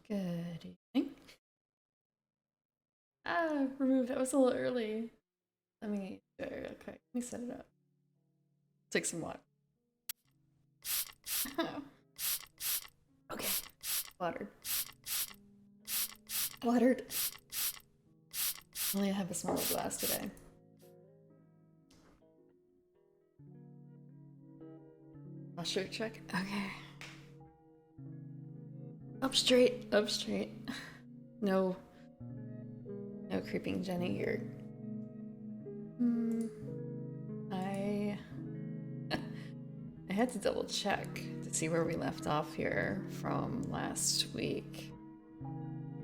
Good evening. Ah, remove that was a little early. Let me okay, let me set it up. Take some water. Okay. Watered. Watered. Only I have a smaller glass today. Posture check. Okay. Up straight. Up straight. No. No creeping Jenny here. I I had to double check to see where we left off here from last week.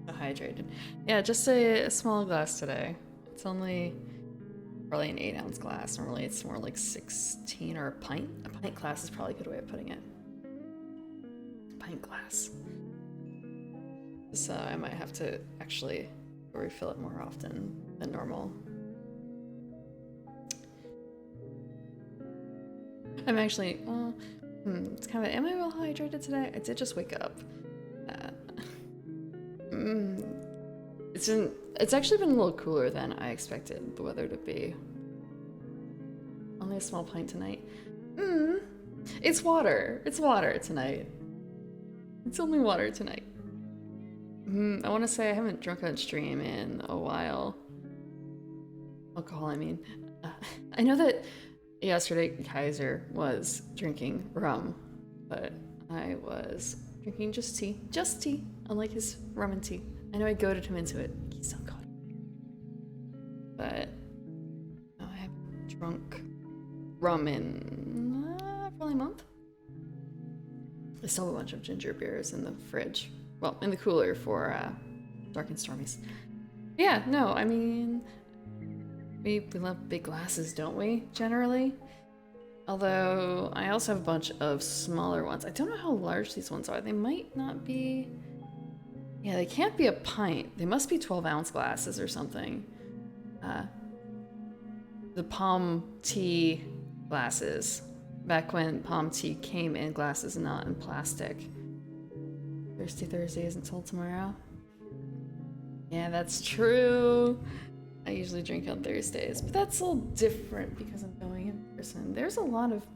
So hydrated. Yeah, just a small glass today. It's only probably an 8-ounce glass. Normally it's more like 16 or a pint. A pint glass is probably a good way of putting it. Pint glass. So I might have to actually refill it more often than normal. I'm actually, it's kind of, am I well hydrated today? I did just wake up. It's actually been a little cooler than I expected the weather to be. Only a small pint tonight. It's water. It's water tonight. It's only water tonight. I want to say I haven't drunk on stream in a while. Alcohol, I mean. I know that yesterday Kaiser was drinking rum, but I was drinking just tea. Just tea, unlike his rum and tea. I know I goaded him into it. He's so good. But I haven't drunk rum in probably a month. I still have a bunch of ginger beers in the fridge. Well, in the cooler for Dark and Stormies. Yeah, no, I mean, we love big glasses, don't we, generally? Although, I also have a bunch of smaller ones. I don't know how large these ones are. They might not be... Yeah, they can't be a pint. They must be 12-ounce glasses or something. The palm tea glasses. Back when palm tea came in glasses and not in plastic. Thirsty Thursday isn't till tomorrow. Yeah, that's true. I usually drink on Thursdays, but that's a little different because I'm going in person. There's a lot of...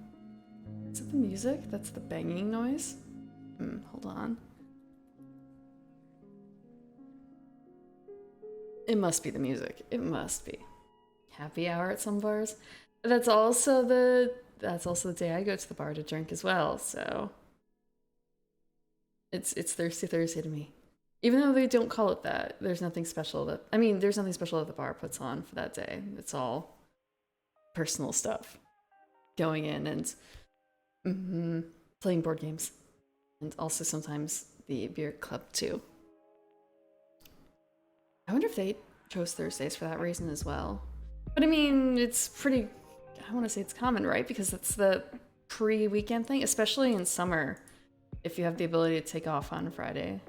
Is it the music? That's the banging noise? Hold on. It must be the music. It must be. Happy hour at some bars. That's also the day I go to the bar to drink as well, so... It's Thirsty Thursday to me. Even though they don't call it that, there's nothing special that... I mean, there's nothing special that the bar puts on for that day. It's all personal stuff. Going in and playing board games. And also sometimes the beer club, too. I wonder if they chose Thursdays for that reason as well. But I mean, it's pretty... I want to say it's common, right? Because it's the pre-weekend thing, especially in summer. If you have the ability to take off on Friday.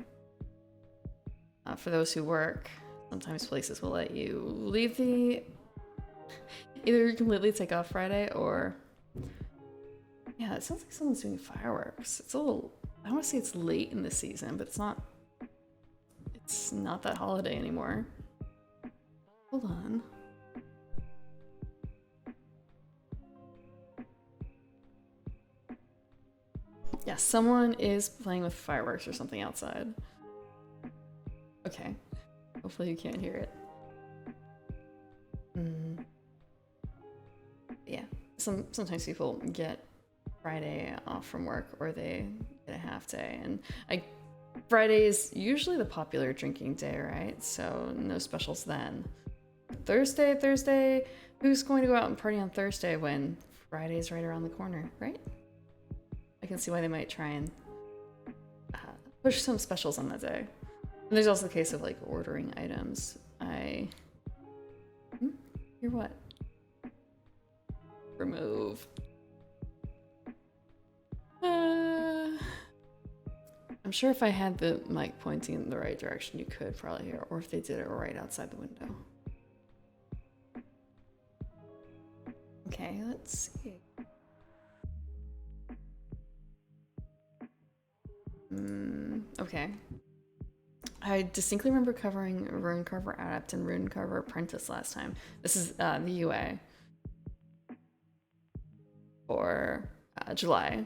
For those who work, sometimes places will let you leave the... Either completely take off Friday or... Yeah, it sounds like someone's doing fireworks. It's a little... I want to say it's late in the season, but it's not... It's not that holiday anymore. Hold on. Yeah, someone is playing with fireworks or something outside. Okay. Hopefully you can't hear it. Yeah. Sometimes people get Friday off from work or they get a half day. And Friday is usually the popular drinking day, right? So no specials then. Thursday, who's going to go out and party on Thursday when Friday's right around the corner, right? I can see why they might try and push some specials on that day. And there's also the case of like ordering items. You're what? Remove. I'm sure if I had the mic pointing in the right direction, you could probably hear, or if they did it right outside the window. Okay, let's see. Okay. I distinctly remember covering Rune Carver Adept and Rune Carver Apprentice last time. This is the UA for July.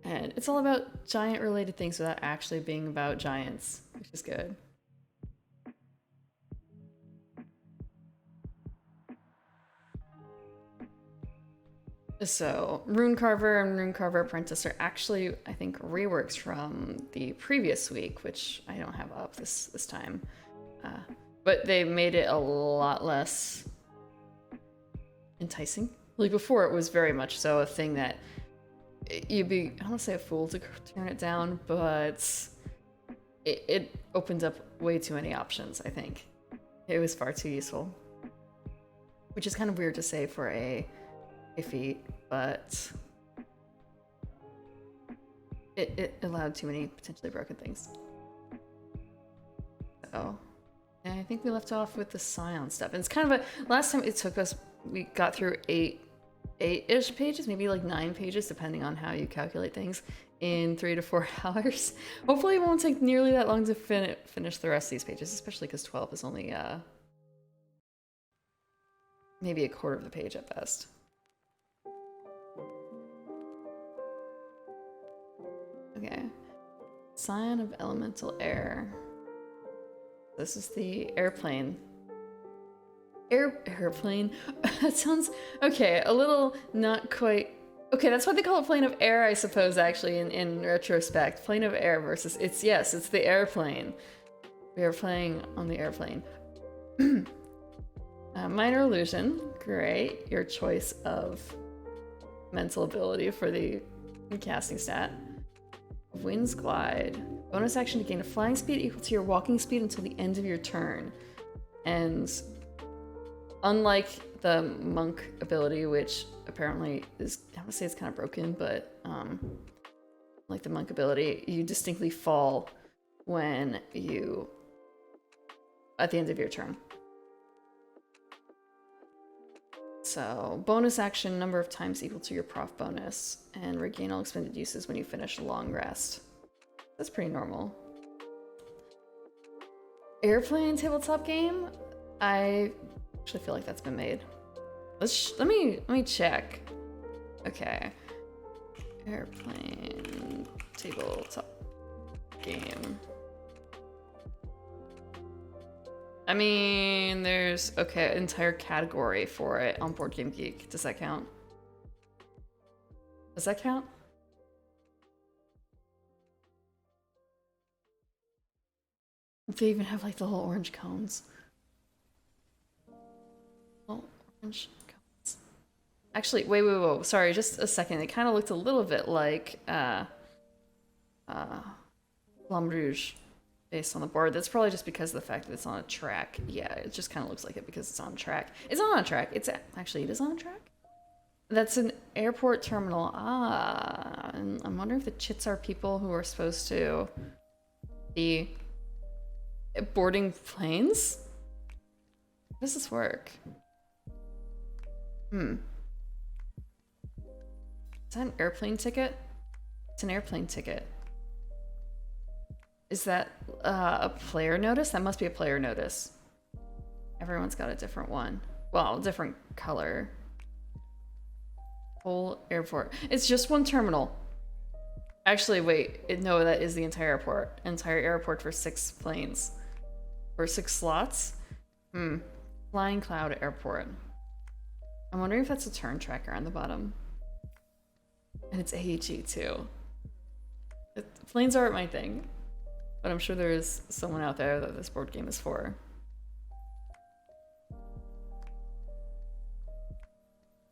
And it's all about giant related things without actually being about giants, which is good. So, Rune Carver and Rune Carver Apprentice are actually, I think, reworks from the previous week, which I don't have up this time. But they made it a lot less enticing. Like before, it was very much so a thing that you'd be, I don't want to say a fool to turn it down, but it opened up way too many options, I think. It was far too useful. Which is kind of weird to say for a feat, but it allowed too many potentially broken things. So, yeah, I think we left off with the Scion stuff. And it's kind of a, last time it took us, we got through eight-ish pages, maybe like 9 pages, depending on how you calculate things, in 3 to 4 hours. Hopefully it won't take nearly that long to finish the rest of these pages, especially because 12 is only maybe a quarter of the page at best. Okay. Scion of Elemental Air. This is the airplane. Airplane? That sounds... Okay, a little not quite... Okay, that's what they call a plane of air, I suppose, actually, in retrospect. Plane of air versus... It's the airplane. We are playing on the airplane. Minor illusion. Great. Your choice of mental ability for the casting stat. Wind's Glide. Bonus action to gain a flying speed equal to your walking speed until the end of your turn. And unlike the monk ability, which apparently is, I would say it's kind of broken, but like the monk ability, you distinctly fall when you, at the end of your turn. So, bonus action number of times equal to your prof bonus, and regain all expended uses when you finish a long rest. That's pretty normal. Airplane tabletop game? I actually feel like that's been made. Let me check. Okay. Airplane tabletop game. I mean, there's, okay, entire category for it on Board Game Geek. Does that count? Does that count? They even have like the little orange cones. Little orange cones. Actually, wait. Sorry, just a second. It kind of looked a little bit like Flamme Rouge. Based on the board. That's probably just because of the fact that it's on a track. Yeah, it just kind of looks like it because it's on track. It's not on a track. Actually, it is on a track. That's an airport terminal. And I'm wondering if the chits are people who are supposed to be boarding planes? How does this work? Is that an airplane ticket? It's an airplane ticket. Is that a player notice? That must be a player notice. Everyone's got a different one. Well, different color. Whole airport. It's just one terminal. Actually, wait. No, that is the entire airport. Entire airport for 6 planes. For 6 slots? Flying Cloud Airport. I'm wondering if that's a turn tracker on the bottom. And it's AEG too. Planes aren't my thing. But I'm sure there is someone out there that this board game is for.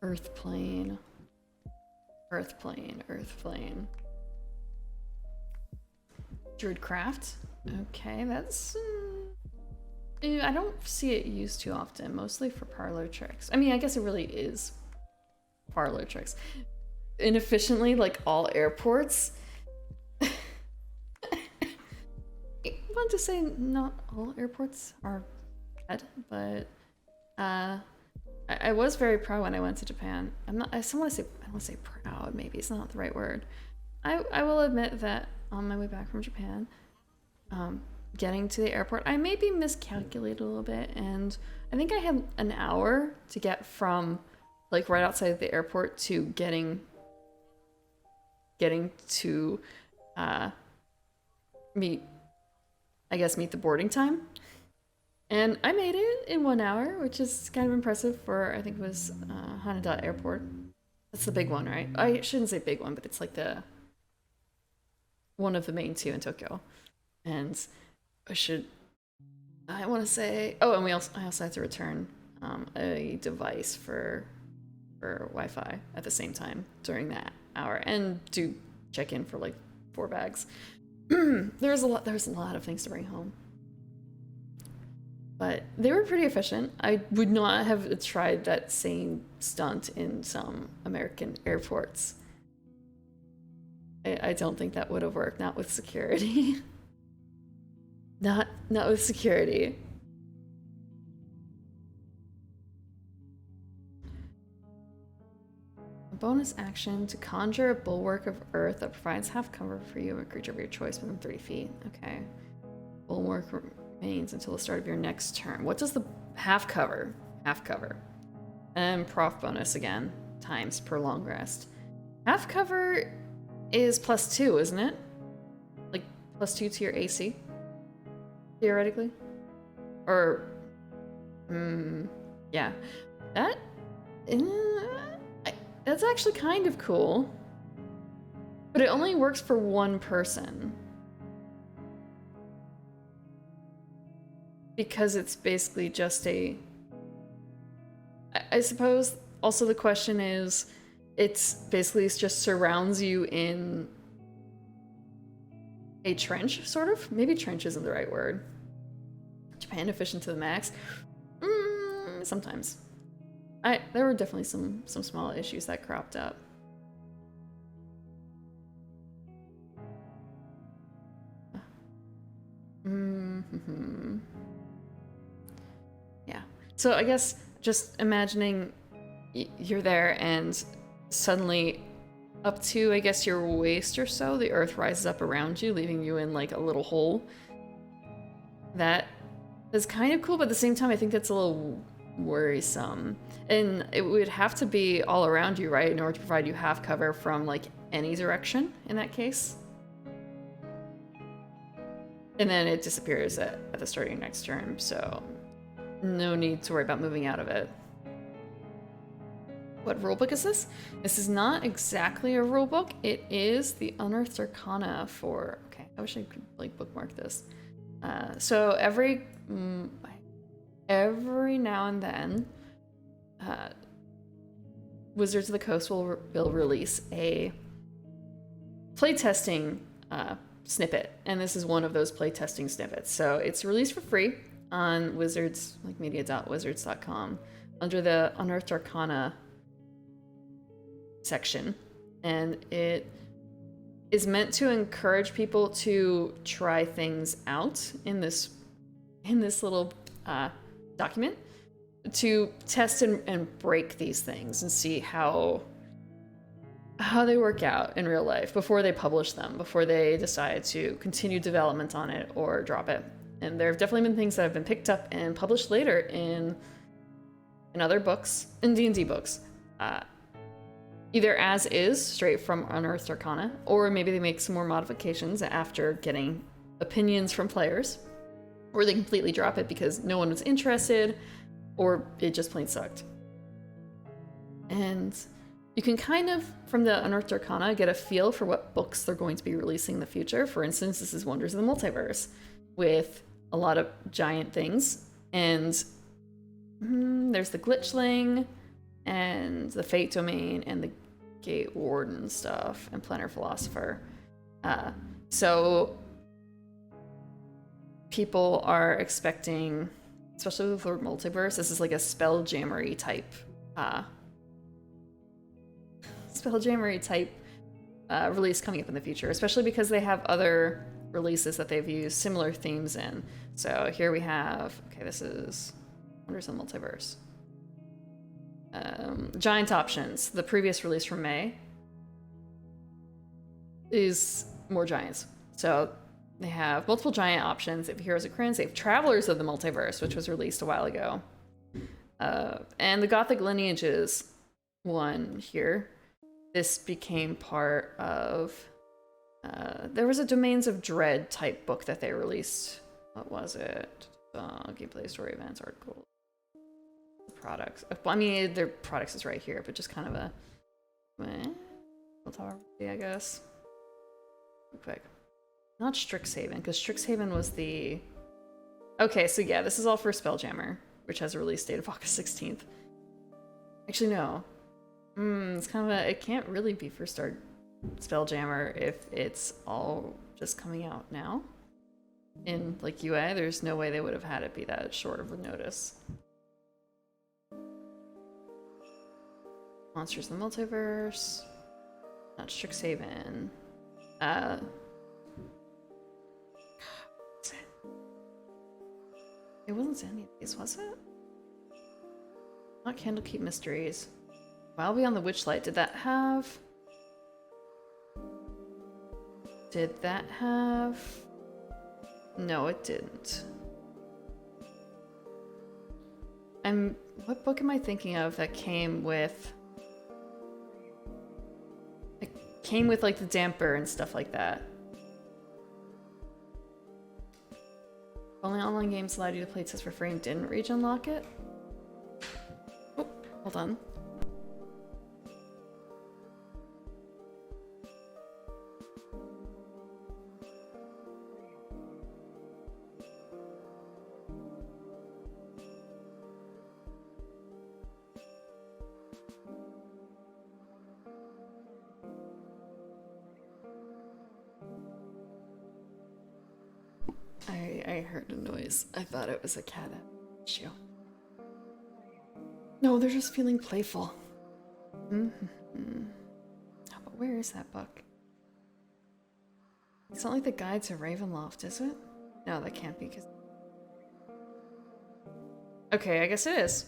Earthplane. Earthplane. Earthplane. Druidcraft. Okay, that's... I don't see it used too often, mostly for parlor tricks. I mean, I guess it really is parlor tricks. Inefficiently, like all airports. I want to say not all airports are bad, but I was very proud when I went to Japan. I don't want to say proud, maybe it's not the right word. I will admit that on my way back from Japan, getting to the airport. I maybe miscalculated a little bit, and I think I had an hour to get from like right outside of the airport to getting to meet the boarding time. And I made it in 1 hour, which is kind of impressive for, I think it was Haneda Airport. That's the big one, right? I shouldn't say big one, but it's like the one of the main two in Tokyo. And I want to say, oh, and I also had to return a device for Wi-Fi at the same time during that hour, and do check in for like 4 bags. There's a lot of things to bring home. But they were pretty efficient. I would not have tried that same stunt in some American airports. I don't think that would have worked. Not with security. Not with security. A bonus action to conjure a bulwark of earth that provides half cover for you, a creature of your choice within 30 feet. Okay. Bulwark remains until the start of your next turn. What does the half cover? Half cover. And prof bonus again, times per long rest. Half cover is +2, isn't it? Like +2 to your AC? Theoretically? Or, yeah. That's actually kind of cool. But it only works for one person. Because it's basically just I suppose also the question is, it just surrounds you in a trench, sort of? Maybe trench isn't the right word. Japan efficient to the max? Sometimes. There were definitely some small issues that cropped up. Yeah. So I guess just imagining you're there and suddenly up to, I guess, your waist or so, the earth rises up around you, leaving you in like a little hole. That is kind of cool, but at the same time, I think that's a little worrisome. And it would have to be all around you, right, in order to provide you half cover from like any direction in that case. And then it disappears at the start of your next turn, so no need to worry about moving out of it. What rulebook is this? This is not exactly a rulebook. It is the Unearthed Arcana for... Okay, I wish I could like bookmark this. So every now and then, Wizards of the Coast will release a playtesting snippet, and this is one of those playtesting snippets. So it's released for free on Wizards, like media.wizards.com, under the Unearthed Arcana section, and it is meant to encourage people to try things out in this little document, to test and break these things and see how they work out in real life before they publish them, before they decide to continue development on it or drop it. And there have definitely been things that have been picked up and published later in other books, in D&D books, either as is, straight from Unearthed Arcana, or maybe they make some more modifications after getting opinions from players, or they completely drop it because no one was interested, or it just plain sucked. And you can kind of, from the Unearthed Arcana, get a feel for what books they're going to be releasing in the future. For instance, this is Wonders of the Multiverse, with a lot of giant things, and there's the Glitchling, and the Fate Domain, and the Gate Warden stuff, and Planner Philosopher. So people are expecting, especially with the Multiverse, this is like a Spelljammery type release coming up in the future, especially because they have other releases that they've used similar themes in. So here we have, okay, this is Wonders of the Multiverse. Giant Options, the previous release from May, is more giants. So They have multiple giant options. They have Heroes of Krynn. They have Travelers of the Multiverse, which was released a while ago. And the Gothic Lineages one here. This became part of... there was a Domains of Dread type book that they released. What was it? Gameplay, story, events, articles. Products. I mean, their products is right here, but just kind of a... I guess. Real quick. Not Strixhaven, because Strixhaven was the... Okay, so yeah, this is all for Spelljammer, which has a release date of August 16th. Actually, no. It's kind of a... It can't really be for Spelljammer if it's all just coming out now. In, like, UA, there's no way they would have had it be that short of a notice. Monsters in the Multiverse. Not Strixhaven. It wasn't any of these, was it? Not Candlekeep Mysteries. While Beyond the Witchlight, did that have... Did that have... No, it didn't. What book am I thinking of that came with... It came with, like, the damper and stuff like that? Only online games allowed you to play test for free and didn't region unlock it? Oh, hold on. I heard a noise. I thought it was a cat issue. No, they're just feeling playful. Oh, but where is that book? It's not like the Guide to Ravenloft, is it? No, that can't be, because... Okay, I guess it is.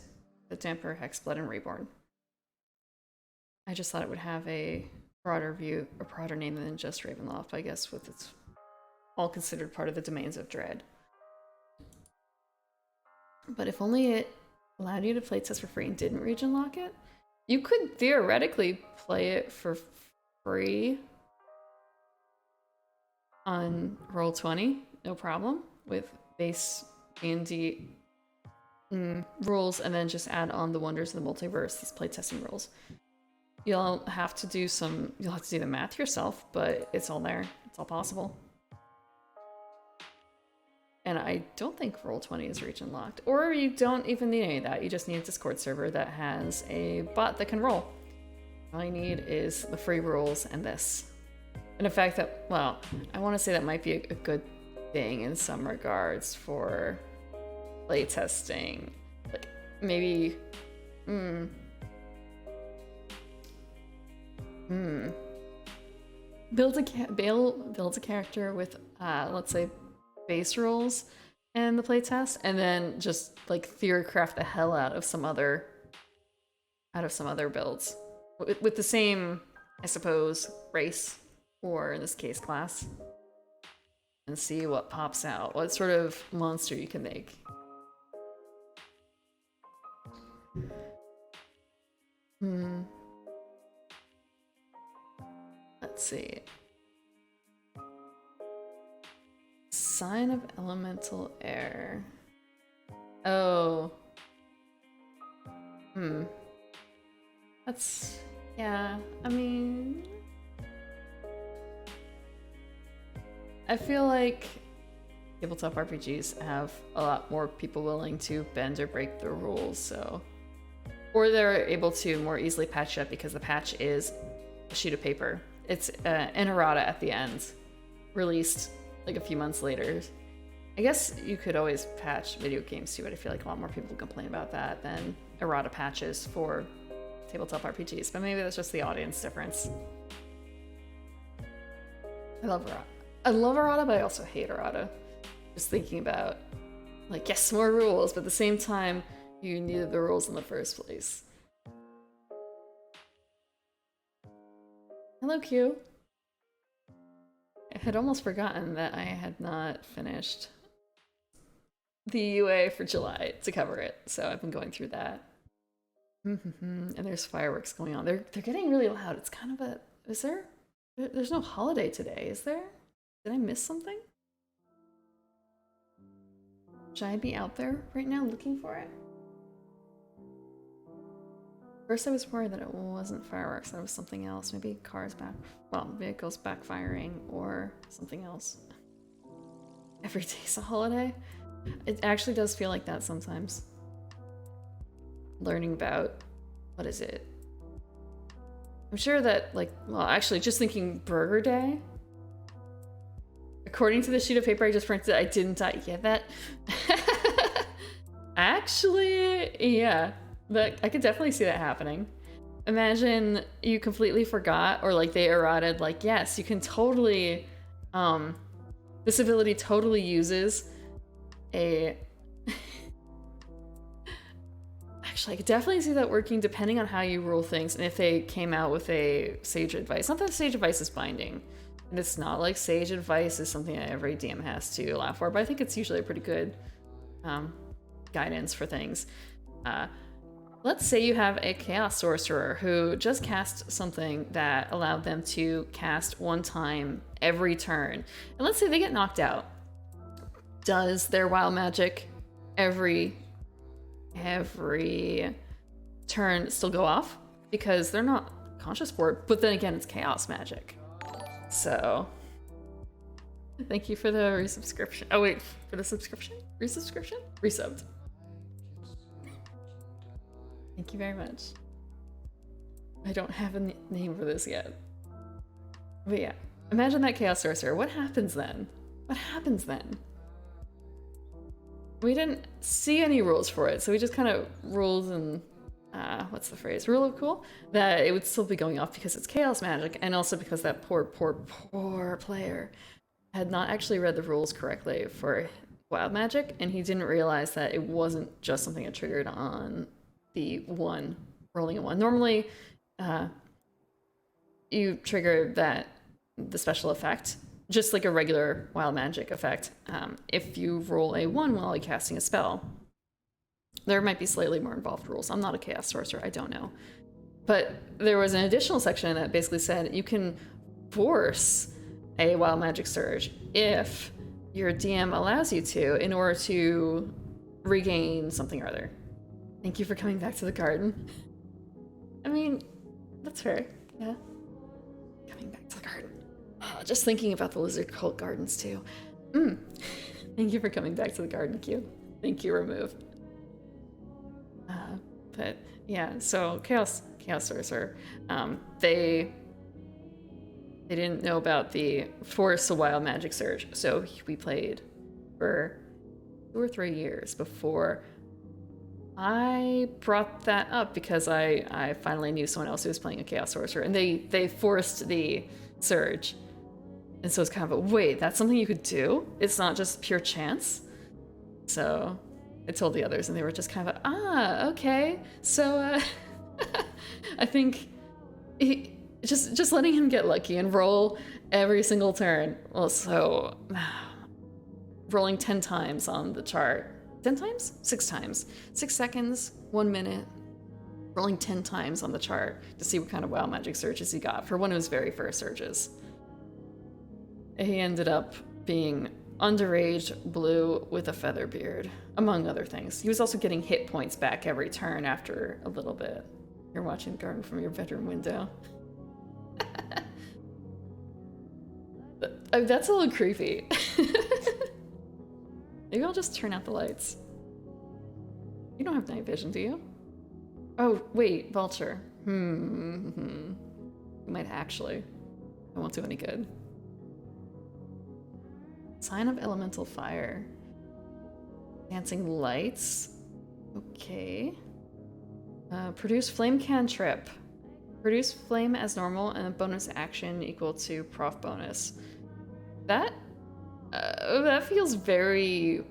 The Damper, Hexblood, and Reborn. I just thought it would have a broader view, a broader name than just Ravenloft, I guess, with its all considered part of the Domains of Dread. But if only it allowed you to play test for free and didn't region lock it, you could theoretically play it for free on Roll20, no problem, with base D&D rules, and then just add on the Wonders of the Multiverse, these playtesting rules. You'll have to do the math yourself, but it's all there. It's all possible. And I don't think Roll20 is region locked. Or you don't even need any of that. You just need a Discord server that has a bot that can roll. All you need is the free rules and this. And the fact that, well, I want to say that might be a good thing in some regards for playtesting. Like, maybe... Build a character with, let's say, base rules in the playtest, and then just like theory craft the hell out of some other builds with the same, I suppose, race, or in this case, class, and see what pops out, what sort of monster you can make. Let's see. Sign of Elemental Air. Oh. That's... yeah, I mean... I feel like tabletop RPGs have a lot more people willing to bend or break the rules, so... Or they're able to more easily patch up because the patch is a sheet of paper. It's an errata at the end, released like a few months later. I guess you could always patch video games too, but I feel like a lot more people complain about that than errata patches for tabletop RPGs, but maybe that's just the audience difference. I love errata. I love errata, but I also hate errata. Just thinking about, like, yes, more rules, but at the same time, you needed the rules in the first place. Hello, Q. had almost forgotten that I had not finished the UA for July to cover it, so I've been going through that. And there's fireworks going on. They're getting really loud. It's kind of a... Is there... There's no holiday today, is there? Did I miss something? Should I be out there right now looking for it? First I was worried that it wasn't fireworks, that it was something else. Maybe cars back... Well, vehicles backfiring or something else. Every day's a holiday? It actually does feel like that sometimes. Learning about... What is it? I'm sure that, like... Well, actually, just thinking Burger Day... According to the sheet of paper I just printed, I didn't die. Yeah, that... Actually, yeah. But I could definitely see that happening. Imagine you completely forgot, or like they errated, like, yes, you can totally... this ability totally uses a... Actually, I could definitely see that working depending on how you rule things and if they came out with a sage advice. Not that sage advice is binding. And it's not like sage advice is something that every DM has to allow for, but I think it's usually a pretty good guidance for things. Let's say you have a chaos sorcerer who just cast something that allowed them to cast one time every turn. And let's say they get knocked out. Does their wild magic every turn still go off? Because they're not conscious for it, but then again, it's chaos magic. So, thank you for the resubscription. Oh wait, for the subscription? Resubscription? Resubbed. Thank you very much. I don't have a name for this yet. But yeah, imagine that chaos sorcerer. What happens then? What happens then? We didn't see any rules for it, so we just kind of ruled and what's the phrase? Rule of cool? That it would still be going off because it's chaos magic, and also because that poor player had not actually read the rules correctly for wild magic, and he didn't realize that it wasn't just something that triggered on the one, rolling a one. Normally, you trigger the special effect, just like a regular wild magic effect, if you roll a 1 while you're casting a spell. There might be slightly more involved rules. I'm not a chaos sorcerer, I don't know. But there was an additional section that basically said you can force a wild magic surge if your DM allows you to in order to regain something or other. Thank you for coming back to the garden. I mean, that's fair, yeah. Coming back to the garden. Just thinking about the lizard cult gardens too. Thank you for coming back to the garden, Q. Thank you, Remove. But yeah, so Chaos Sorcerer, they didn't know about the Force a Wild Magic Surge, so we played for 2 or 3 years before I brought that up, because I finally knew someone else who was playing a Chaos Sorcerer, and they forced the Surge. And so it's kind of a, wait, that's something you could do? It's not just pure chance? So I told the others, and they were just kind of, okay. So I think just letting him get lucky and roll every single turn. Well, so rolling 10 times on the chart. 10 times? 6 times. 6 seconds, 1 minute. Rolling 10 times on the chart to see what kind of wild magic surges he got for one of his very first surges. He ended up being underage blue with a feather beard, among other things. He was also getting hit points back every turn after a little bit. You're watching the garden from your bedroom window. That's a little creepy. Maybe I'll just turn out the lights. You don't have night vision, do you? Oh, wait, Vulture. You might actually. It won't do any good. Sign of Elemental Fire. Dancing Lights. Okay. Produce Flame Cantrip. Produce Flame as normal and a bonus action equal to prof bonus. That feels very...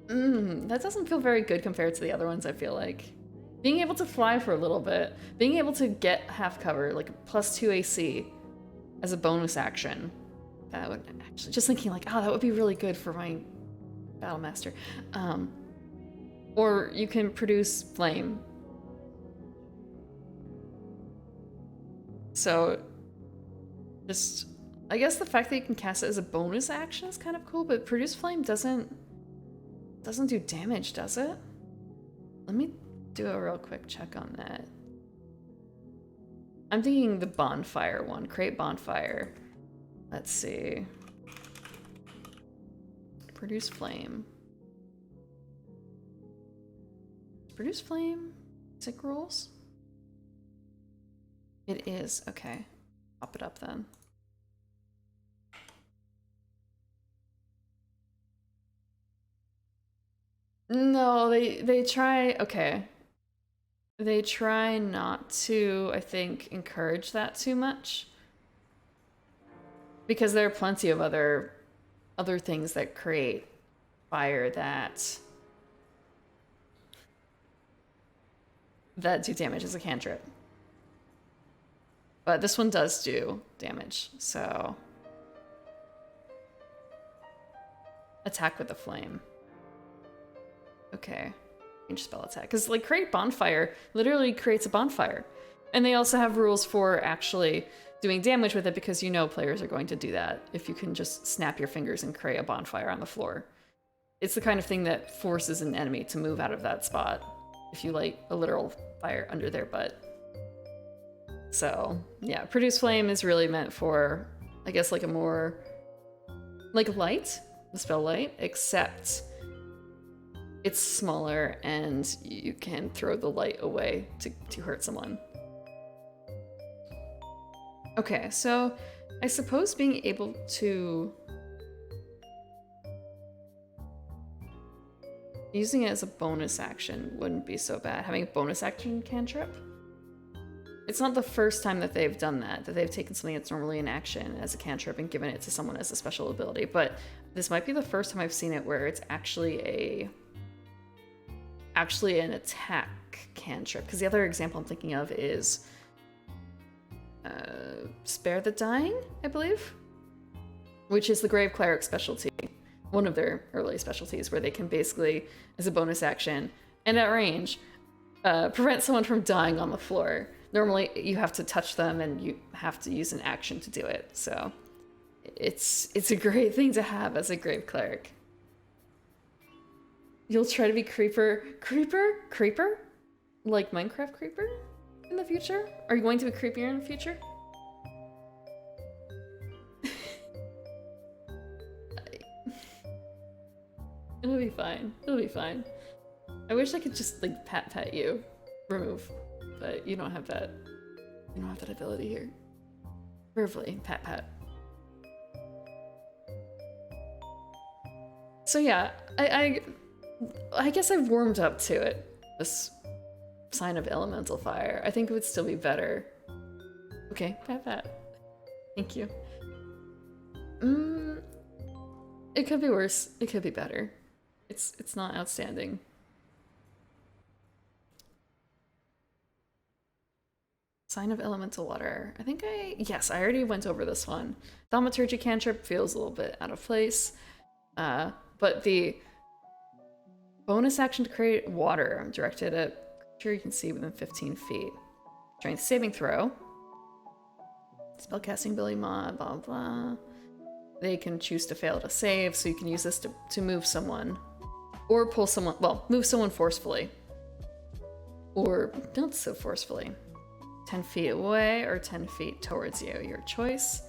that doesn't feel very good compared to the other ones, I feel like. Being able to fly for a little bit, being able to get half cover, like +2 AC as a bonus action. That would actually, just thinking like, oh, that would be really good for my Battle Master. Or you can produce flame. So, just, I guess the fact that you can cast it as a bonus action is kind of cool, but produce flame doesn't do damage, does it? Let me do a real quick check on that. I'm thinking the bonfire one, create bonfire. Let's see. Produce flame. Produce flame? Sick rolls? It is, okay. Pop it up then. No, they try, okay. They try not to, I think, encourage that too much. Because there are plenty of other things that create fire that do damage as a cantrip. But this one does do damage, so attack with the flame. Okay, range spell attack. Because like create bonfire literally creates a bonfire. And they also have rules for actually doing damage with it because you know players are going to do that if you can just snap your fingers and create a bonfire on the floor. It's the kind of thing that forces an enemy to move out of that spot if you light a literal fire under their butt. So yeah, produce flame is really meant for, I guess, like a more like light, the spell light, except it's smaller and you can throw the light away to hurt someone. Okay, so I suppose being able to using it as a bonus action wouldn't be so bad. Having a bonus action cantrip. It's not the first time that they've done that they've taken something that's normally an action as a cantrip and given it to someone as a special ability, but this might be the first time I've seen it where it's actually an attack cantrip. Because the other example I'm thinking of is Spare the Dying, I believe, which is the Grave Cleric specialty, one of their early specialties, where they can basically, as a bonus action and at range, prevent someone from dying on the floor. Normally, you have to touch them and you have to use an action to do it. So it's a great thing to have as a Grave Cleric. You'll try to be creeper? Like Minecraft creeper in the future? Are you going to be creepier in the future? It'll be fine. It'll be fine. I wish I could just like pat you. Remove. But you don't have that. You don't have that ability here. Verbally, pat. So yeah, I guess I've warmed up to it. This sign of elemental fire. I think it would still be better. Okay, pat. Thank you. It could be worse. It could be better. It's not outstanding. Sign of elemental water. I think yes, I already went over this one. Thaumaturgy cantrip feels a little bit out of place. But the bonus action to create water directed at creature you can see within 15 feet. Strength saving throw. Spellcasting ability mod, blah blah. They can choose to fail to save, so you can use this to move someone. Or pull someone, well, move someone forcefully. Or not so forcefully. 10 feet away or 10 feet towards you, your choice.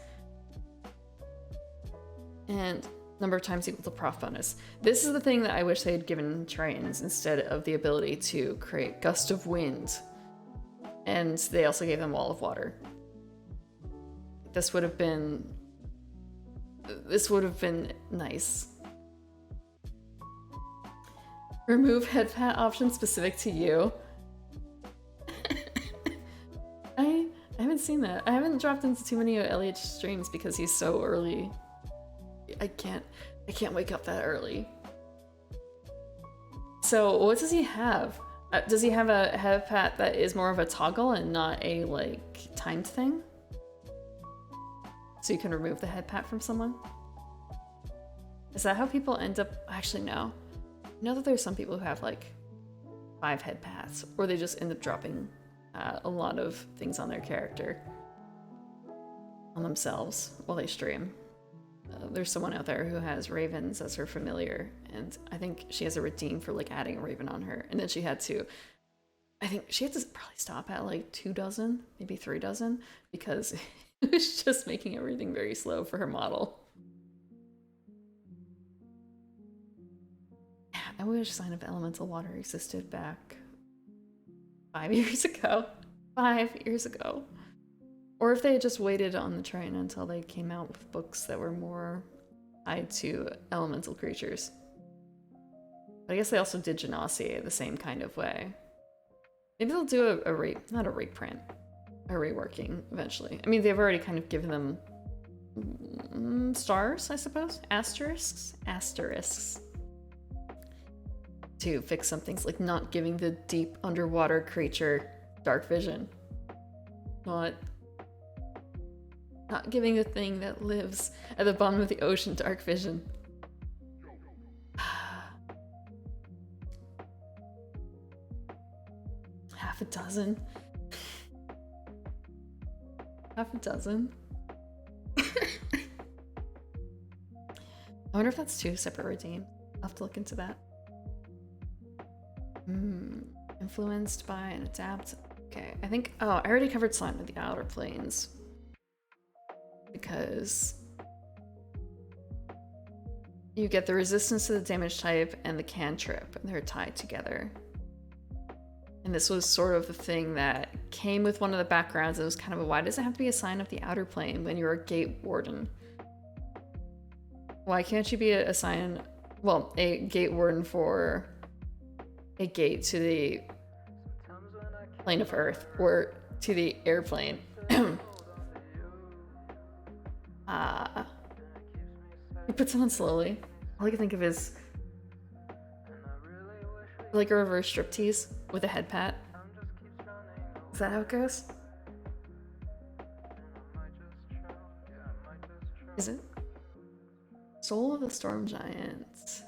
And number of times equal to prof bonus. This is the thing that I wish they had given Tritons instead of the ability to create gust of wind. And they also gave them wall of water. This would have been nice. Remove head pat option specific to you. I haven't seen that. I haven't dropped into too many LH streams because he's so early. I can't wake up that early. So what does he have? Does he have a head pat that is more of a toggle and not a like timed thing? So you can remove the head pat from someone? Is that how people end up? Actually, no. I know that there's some people who have like 5 head pats, or they just end up dropping a lot of things on their character, on themselves, while they stream. There's someone out there who has ravens as her familiar, and I think she has a redeem for like adding a raven on her, and then she had to, I think she had to probably stop at like 2 dozen, maybe 3 dozen, because it was just making everything very slow for her model. I wish Sign of Elemental Water existed back 5 years ago. 5 years ago. Or if they had just waited on the train until they came out with books that were more tied to elemental creatures. But I guess they also did Genasi the same kind of way. Maybe they'll do not a reprint, a reworking eventually. I mean, they've already kind of given them stars, I suppose? Asterisks? Asterisks. To fix some things, like not giving the deep underwater creature dark vision. Not giving the thing that lives at the bottom of the ocean dark vision. Half a dozen. Half a dozen. I wonder if that's 2 separate redeems. I'll have to look into that. Influenced by and adapt. Okay, I think. Oh, I already covered Slime of the Outer Planes. Because you get the resistance to the damage type and the cantrip, and they're tied together. And this was sort of the thing that came with one of the backgrounds. It was kind of a, why does it have to be a sign of the outer plane when you're a gate warden? Why can't you be a sign, well, a gate warden for a gate to the plane of Earth or to the airplane? He puts it on slowly. All I can think of is like a reverse striptease with a head pat. Is that how it goes? Is it? Soul of the Storm Giants.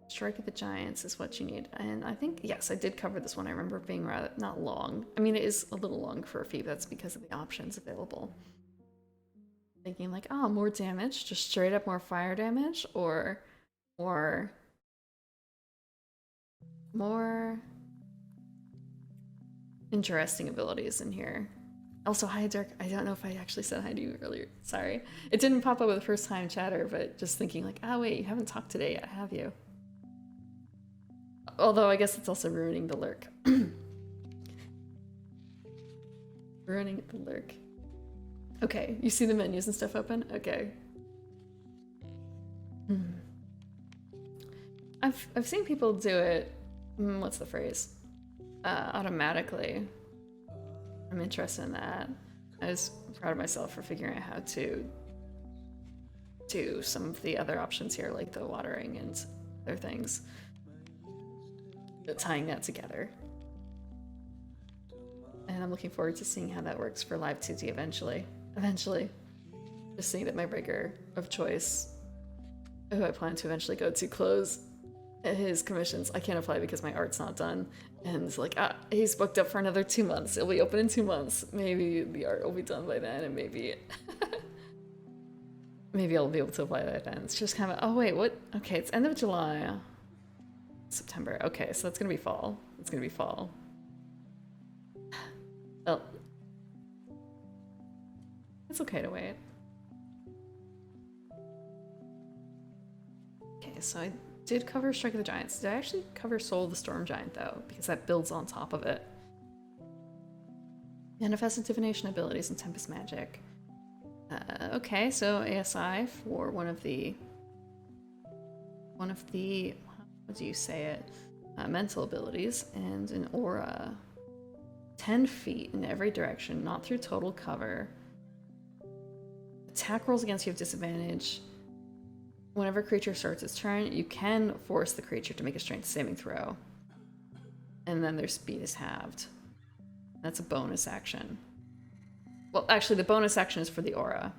Strike of the Giants is what you need. And I think, yes, I did cover this one. I remember it being rather not long. I mean, it is a little long for a fee, but that's because of the options available. Thinking like, oh, more damage, just straight up more fire damage, or more interesting abilities in here. Also, hi Dirk. I don't know if I actually said hi to you earlier. Sorry. It didn't pop up with the first time chatter, but just thinking like, oh wait, you haven't talked today yet, have you? Although I guess it's also ruining the lurk. Ruining the lurk. Okay, you see the menus and stuff open? Okay. I've seen people do it, what's the phrase? Automatically. I'm interested in that. I was proud of myself for figuring out how to do some of the other options here, like the watering and other things. But tying that together. And I'm looking forward to seeing how that works for Live 2D eventually. Just seeing that my rigger of choice, who I plan to eventually go to close his commissions. I can't apply because my art's not done. And it's like, he's booked up for another 2 months. It'll be open in 2 months. Maybe the art will be done by then, and maybe maybe I'll be able to apply that then. It's just kind of, oh wait, what? Okay, it's end of July. September. Okay, so that's gonna be fall. It's gonna be fall. Well, it's okay to wait. Okay, so I did cover Strike of the Giants. Did I actually cover Soul of the Storm Giant though? Because that builds on top of it. Manifested Divination abilities and Tempest Magic. Okay, so ASI for one of the, how do you say it? Mental abilities and an aura. 10 feet in every direction, not through total cover. Attack rolls against you have disadvantage. Whenever a creature starts its turn, you can force the creature to make a strength saving throw. And then their speed is halved. That's a bonus action. Well, actually, the bonus action is for the aura.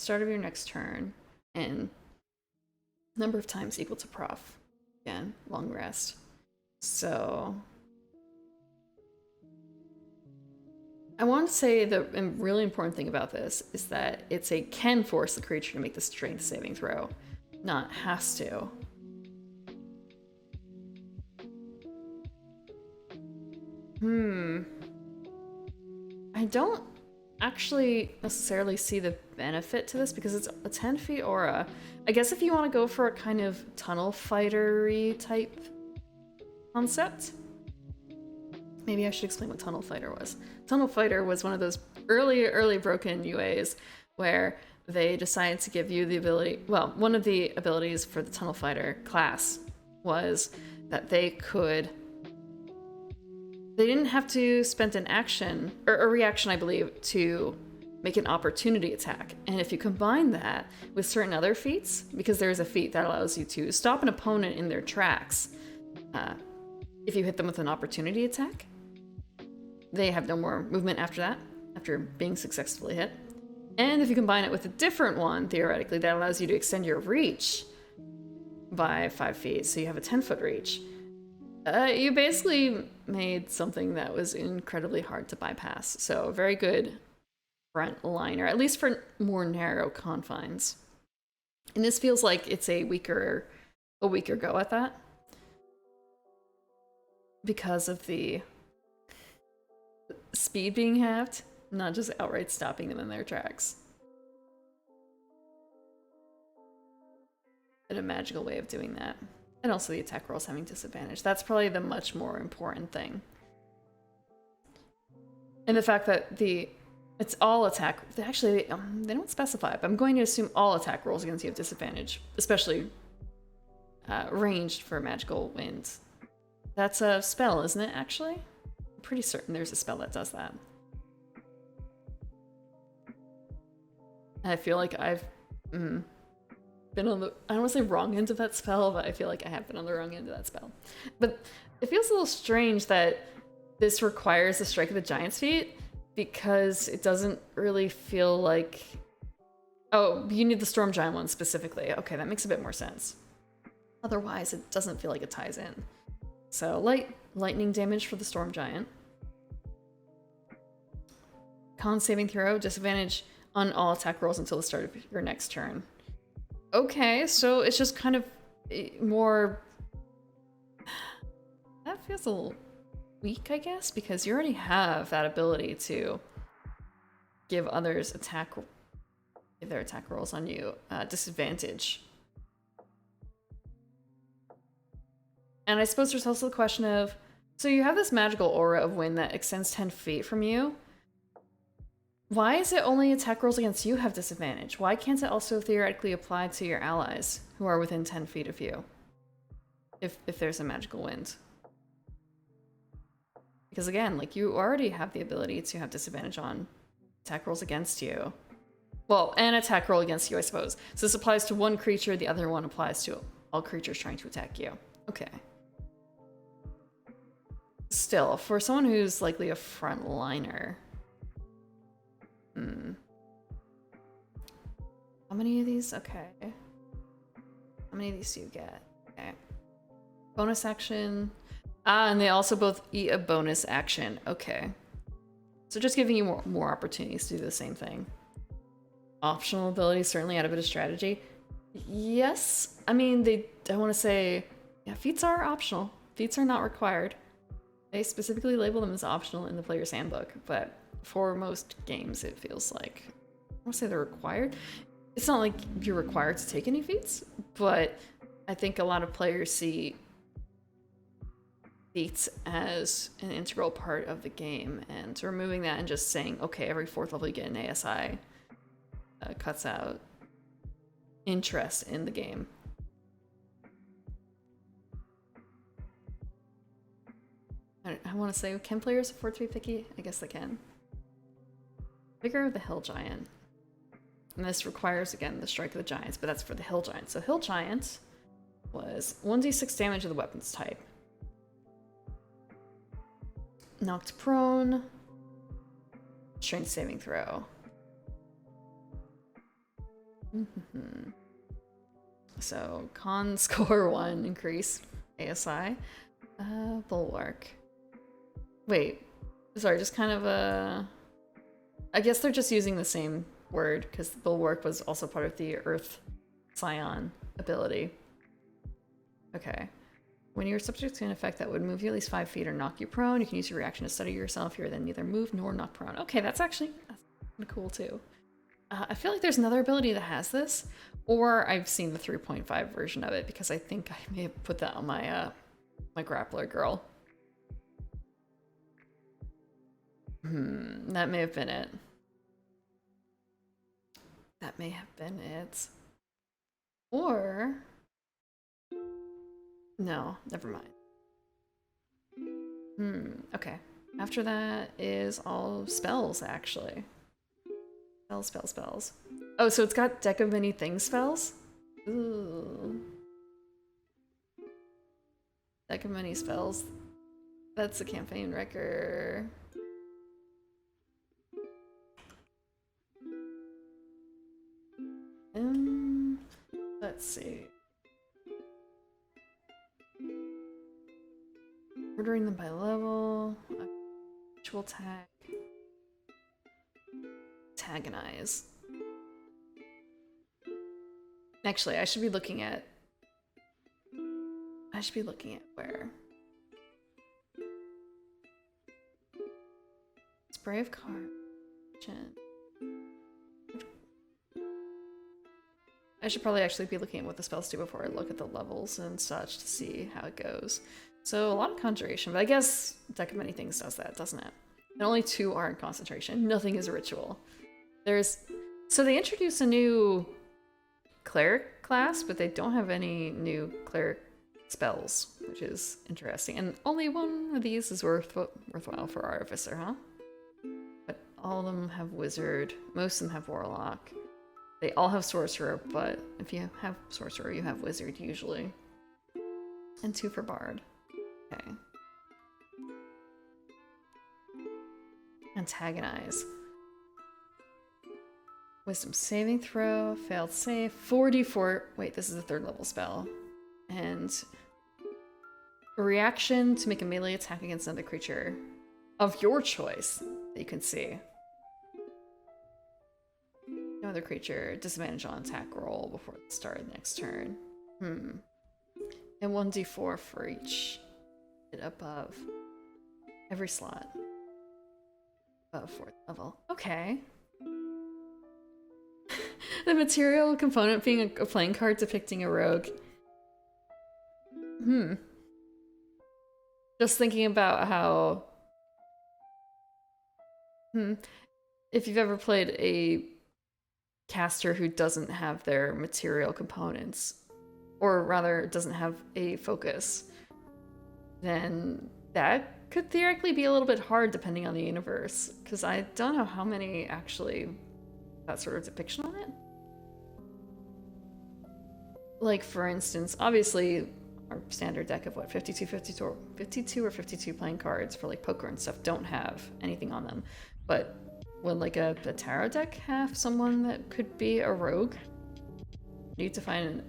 start of your next turn, and number of times equal to prof. Again, long rest. So I want to say the really important thing about this is that it's a can force the creature to make the strength saving throw, not has to. I don't actually necessarily see the benefit to this because it's a 10 feet aura. I guess if you want to go for a kind of tunnel fighter-y type concept. Maybe I should explain what Tunnel Fighter was. Tunnel Fighter was one of those early broken UAs where they decided to give you the ability, well, one of the abilities for the Tunnel Fighter class was that they didn't have to spend an action, or a reaction, I believe, to make an opportunity attack. And if you combine that with certain other feats, because there's a feat that allows you to stop an opponent in their tracks, if you hit them with an opportunity attack, they have no more movement after that, after being successfully hit. And if you combine it with a different one, theoretically, that allows you to extend your reach by 5 feet, so you have a 10-foot reach. You basically made something that was incredibly hard to bypass. So very good front liner, at least for more narrow confines. And this feels like it's a weaker go at that, because of the speed being halved, not just outright stopping them in their tracks. And a magical way of doing that. And also the attack rolls having disadvantage. That's probably the much more important thing. And the fact that it's all attack. Actually, they don't specify, but I'm going to assume all attack rolls against you have disadvantage, especially ranged for magical wind. That's a spell, isn't it, actually? I'm pretty certain there's a spell that does that. And I feel like I've been on the, I don't want to say wrong end of that spell, but I feel like I have been on the wrong end of that spell. But it feels a little strange that this requires the Strike of the Giant's feat, because it doesn't really feel like... Oh, you need the Storm Giant one specifically. Okay, that makes a bit more sense. Otherwise, it doesn't feel like it ties in. So, lightning damage for the Storm Giant. Con saving throw, disadvantage on all attack rolls until the start of your next turn. Okay, so it's just kind of more... That feels a little weak, I guess, because you already have that ability to give others give their attack rolls on you disadvantage. And I suppose there's also the question of, so you have this magical aura of wind that extends 10 feet from you. Why is it only attack rolls against you have disadvantage? Why can't it also theoretically apply to your allies who are within 10 feet of you? If there's a magical wind. Because again, like, you already have the ability to have disadvantage on attack rolls against you. Well, and attack roll against you, I suppose. So this applies to one creature, the other one applies to all creatures trying to attack you. Okay. Still, for someone who's likely a frontliner... How many of these? Okay. How many of these do you get? Okay. Bonus action. Ah, and they also both eat a bonus action. Okay. So just giving you more opportunities to do the same thing. Optional abilities certainly add a bit of strategy. Yes. I mean, I want to say, yeah, feats are optional. Feats are not required. They specifically label them as optional in the player's handbook, but for most games, it feels like, I want to say they're required. It's not like you're required to take any feats, but I think a lot of players see feats as an integral part of the game, and removing that and just saying, okay, every 4th level you get an ASI cuts out interest in the game. I want to say, can players afford to be picky? I guess they can. Vigor of the Hill Giant. And this requires, again, the Strike of the Giants, but that's for the Hill Giant. So Hill Giant was 1d6 damage of the weapons type. Knocked prone. Strength saving throw. So con score 1 increase ASI. Bulwark. Wait, sorry, just kind of a. I guess they're just using the same word because Bulwark was also part of the Earth Scion ability. Okay. When you're subject to an effect that would move you at least 5 feet or knock you prone, you can use your reaction to study yourself. You're then neither moved nor knocked prone. Okay, that's kind of cool too. I feel like there's another ability that has this, or I've seen the 3.5 version of it because I think I may have put that on my my grappler girl. That may have been it. That may have been it. Or no, never mind. Okay. After that is all spells, actually. Spells. Oh, so it's got deck of many things spells? Ooh. Deck of many spells. That's a campaign wrecker. Let's see. Ordering them by level. Actual tag. Antagonize. Actually, I should be looking at where. Spray of card. I should probably actually be looking at what the spells do before I look at the levels and such to see how it goes. So a lot of conjuration, but I guess Deck of Many Things does that, doesn't it? And only 2 are in concentration. Nothing is a ritual. So they introduced a new cleric class, but they don't have any new cleric spells, which is interesting. And only one of these is worthwhile for Artificer, huh? But all of them have Wizard. Most of them have Warlock. They all have Sorcerer, but if you have Sorcerer, you have Wizard usually. And 2 for Bard. Okay. Antagonize. Wisdom saving throw, failed save, 4d4. Wait, this is a 3rd level spell. And a reaction to make a melee attack against another creature of your choice that you can see. No other creature, disadvantage on attack roll before the start of the next turn. And 1d4 for each hit above every slot above 4th level. Okay. The material component being a playing card depicting a rogue. Just thinking about how... If you've ever played a caster who doesn't have their material components, or rather doesn't have a focus, then that could theoretically be a little bit hard depending on the universe, because I don't know how many actually that sort of depiction on it. Like, for instance, obviously our standard deck of what, 52 or 52 playing cards for like poker and stuff don't have anything on them, but would like a tarot deck have someone that could be a rogue? How do you define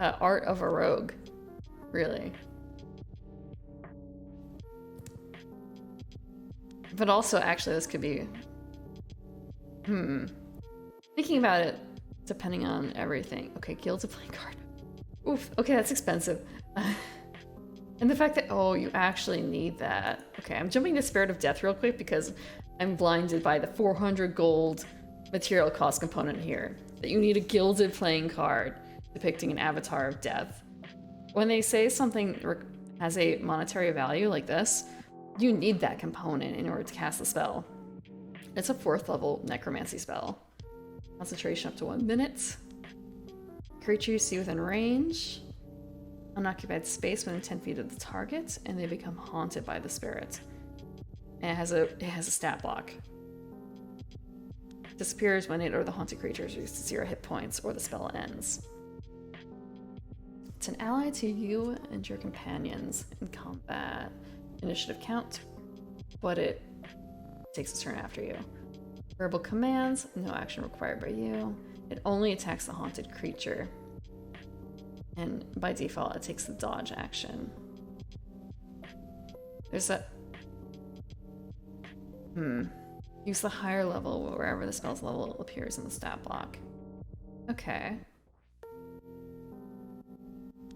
art of a rogue, really? But also, actually, this could be... Thinking about it, depending on everything. Okay, gilded playing card. Oof, okay, that's expensive. And the fact that, oh, you actually need that. Okay, I'm jumping to Spirit of Death real quick because I'm blinded by the 400 gold material cost component here. That you need a gilded playing card depicting an avatar of death. When they say something has a monetary value like this, you need that component in order to cast the spell. It's a 4th level necromancy spell. Concentration up to 1 minute. Creature you see within range. Unoccupied space within 10 feet of the target, and they become haunted by the spirit. And it has a stat block. Disappears when it or the haunted creature is reduced to 0 hit points, or the spell ends. It's an ally to you and your companions in combat. Initiative count, but it takes its turn after you. Verbal commands, no action required by you. It only attacks the haunted creature. And by default, it takes the dodge action. There's a... Use the higher level wherever the spell's level appears in the stat block. Okay.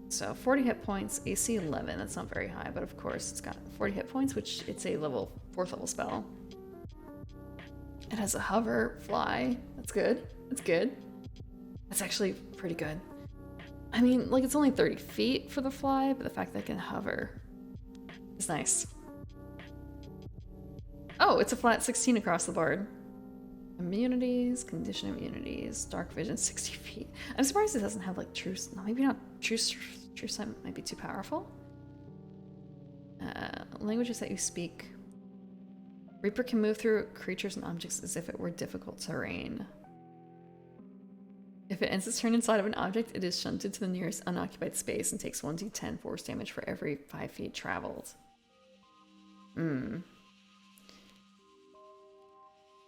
So 40 hit points, AC 11. That's not very high, but of course it's got 40 hit points, which it's a level 4th level spell. It has a hover, fly. That's good. That's good. That's actually pretty good. I mean, like, it's only 30 feet for the fly, but the fact that it can hover is nice. Oh, it's a flat 16 across the board. Immunities, condition immunities, dark vision, 60 feet. I'm surprised it doesn't have like true, no, maybe not true sight might be too powerful. Languages that you speak. Reaper can move through creatures and objects as if it were difficult terrain. If it ends its turn inside of an object, it is shunted to the nearest unoccupied space and takes 1d10 force damage for every 5 feet traveled.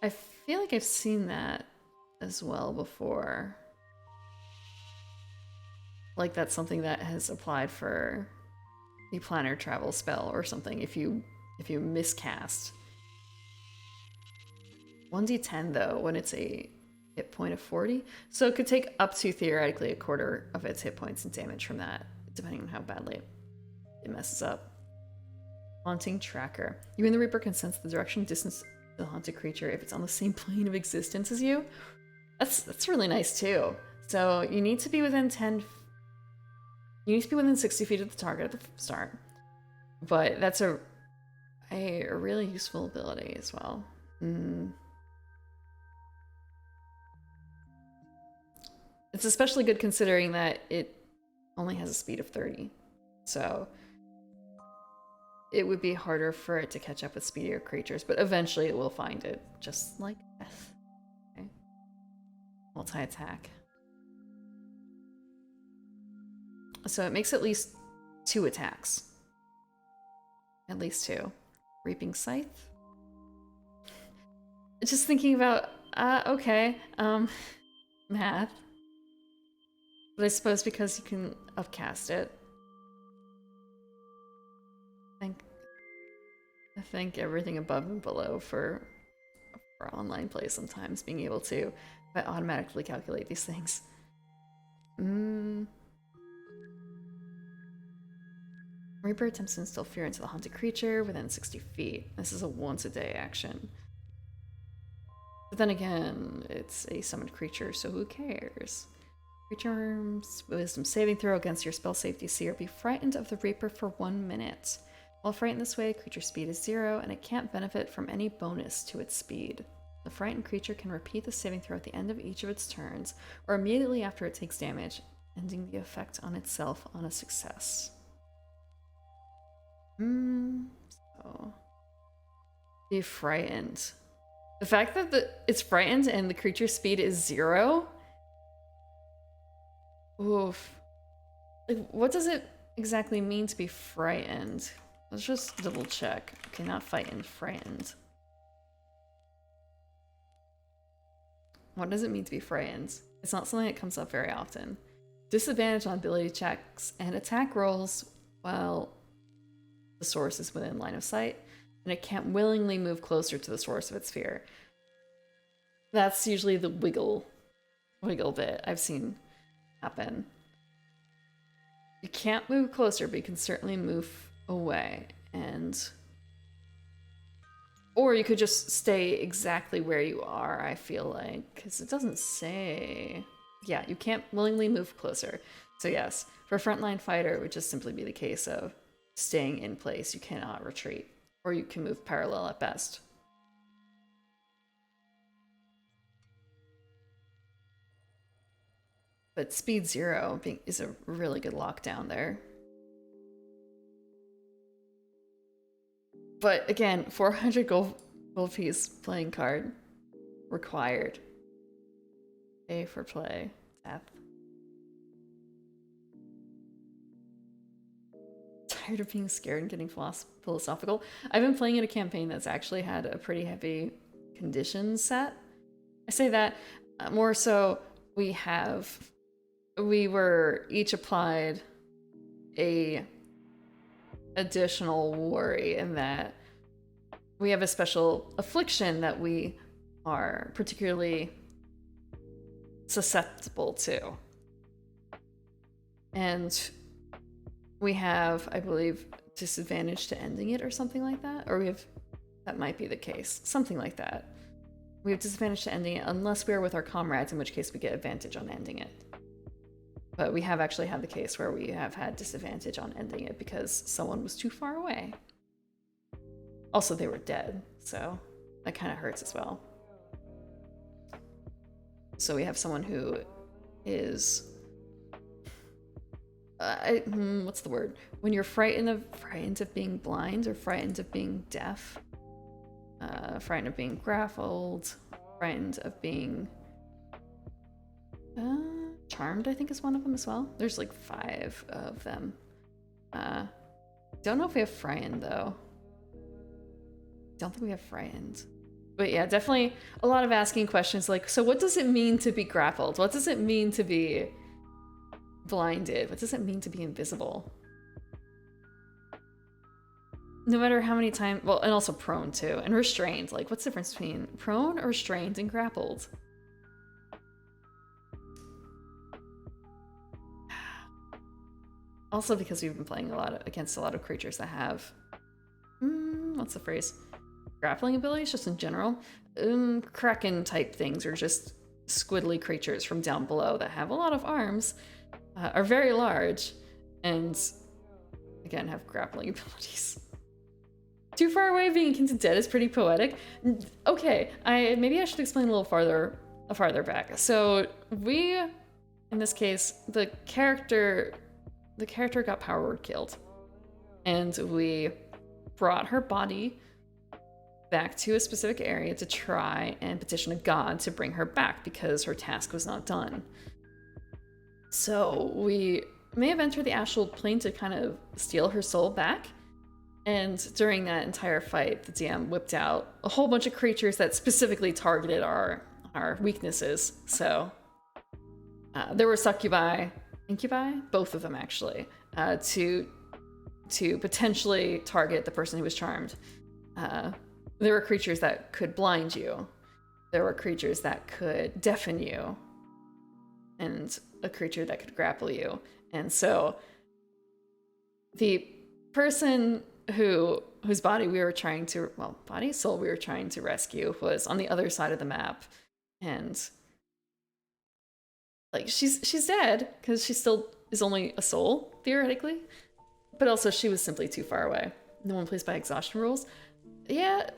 I feel like I've seen that as well before. Like that's something that has applied for the planar travel spell or something if you miscast. 1d10 though, when it's a hit point of 40. So it could take up to theoretically a quarter of its hit points and damage from that, depending on how badly it messes up. Haunting tracker. You and the Reaper can sense the direction and distance the haunted creature if it's on the same plane of existence as you. That's really nice too. So you need to be within 60 feet of the target at the start. But that's a really useful ability as well. It's especially good considering that it only has a speed of 30. So it would be harder for it to catch up with speedier creatures, but eventually it will find it, just like death. Okay. Multi-attack. So it makes at least 2 attacks. At least 2. Reaping Scythe. Just thinking about, okay, math. But I suppose because you can upcast it. I think everything above and below for online play sometimes, being able to automatically calculate these things. Reaper attempts to instill fear into the haunted creature within 60 feet. This is a once-a-day action. But then again, it's a summoned creature, so who cares? Creature's wisdom saving throw against your spell save DC or be frightened of the Reaper for 1 minute. While frightened this way, creature speed is 0, and it can't benefit from any bonus to its speed. The frightened creature can repeat the saving throw at the end of each of its turns, or immediately after it takes damage, ending the effect on itself on a success. So... be frightened. The fact that it's frightened and the creature's speed is 0? Oof. Like, what does it exactly mean to be frightened? Let's just double check. Okay, not frightened, frightened. What does it mean to be frightened? It's not something that comes up very often. Disadvantage on ability checks and attack rolls while the source is within line of sight, and it can't willingly move closer to the source of its fear. That's usually the wiggle bit I've seen happen. You can't move closer, but you can certainly move away, or you could just stay exactly where you are, I feel like, because it doesn't say. Yeah, you can't willingly move closer. So yes, for a frontline fighter, it would just simply be the case of staying in place. You cannot retreat, or you can move parallel at best. But speed 0 is a really good lockdown there. But again, 400 gold piece playing card required. A for play. Death. Tired of being scared and getting philosophical. I've been playing in a campaign that's actually had a pretty heavy conditions set. I say that more so we were each applied a additional worry in that we have a special affliction that we are particularly susceptible to. And we have, I believe, disadvantage to ending it or something like that. Or that might be the case. Something like that. We have disadvantage to ending it unless we are with our comrades, in which case we get advantage on ending it. But we have actually had the case where we have had disadvantage on ending it because someone was too far away. Also, they were dead, so that kind of hurts as well. So we have someone who is... what's the word? When you're frightened of being blind or frightened of being deaf, frightened of being grappled, frightened of being charmed, I think is one of them as well. There's like 5 of them. Don't know if we have frightened though. Don't think we have frightened. But yeah, definitely a lot of asking questions like, so what does it mean to be grappled? What does it mean to be blinded? What does it mean to be invisible? No matter how many times, well, and also prone too, and restrained. Like, what's the difference between prone or restrained and grappled? Also because we've been playing against a lot of creatures that have, what's the phrase? Grappling abilities, just in general. Kraken type things, or just squiddly creatures from down below that have a lot of arms, are very large, and again have grappling abilities. Too far away being akin to dead is pretty poetic. Okay, maybe I should explain a little farther back. So we, in this case, the character got power word killed, and we brought her body back to a specific area to try and petition a god to bring her back because her task was not done. So we may have entered the astral plane to kind of steal her soul back. And during that entire fight, the DM whipped out a whole bunch of creatures that specifically targeted our weaknesses. So there were succubi, incubi, both of them actually, to potentially target the person who was charmed. There were creatures that could blind you. There were creatures that could deafen you. And a creature that could grapple you. And so the person whose body we were trying to, well, body, soul we were trying to rescue was on the other side of the map. And like she's dead because she still is only a soul, theoretically. But also she was simply too far away. No one plays by exhaustion rules. Yeah,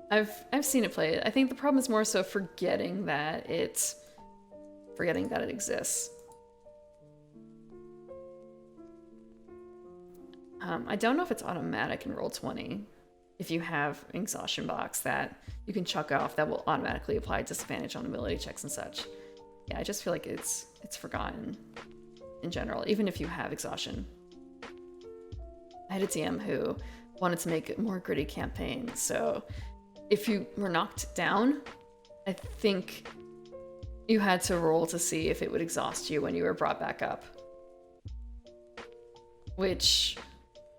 I've seen it played. I think the problem is more so forgetting that it exists. I don't know if it's automatic in Roll20. If you have an exhaustion box that you can chuck off, that will automatically apply disadvantage on ability checks and such. Yeah, I just feel like it's forgotten in general, even if you have exhaustion. I had a DM who wanted to make a more gritty campaign, so if you were knocked down, I think you had to roll to see if it would exhaust you when you were brought back up. Which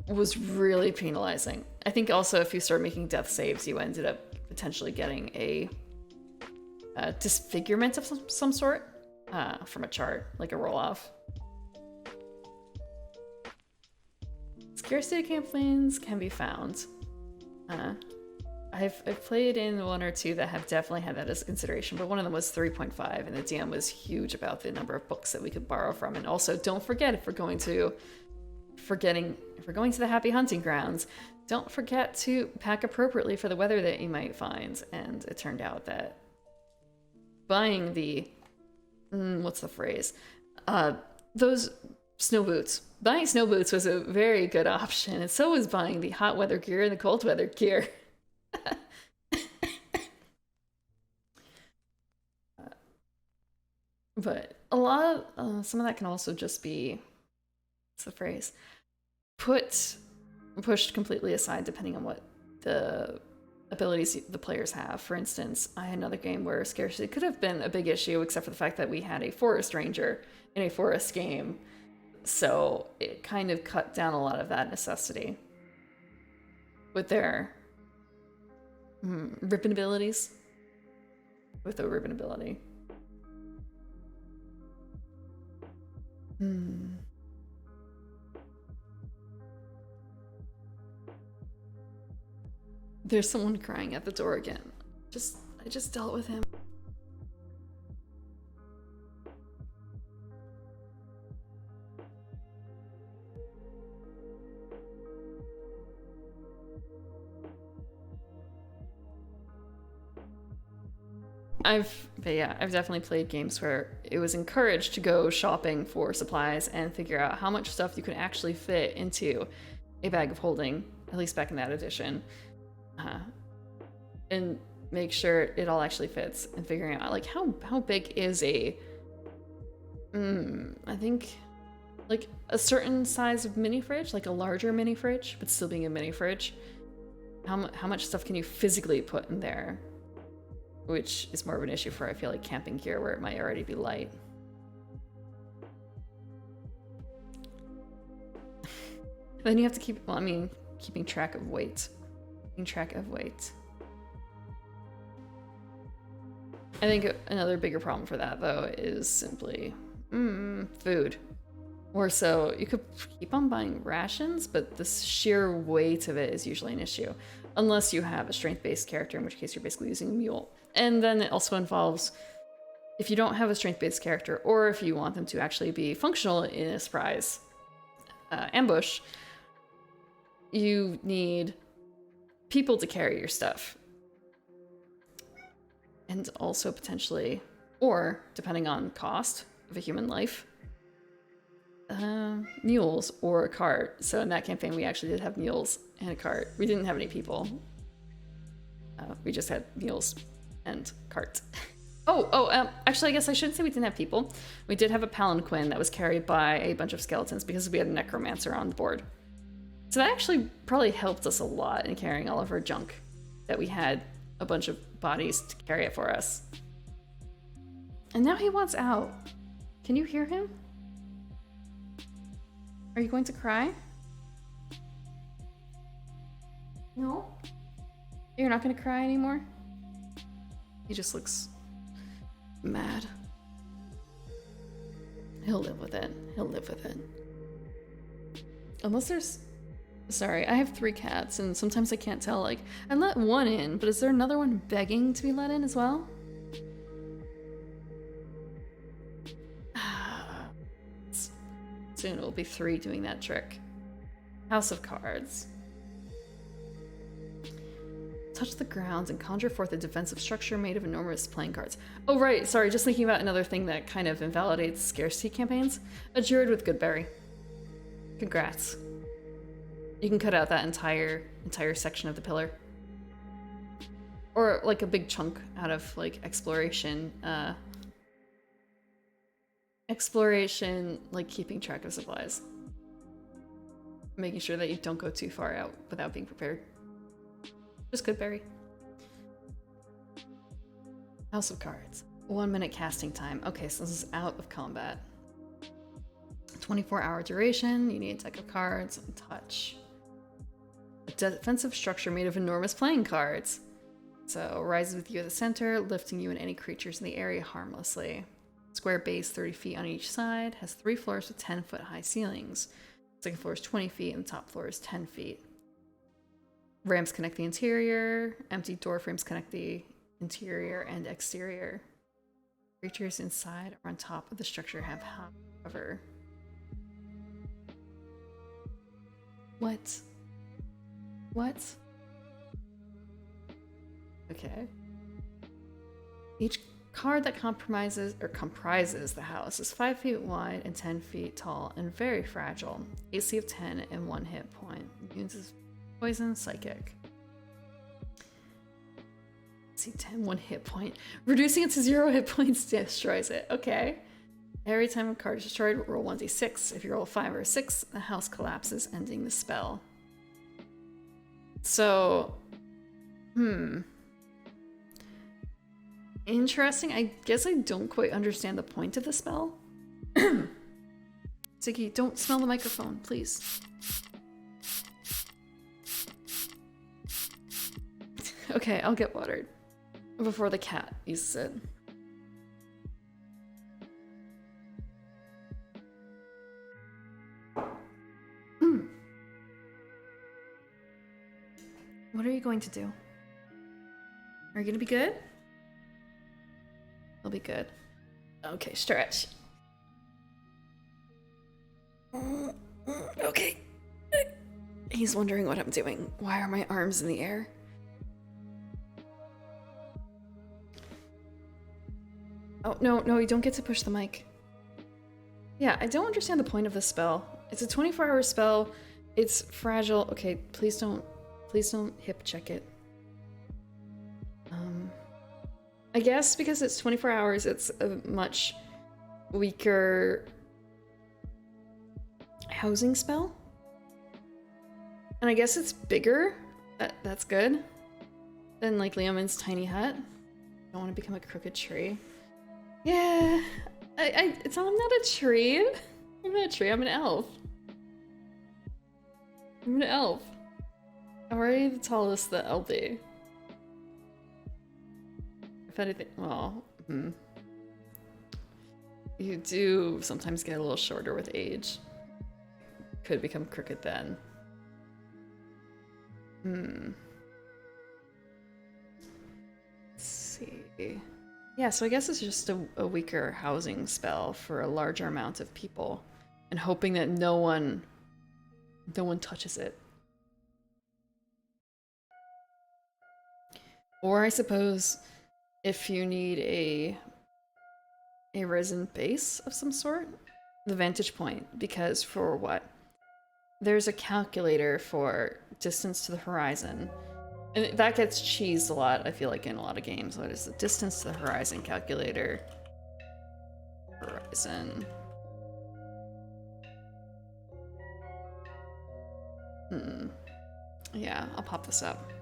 was really penalizing. I think also if you start making death saves, you ended up potentially getting a disfigurement of some sort from a chart, like a roll-off. Scarcity campaigns can be found. I've played in 1 or 2 that have definitely had that as a consideration, but one of them was 3.5, and the DM was huge about the number of books that we could borrow from. And also, don't forget, if we're going to the Happy Hunting Grounds, don't forget to pack appropriately for the weather that you might find. And it turned out that buying the what's the phrase? Those snow boots. Buying snow boots was a very good option, and so was buying the hot weather gear and the cold weather gear. But a lot of some of that can also just be, what's the phrase? Pushed completely aside, depending on what the abilities the players have. For instance, I had another game where scarcity could have been a big issue, except for the fact that we had a forest ranger in a forest game. So it kind of cut down a lot of that necessity with their ribbon abilities. With the ribbon ability. There's someone crying at the door again. I just dealt with him. I've definitely played games where it was encouraged to go shopping for supplies and figure out how much stuff you could actually fit into a bag of holding, at least back in that edition. And make sure it all actually fits, and figuring out like how big is a I think like a certain size of mini fridge, like a larger mini fridge, but still being a mini fridge. How much stuff can you physically put in there? Which is more of an issue for, I feel like, camping gear where it might already be light. Then you have to keep, well, I mean, keeping track of weight. Keeping track of weight. I think another bigger problem for that, though, is simply food. Or so, you could keep on buying rations, but the sheer weight of it is usually an issue. Unless you have a strength-based character, in which case you're basically using a mule. And then it also involves, if you don't have a strength-based character, or if you want them to actually be functional in a surprise ambush, you need people to carry your stuff. And also potentially, or depending on cost of a human life, mules or a cart. So in that campaign, we actually did have mules and a cart. We didn't have any people. We just had mules and cart. Actually, I guess I shouldn't say we didn't have people. We did have a palanquin that was carried by a bunch of skeletons because we had a necromancer on the board. So that actually probably helped us a lot in carrying all of our junk, that we had a bunch of bodies to carry it for us. And now he wants out. Can you hear him? Are you going to cry? No? You're not going to cry anymore? He just looks mad. He'll live with it. He'll live with it. Unless there's... Sorry, I have 3 cats, and sometimes I can't tell, like, I let one in, but is there another one begging to be let in as well? Soon it will be 3 doing that trick. House of Cards. Touch the grounds and conjure forth a defensive structure made of enormous playing cards. Oh right, sorry, just thinking about another thing that kind of invalidates scarcity campaigns. A Druid with Goodberry. Congrats. You can cut out that entire section of the pillar. Or like a big chunk out of like exploration, like keeping track of supplies. Making sure that you don't go too far out without being prepared. Just Goodberry. House of Cards. 1 minute casting time. Okay, so this is out of combat. 24-hour duration. You need a deck of cards and touch. A defensive structure made of enormous playing cards. So rises with you at the center, lifting you and any creatures in the area harmlessly. Square base 30 feet on each side. Has 3 floors with 10-foot high ceilings. Second floor is 20 feet and the top floor is 10 feet. Ramps connect the interior. Empty door frames connect the interior and exterior. Creatures inside or on top of the structure have cover. What? What? Okay. Each card that comprises the house is 5 feet wide and 10 feet tall and very fragile. AC of 10 and 1 hit point. Uses poison, psychic. AC 10, 1 hit point. Reducing it to 0 hit points destroys it. Okay. Every time a card is destroyed, roll 1d6. If you roll a 5 or a 6, the house collapses, ending the spell. So, Interesting. I guess I don't quite understand the point of the spell. Ziggy, don't smell the microphone, please. Okay, I'll get watered before the cat uses it. What are you going to do? Are you gonna be good? You'll be good. Okay, stretch. Okay. He's wondering what I'm doing. Why are my arms in the air? Oh, no, you don't get to push the mic. Yeah, I don't understand the point of this spell. It's a 24-hour spell. It's fragile. Okay, please don't hip check it. I guess because it's 24 hours, it's a much weaker housing spell. And I guess it's bigger. That's good. Than like Leomin's tiny hut. Don't want to become a crooked tree. Yeah, I'm not a tree. I'm not a tree, I'm an elf. I'm an elf. I'm already the tallest that I'll be. If anything, well, you do sometimes get a little shorter with age. Could become crooked then. Let's see. Yeah, so I guess it's just a weaker housing spell for a larger amount of people, and hoping that no one touches it. Or I suppose if you need a risen base of some sort, the vantage point, because for what? There's a calculator for distance to the horizon. And that gets cheesed a lot, I feel like, in a lot of games. What is the distance to the horizon calculator? Horizon. Yeah, I'll pop this up.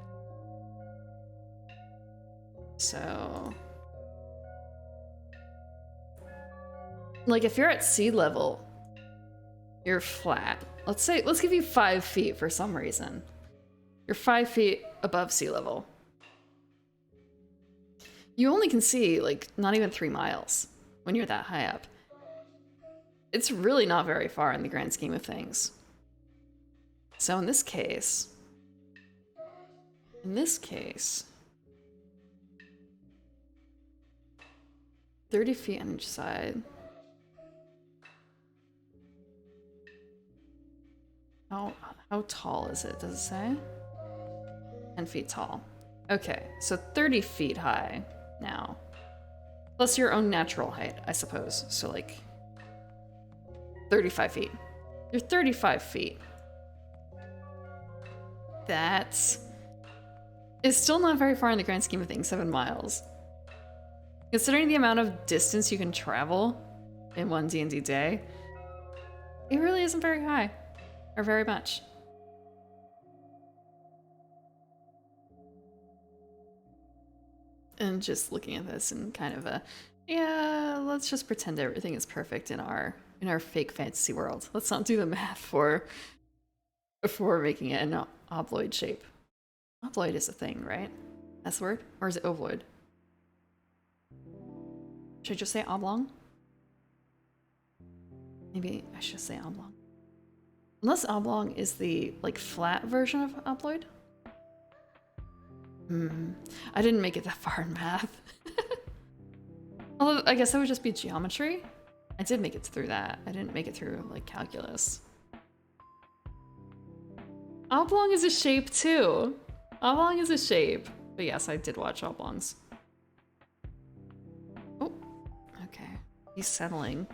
So... like, if you're at sea level, you're flat. Let's give you 5 feet for some reason. You're 5 feet above sea level. You only can see, like, not even 3 miles when you're that high up. It's really not very far in the grand scheme of things. So in this case, 30 feet on each side. How tall is it? Does it say? 10 feet tall. Okay, so 30 feet high now. Plus your own natural height, I suppose. So like 35 feet. You're 35 feet. It's still not very far in the grand scheme of things, 7 miles. Considering the amount of distance you can travel in one D&D day, it really isn't very high. Or very much. And just looking at this and kind of yeah, let's just pretend everything is perfect in our fake fantasy world. Let's not do the math for making it an obloid shape. Obloid is a thing, right? That's the word? Or is it ovoid? Should I just say oblong? Maybe I should say oblong. Unless oblong is the, like, flat version of obloid? I didn't make it that far in math. Although, I guess that would just be geometry. I did make it through that. I didn't make it through, like, calculus. Oblong is a shape, too. Oblong is a shape. But yes, I did watch oblongs. Oh, okay. He's settling.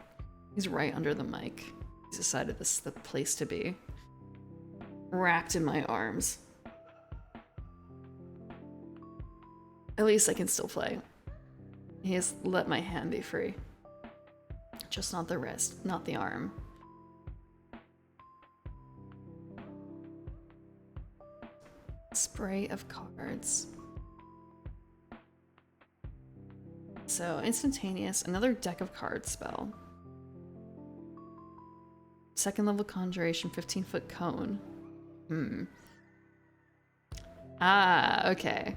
He's right under the mic. He's decided this is the place to be. Wrapped in my arms. At least I can still play. He has let my hand be free. Just not the wrist, not the arm. Spray of cards. So, instantaneous, another deck of cards spell. Second level conjuration, 15-foot cone. Ah, okay.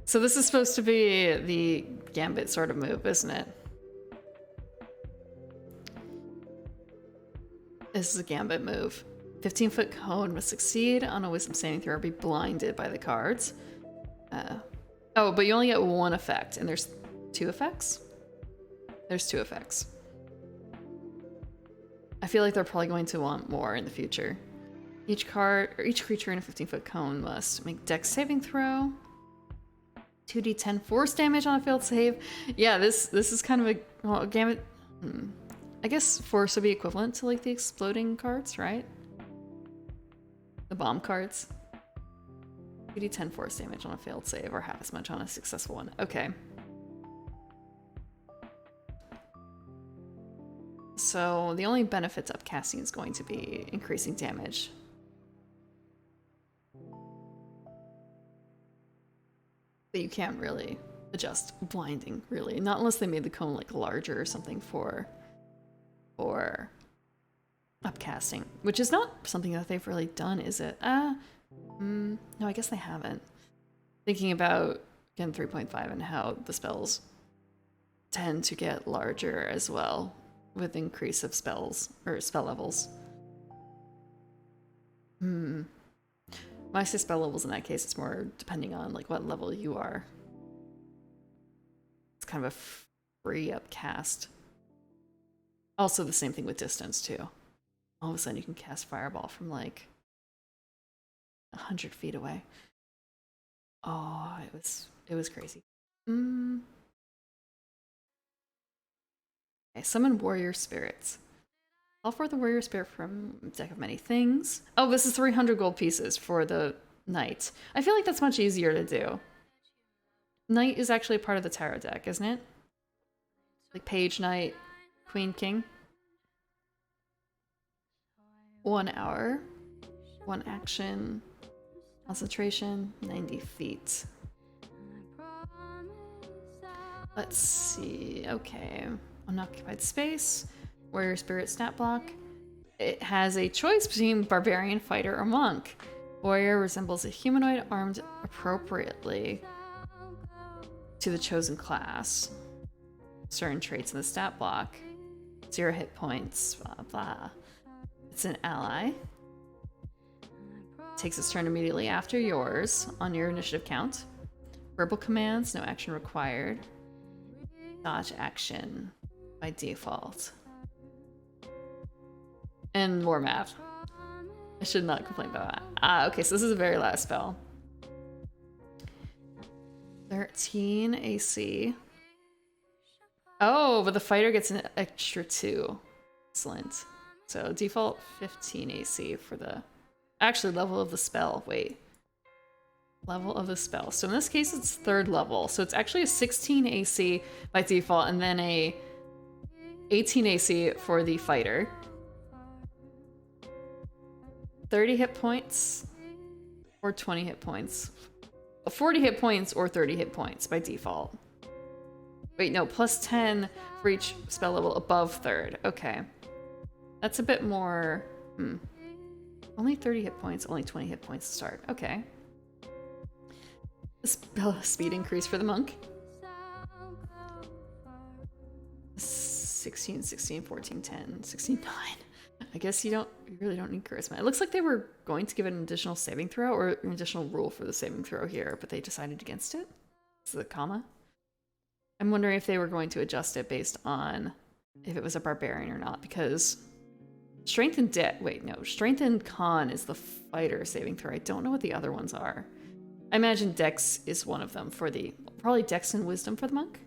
So this is supposed to be the Gambit sort of move, isn't it? This is a Gambit move. 15-foot cone must succeed on a wisdom saving throw or be blinded by the cards. Oh, but you only get one effect, and there's 2 effects? There's 2 effects. I feel like they're probably going to want more in the future. Each creature in a 15-foot cone must make dex saving throw. 2d10 force damage on a failed save. Yeah, this is kind of a Gambit. I guess force would be equivalent to like the exploding cards, right? The bomb cards. 2d10 force damage on a failed save, or half as much on a successful one. Okay. So the only benefit to upcasting is going to be increasing damage. But you can't really adjust blinding, really. Not unless they made the cone like larger or something for upcasting. Which is not something that they've really done, is it? No, I guess they haven't. Thinking about, again, 3.5 and how the spells tend to get larger as well with increase of spells, or spell levels. When I say spell levels in that case, it's more depending on like what level you are. It's kind of a free upcast. Also the same thing with distance too. All of a sudden you can cast Fireball from like 100 feet away. Oh, it was crazy. Okay, summon Warrior Spirits. Call for the Warrior Spirit from Deck of Many Things. Oh, this is 300 gold pieces for the Knight. I feel like that's much easier to do. Knight is actually a part of the tarot deck, isn't it? Like Page, Knight, Queen, King. 1 hour. 1 action. Concentration. 90 feet. Let's see. Okay. Unoccupied space. Warrior Spirit stat block. It has a choice between Barbarian, Fighter, or Monk. Warrior resembles a humanoid armed appropriately to the chosen class. Certain traits in the stat block. 0 hit points, blah blah. It's an ally. Takes its turn immediately after yours on your initiative count. Verbal commands, no action required. Dodge action by default. And more math. I should not complain about that. Ah, okay, so this is the very last spell. 13 AC. Oh, but the fighter gets an extra 2. Excellent. So default 15 AC for the... Actually, level of the spell. Wait. Level of the spell. So in this case, it's 3rd level. So it's actually a 16 AC by default, and then a 18 AC for the fighter. 30 hit points or 20 hit points. 40 hit points or 30 hit points by default. Wait, no, plus 10 for each spell level above 3rd. Okay. That's a bit more... Only 30 hit points, only 20 hit points to start. Okay. Spell speed increase for the monk. 16, 16, 14, 10, 16, 9. I guess you really don't need charisma. It looks like they were going to give it an additional saving throw or an additional rule for the saving throw here, but they decided against it. This is the comma. I'm wondering if they were going to adjust it based on if it was a barbarian or not, because strength and strength and con is the fighter saving throw. I don't know what the other ones are. I imagine dex is one of them for probably dex and wisdom for the monk.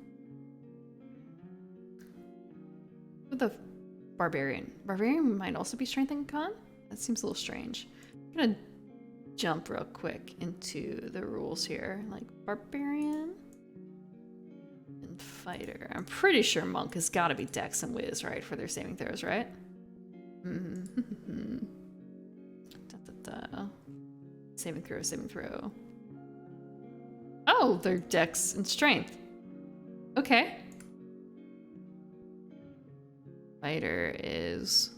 For the barbarian. Barbarian might also be strength and con? That seems a little strange. I'm gonna jump real quick into the rules here. Like barbarian and fighter. I'm pretty sure monk has got to be dex and wiz, right? For their saving throws, right? Saving throw, saving throw. Oh, they're dex and strength. Okay. Fighter is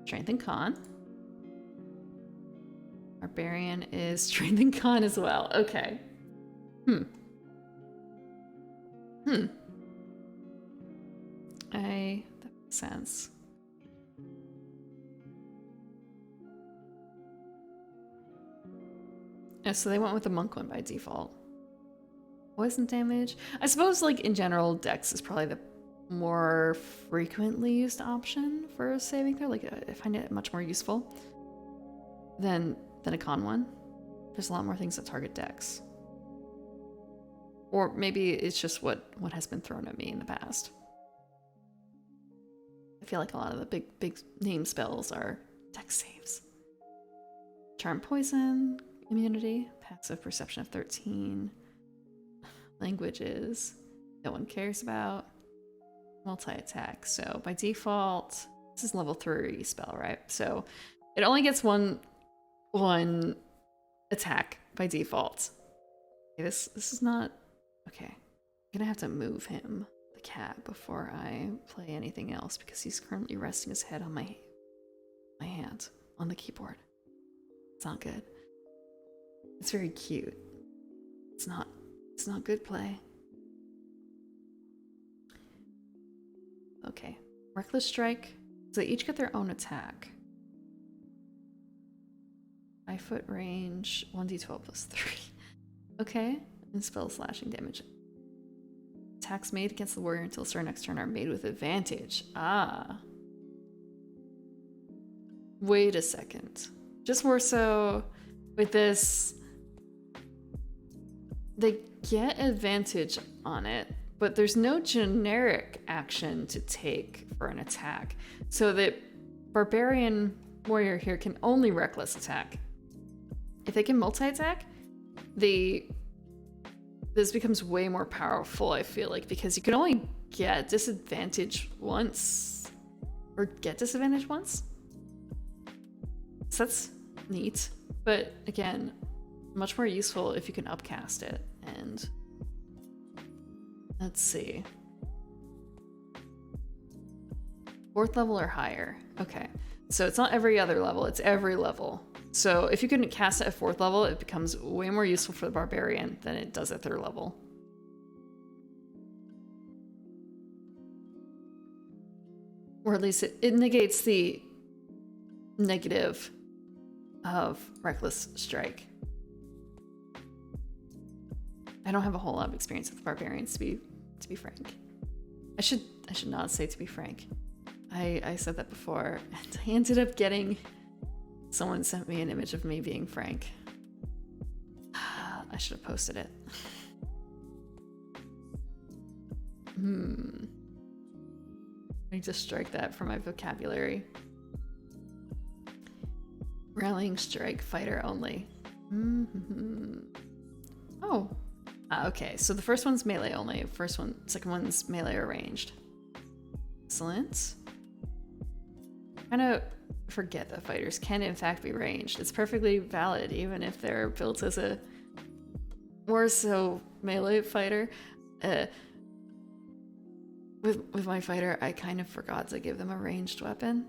Strength and Con. Barbarian is Strength and Con as well. Okay. That makes sense. Yeah, so they went with the monk one by default. Poison damage. I suppose, like, in general, Dex is probably the more frequently used option for a saving throw. Like, I find it much more useful than a con one. There's a lot more things that target Dex. Or maybe it's just what has been thrown at me in the past. I feel like a lot of the big name spells are Dex saves. Charm Poison, immunity, passive perception of 13, languages no one cares about, multi-attack. So by default, this is level 3 spell, right? So it only gets one attack by default. Okay, this is not okay. I'm gonna have to move him, the cat, before I play anything else because he's currently resting his head on my hand on the keyboard. It's not good. It's very cute. It's not good play. Okay. Reckless Strike. So they each get their own attack. 5-foot range, 1d12 plus 3. Okay. And spell slashing damage. Attacks made against the warrior until start next turn are made with advantage. Ah. Wait a second. Just more so with this, they get advantage on it, but there's no generic action to take for an attack. So the barbarian warrior here can only reckless attack. If they can multi-attack, this becomes way more powerful, I feel like, because you can only get disadvantage once, or get disadvantage once. So that's neat, but again, much more useful if you can upcast it. And let's see, 4th level or higher. Okay, so it's not every other level, it's every level. So if you can cast it at 4th level, it becomes way more useful for the barbarian than it does at 3rd level. Or at least it negates the negative of Reckless Strike. I don't have a whole lot of experience with barbarians, to be frank. I should not say to be frank. I said that before, and I ended up getting, someone sent me an image of me being frank. I should have posted it. I need to strike that from my vocabulary. Rallying Strike, fighter only. Oh. Okay, so the first one's melee only. Second one's melee or ranged. Excellent. Kind of forget that fighters can in fact be ranged. It's perfectly valid, even if they're built as a more so melee fighter. With my fighter, I kind of forgot to give them a ranged weapon,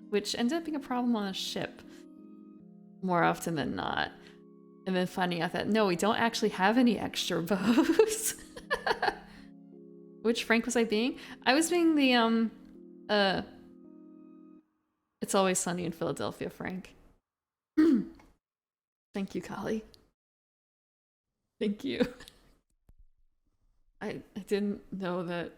which ended up being a problem on a ship more often than not. And then finding out that, no, we don't actually have any extra bows. Which Frank was I being? I was being the, It's Always Sunny in Philadelphia, Frank. Thank you, Kali. Thank you. I didn't know that.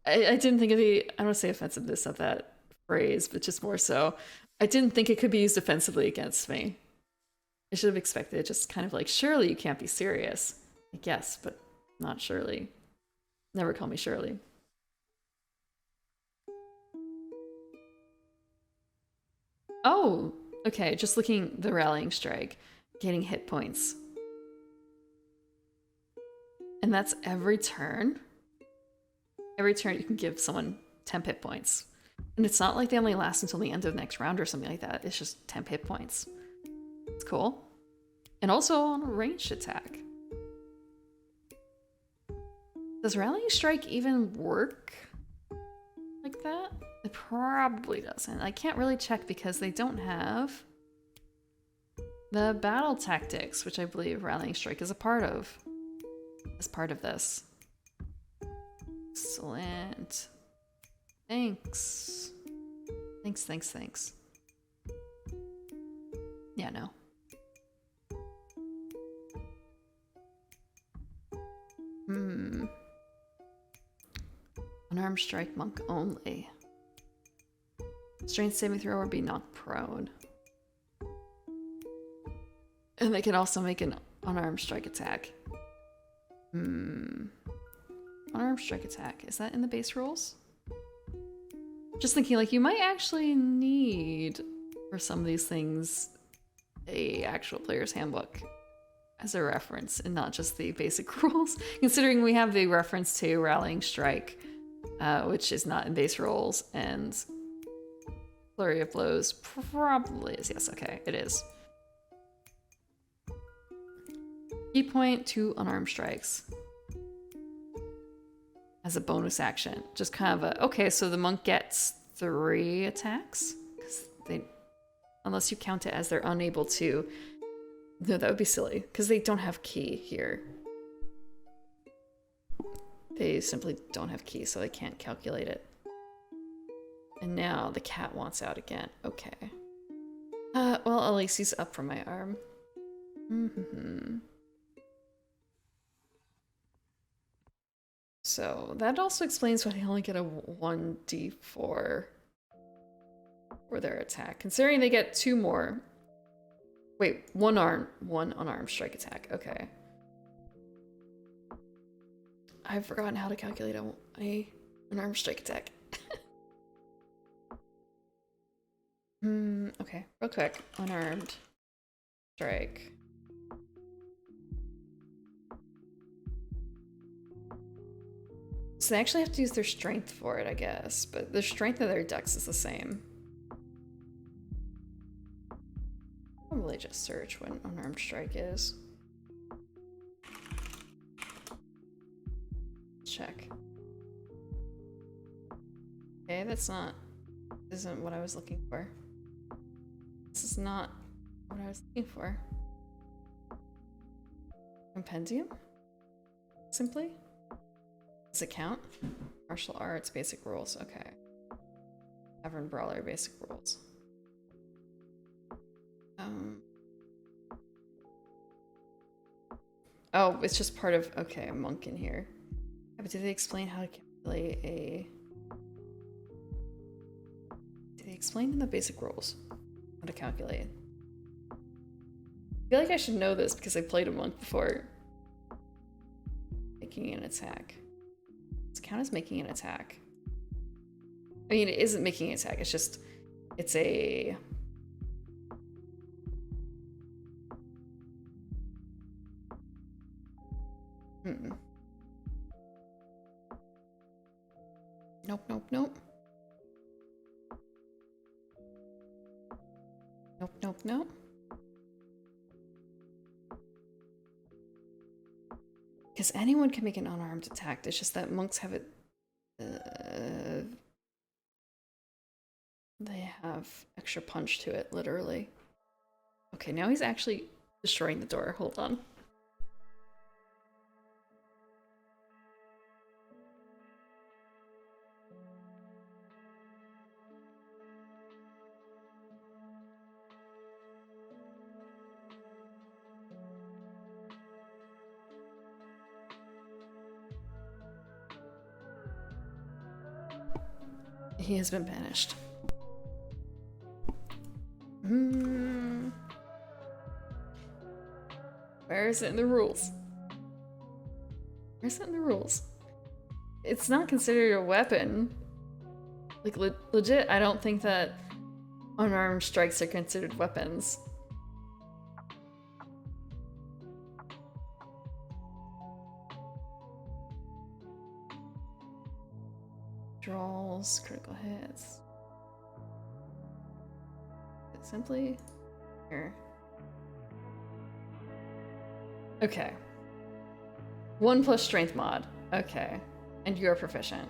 I didn't think of the, I don't want to say offensiveness of that phrase, but just more so, I didn't think it could be used offensively against me. I should have expected it, just kind of like, surely you can't be serious. Like, yes, but not Shirley. Never call me Shirley. Oh, okay, just looking the Rallying Strike, gaining hit points. And that's every turn? Every turn you can give someone 10 hit points. And it's not like they only last until the end of the next round or something like that. It's just 10 hit points. It's cool. And also on a ranged attack. Does Rallying Strike even work like that? It probably doesn't. I can't really check because they don't have the battle tactics, which I believe Rallying Strike is a part of. As part of this. Excellent. Thanks. Thanks. Yeah, no. Unarmed strike monk only. Strength saving throw or be knocked prone. And they can also make an unarmed strike attack. Unarmed strike attack. Is that in the base rules? Just thinking, like, you might actually need, for some of these things, a actual player's handbook as a reference and not just the basic rules. Considering we have the reference to Rallying Strike, which is not in base rules, and Flurry of Blows probably is. Yes, okay, it is. Key point to unarmed strikes as a bonus action. Just kind of a, okay, so the monk gets 3 attacks? Because they, unless you count it as they're unable to. No, that would be silly, because they don't have key here. They simply don't have key, so they can't calculate it. And now the cat wants out again. Okay. Well, at least he's up from my arm. So that also explains why they only get a 1d4 for their attack. Considering they get 2 more. Wait, 1 unarmed strike attack. Okay. I've forgotten how to calculate an unarmed strike attack. Okay, real quick. Unarmed strike. So they actually have to use their strength for it, I guess. But the strength of their dex is the same. I'll probably just search what an unarmed strike is. Check. Okay, isn't what I was looking for. This is not what I was looking for. Compendium? Simply? Does it count? Martial arts, basic rules, okay. Tavern brawler, basic rules. Oh, it's just part of, okay, a monk in here. Yeah, but did they explain how to calculate a... Did they explain in the basic rules how to calculate? I feel like I should know this because I played a monk before. Making an attack. Does it count as making an attack? I mean, it isn't making an attack, it's just... It's a... Nope. Nope. Because anyone can make an unarmed attack, it's just that monks have it... they have extra punch to it, literally. Okay, now he's actually destroying the door. Hold on. He has been banished. Where is it in the rules? Where's it in the rules? It's not considered a weapon. Like, legit, I don't think that unarmed strikes are considered weapons. Draws, critical hits. Simply here. Okay. 1+ strength mod. Okay. And you're proficient.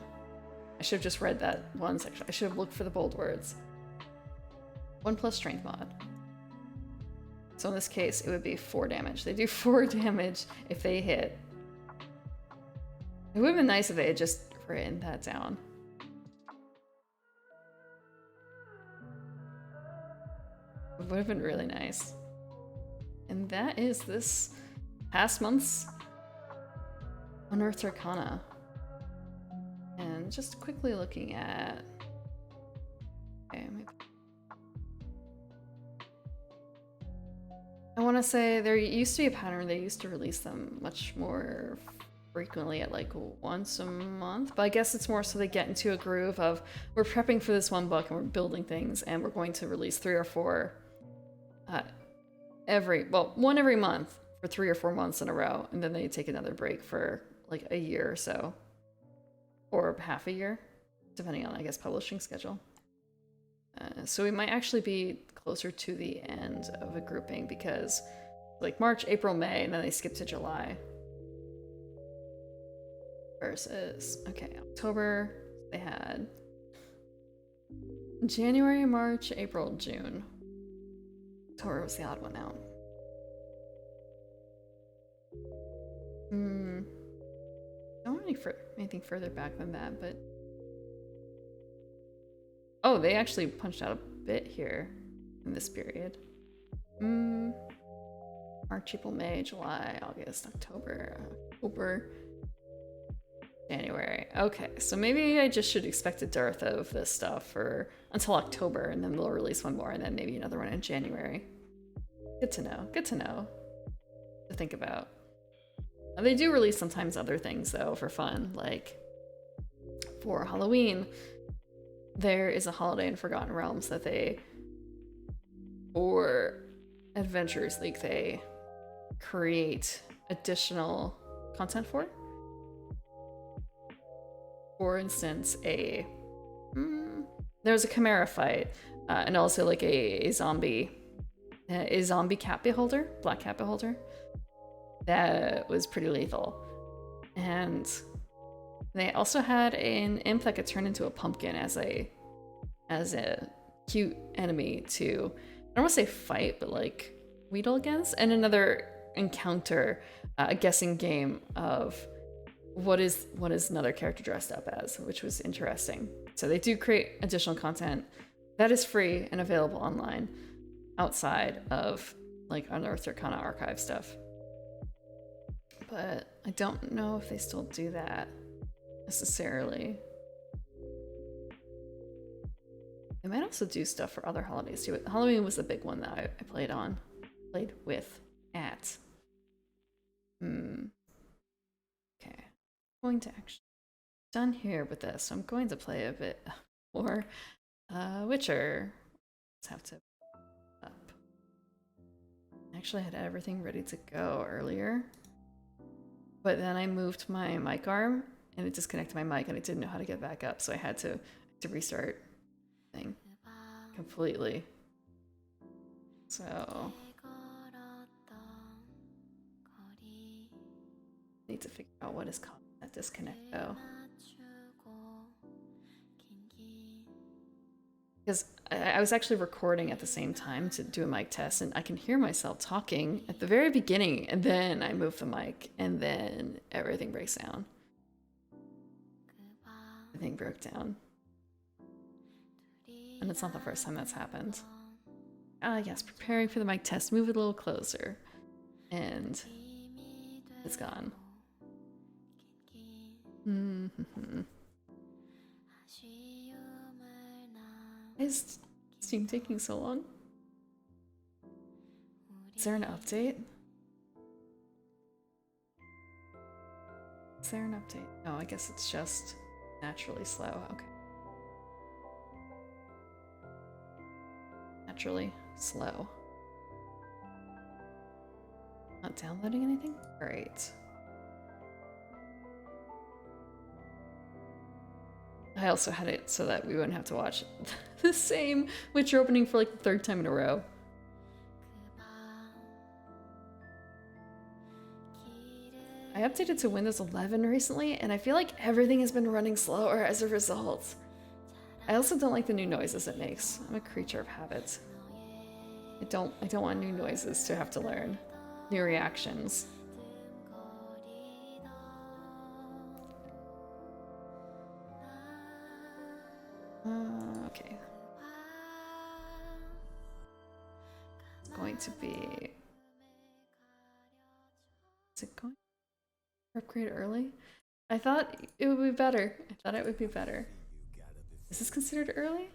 I should have just read that one section. I should have looked for the bold words. 1+ strength mod. So in this case, it would be 4 damage. They do 4 damage if they hit. It would have been nice if they had just written that down. It would have been really nice. And that is this past month's Unearthed Arcana. And just quickly looking at... Okay, maybe... I want to say there used to be a pattern. They used to release them much more frequently at like once a month, but I guess it's more so they get into a groove of we're prepping for this one book and we're building things and we're going to release 3 or 4 one every month for 3 or 4 months in a row, and then they take another break for like a year or so, or half a year, depending on, I guess, publishing schedule. So we might actually be closer to the end of a grouping because like March, April, May, and then they skip to July. Versus, okay, October, they had January, March, April, June. October was the odd one out. I don't want anything further back than that, but... Oh, they actually punched out a bit here in this period. March, April, May, July, August, October, January. Okay, so maybe I just should expect a dearth of this stuff until October, and then they'll release one more, and then maybe another one in January. Good to know. Good to know. To think about. They do release sometimes other things, though, for fun. Like, for Halloween, there is a holiday in Forgotten Realms that for Adventures League, they create additional content for. For instance, there's a chimera fight, and also like a zombie cat beholder, black cat beholder, that was pretty lethal. And they also had an imp that could turn into a pumpkin as a cute enemy to, I don't want to say fight, but like wheedle against. And another encounter, a guessing game of what is another character dressed up as, which was interesting. So they do create additional content that is free and available online outside of like Unearthed Arcana archive stuff. But I don't know if they still do that necessarily. They might also do stuff for other holidays too. Halloween was the big one that I played with at. Okay. I'm going to actually done here with this. So I'm going to play a bit more Witcher. Let's have to up. Actually, I had everything ready to go earlier, but then I moved my mic arm and it disconnected my mic and I didn't know how to get back up, so I had to restart thing completely. So need to figure out what is causing that disconnect though. Because I was actually recording at the same time to do a mic test, and I can hear myself talking at the very beginning, and then I move the mic, and then everything breaks down. Everything broke down. And it's not the first time that's happened. Yes, preparing for the mic test. Move it a little closer. And it's gone. Why is Steam taking so long? Is there an update? Is there an update? No, I guess it's just naturally slow. Okay. Naturally slow. Not downloading anything? Great. I also had it so that we wouldn't have to watch the same Witcher opening for like the 3rd time in a row. I updated to Windows 11 recently, and I feel like everything has been running slower as a result. I also don't like the new noises it makes. I'm a creature of habit. I don't want new noises to have to learn. New reactions. Okay. It's going to be... Is it going to upgrade early? I thought it would be better. I thought it would be better. Is this considered early?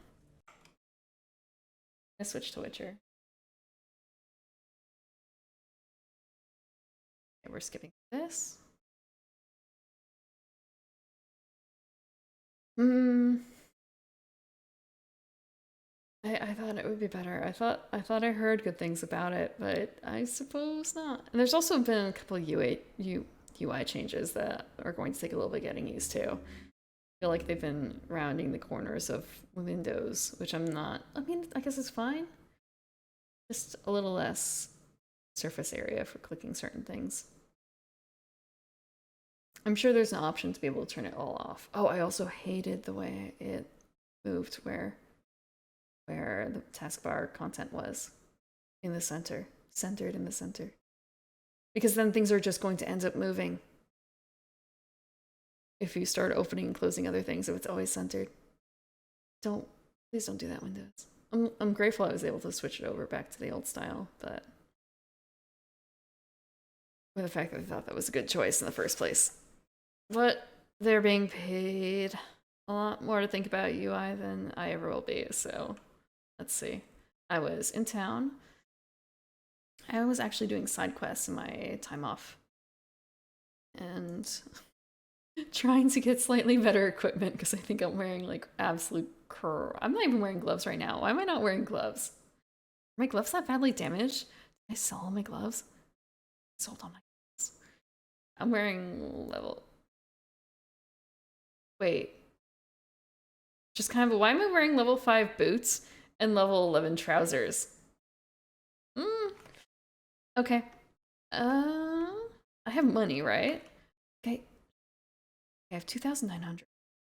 I switched to Witcher. Okay, we're skipping this. I thought it would be better. I thought I heard good things about it, but I suppose not. And there's also been a couple of UI changes that are going to take a little bit getting used to. I feel like they've been rounding the corners of Windows, which I'm not. I mean, I guess it's fine. Just a little less surface area for clicking certain things. I'm sure there's an option to be able to turn it all off. Oh, I also hated the way it moved where the taskbar content was in the center, centered in the center. Because then things are just going to end up moving. If you start opening and closing other things, if it's always centered. Please don't do that, Windows. I'm grateful I was able to switch it over back to the old style, but with the fact that I thought that was a good choice in the first place. But they're being paid a lot more to think about UI than I ever will be, so let's see. I was in town. I was actually doing side quests in my time off. And trying to get slightly better equipment because I think I'm wearing like absolute I'm not even wearing gloves right now. Why am I not wearing gloves? Are my gloves that badly damaged? Did I sell all my gloves? I sold all my gloves. I'm wearing level... Wait. Just kind of... Why am I wearing level 5 boots and level 11 trousers? Okay. I have money, right? Okay. I have 2,900.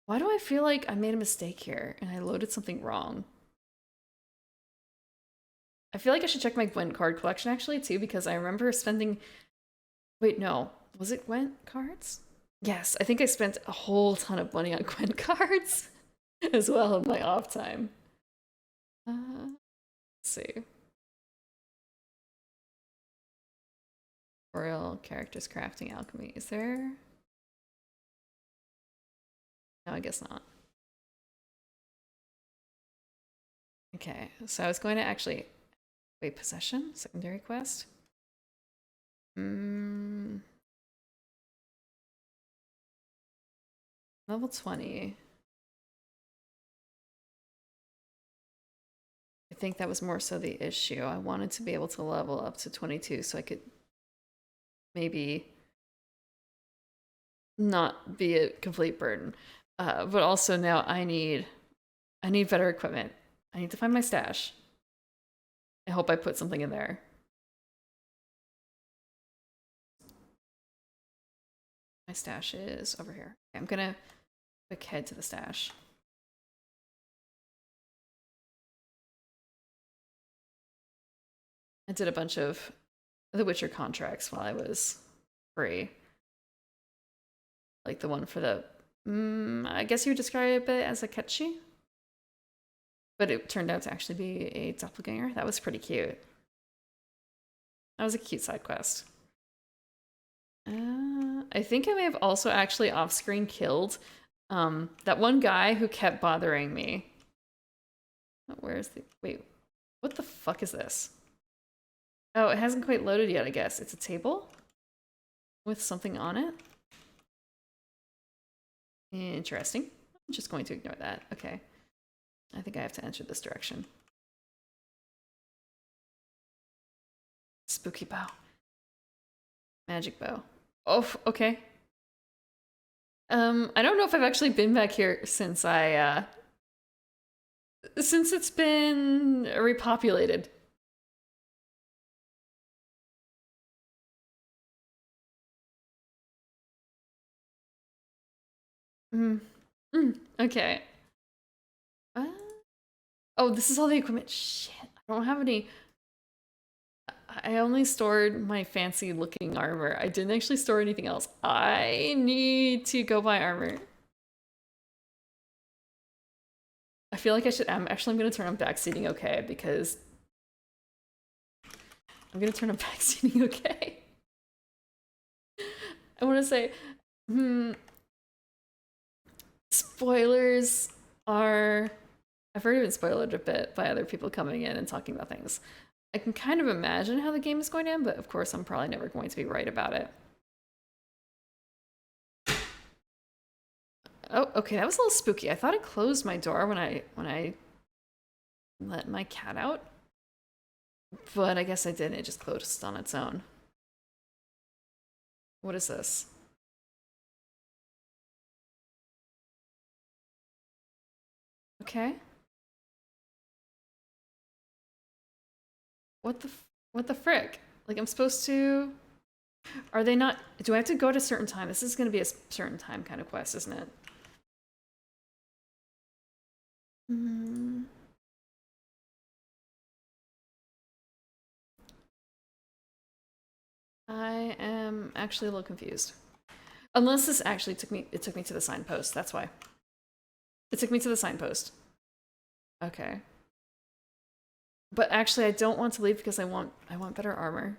Why do I feel like I made a mistake here and I loaded something wrong? I feel like I should check my Gwent card collection actually too, because I remember spending... Wait, no. Was it Gwent cards? Yes, I think I spent a whole ton of money on Gwent cards as well in my off time. Let's see. Tutorial, characters, crafting, alchemy. Is there... No, I guess not. Okay, so I was going to actually... Wait, possession? Secondary quest? Level 20. I think that was more so the issue. I wanted to be able to level up to 22 so I could maybe not be a complete burden. But also now I need better equipment. I need to find my stash. I hope I put something in there. My stash is over here. Okay, I'm gonna quick head to the stash. I did a bunch of The Witcher contracts while I was free. Like the one for the... I guess you would describe it as a catchy? But it turned out to actually be a doppelganger. That was pretty cute. That was a cute side quest. I think I may have also actually off-screen killed that one guy who kept bothering me. Where's the... Wait, what the fuck is this? Oh, it hasn't quite loaded yet, I guess. It's a table with something on it. Interesting. I'm just going to ignore that. Okay. I think I have to enter this direction. Spooky bow. Magic bow. Oh, okay. I don't know if I've actually been back here since since it's been repopulated. Mm. Okay. Uh, oh, this is all the equipment. Shit. I don't have any. I only stored my fancy looking armor. I didn't actually store anything else. I need to go buy armor. I feel like I should. I'm gonna turn on backseating okay because I'm gonna turn on backseating okay. I want to say, spoilers are. I've already been spoiled a bit by other people coming in and talking about things. I can kind of imagine how the game is going to end, but of course I'm probably never going to be right about it. Oh, okay, that was a little spooky. I thought I closed my door when I let my cat out, but I guess I didn't. It just closed on its own. What is this? Okay. What the frick? Like I'm supposed to? Are they not? Do I have to go at a certain time? This is going to be a certain time kind of quest, isn't it? Hmm. I am actually a little confused. Unless this actually took me to the signpost. That's why. It took me to the signpost. Okay. But actually I don't want to leave because I want better armor.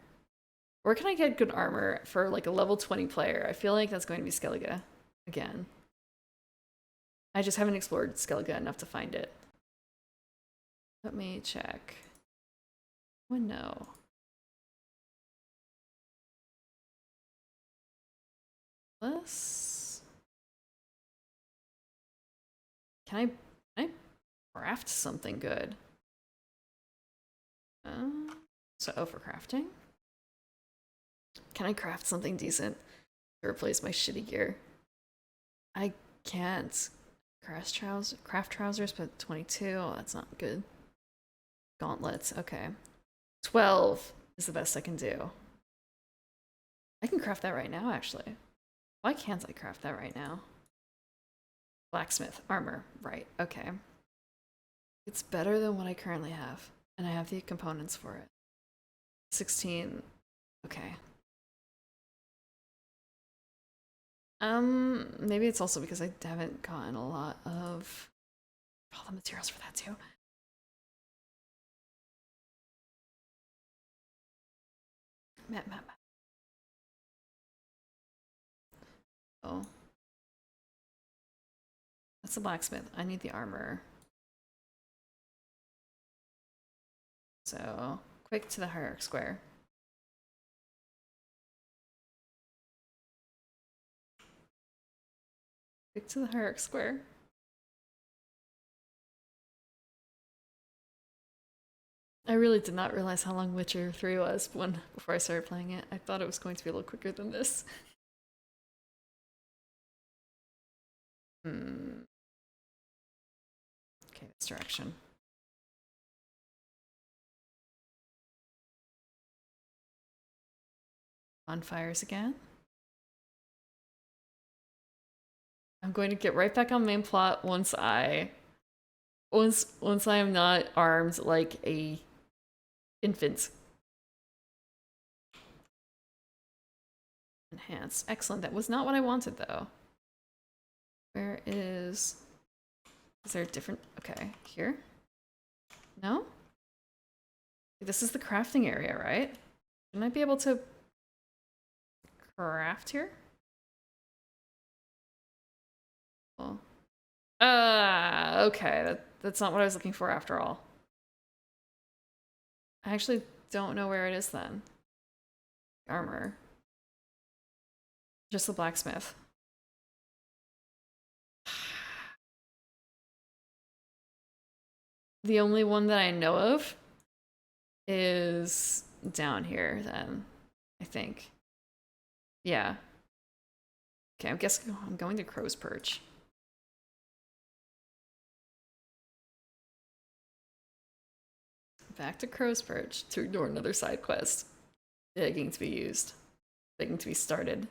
Where can I get good armor for like a level 20 player? I feel like that's going to be Skellige again. I just haven't explored Skellige enough to find it. Let me check. Oh no. Let's... Can I craft something good? So for crafting? Can I craft something decent to replace my shitty gear? I can't. Craft trousers, but 22. Oh, that's not good. Gauntlets. Okay. 12 is the best I can do. I can craft that right now, actually. Why can't I craft that right now? Blacksmith. Armor. Right. Okay. It's better than what I currently have. And I have the components for it. 16. Okay. Maybe it's also because I haven't gotten a lot of all the materials for that too. Map. Oh. That's the blacksmith. I need the armor. So, quick to the hierarch square. Quick to the hierarch square. I really did not realize how long Witcher 3 was before I started playing it. I thought it was going to be a little quicker than this. Okay, this direction. Bonfires again. I'm going to get right back on main plot once I am not armed like a infant. Enhance. Excellent. That was not what I wanted though. Where is there a different... Okay, here? No? This is the crafting area, right? Shouldn't I be able to craft here? Oh. Okay. That's not what I was looking for after all. I actually don't know where it is then. Armor. Just the blacksmith. The only one that I know of is down here then, I think. Yeah. Okay, I'm guessing I'm going to Crow's Perch. Back to Crow's Perch to ignore another side quest. Begging to be used. Begging to be started.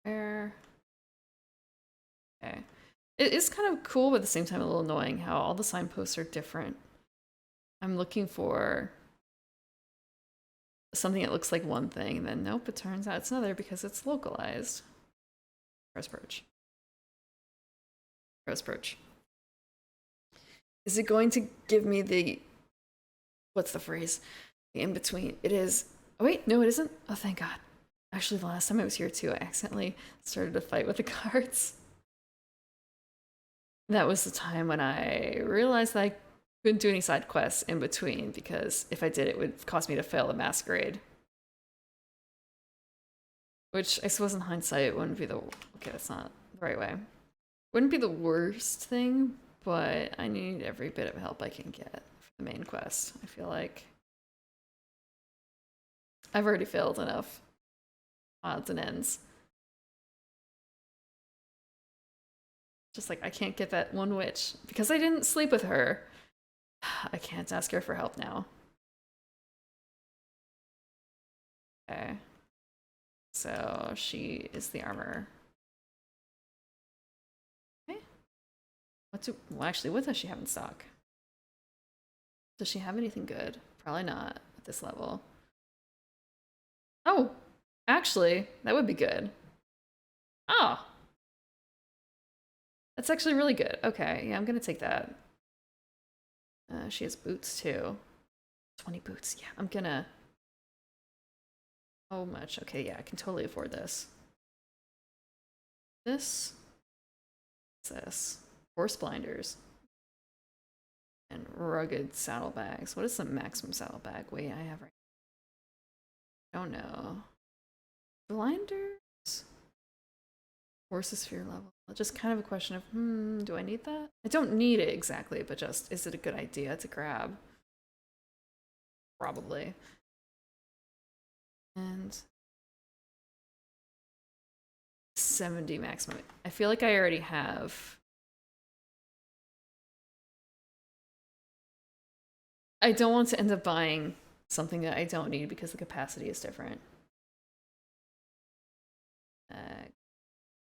Where? Okay. It is kind of cool, but at the same time a little annoying how all the signposts are different. I'm looking for something that looks like one thing, and then nope, it turns out it's another because it's localized. Rose perch. Rose perch. Is it going to give me the... what's the phrase? The in-between. It is... oh wait, no it isn't? Oh thank god. Actually the last time I was here too, I accidentally started a fight with the cards. That was the time when I realized that I couldn't do any side quests in between because if I did, it would cause me to fail the masquerade. Which I suppose in hindsight wouldn't be the... okay, that's not the right way. Wouldn't be the worst thing, but I need every bit of help I can get for the main quest. I feel like I've already failed enough odds and ends. Just like I can't get that one witch because I didn't sleep with her. I can't ask her for help now. Okay. So she is the armor. Okay. Well, actually, what does she have in stock? Does she have anything good? Probably not at this level. Oh, actually, that would be good. Oh. That's actually really good. Okay, yeah, I'm gonna take that. She has boots too. 20 boots. Yeah, I'm gonna... how much? Okay, yeah, I can totally afford this. This. What's this? Horse blinders. And rugged saddlebags. What is the maximum saddlebag weight I have right now? I don't know. Blinders? Horse's fear level. Just kind of a question of, do I need that? I don't need it exactly, but just, is it a good idea to grab? Probably. And 70 maximum. I feel like I already have. I don't want to end up buying something that I don't need because the capacity is different.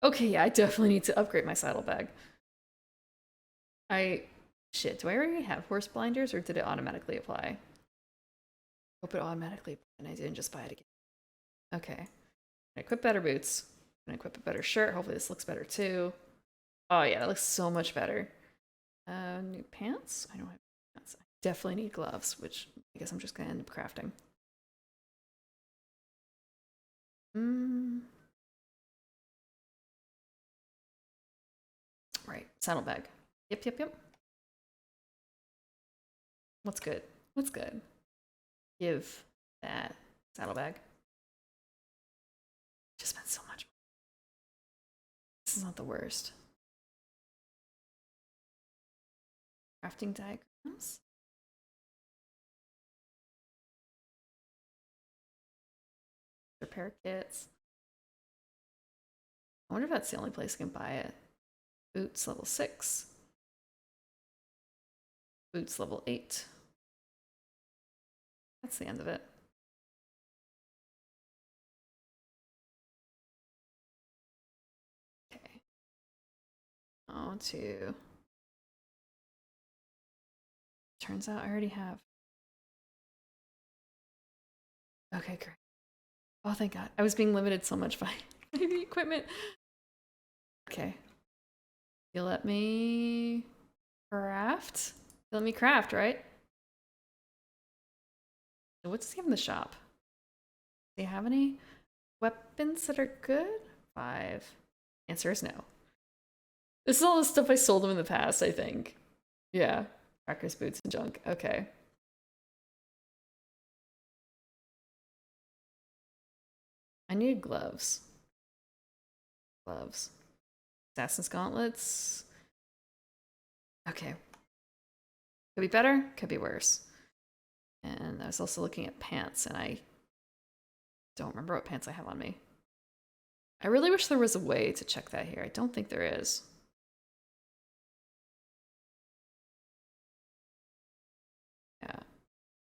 Okay, yeah, I definitely need to upgrade my saddlebag. Shit, do I already have horse blinders or did it automatically apply? Hope it automatically applied and I didn't just buy it again. Okay. I equip better boots. And equip a better shirt. Hopefully this looks better too. Oh yeah, that looks so much better. New pants? I don't have pants. I definitely need gloves, which I guess I'm just gonna end up crafting. Right, saddlebag. Yep. What's good? What's good? Give that saddlebag. Just spent so much. This is not the worst. Crafting diagrams. Repair kits. I wonder if that's the only place I can buy it. Boots level 6. Boots level 8. That's the end of it. Okay. On to... turns out I already have. Okay, great. Oh, thank God. I was being limited so much by the equipment. Okay. You let me craft? You let me craft, right? What does he have in the shop? Do you have any weapons that are good? 5. Answer is no. This is all the stuff I sold him in the past, I think. Yeah. Crackers, boots, and junk. Okay. I need gloves. Gloves. Assassin's gauntlets. Okay. Could be better, could be worse. And I was also looking at pants, and I don't remember what pants I have on me. I really wish there was a way to check that here. I don't think there is. Yeah.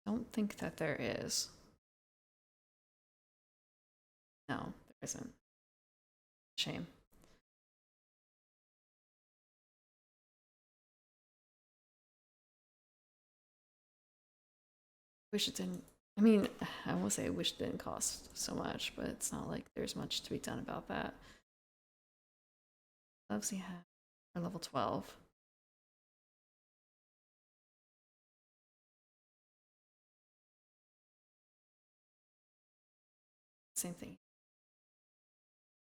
Don't think that there is. No, there isn't. Shame. Wish it didn't. I mean, I won't say I wish it didn't cost so much, but it's not like there's much to be done about that. Loves he have or level 12. Same thing.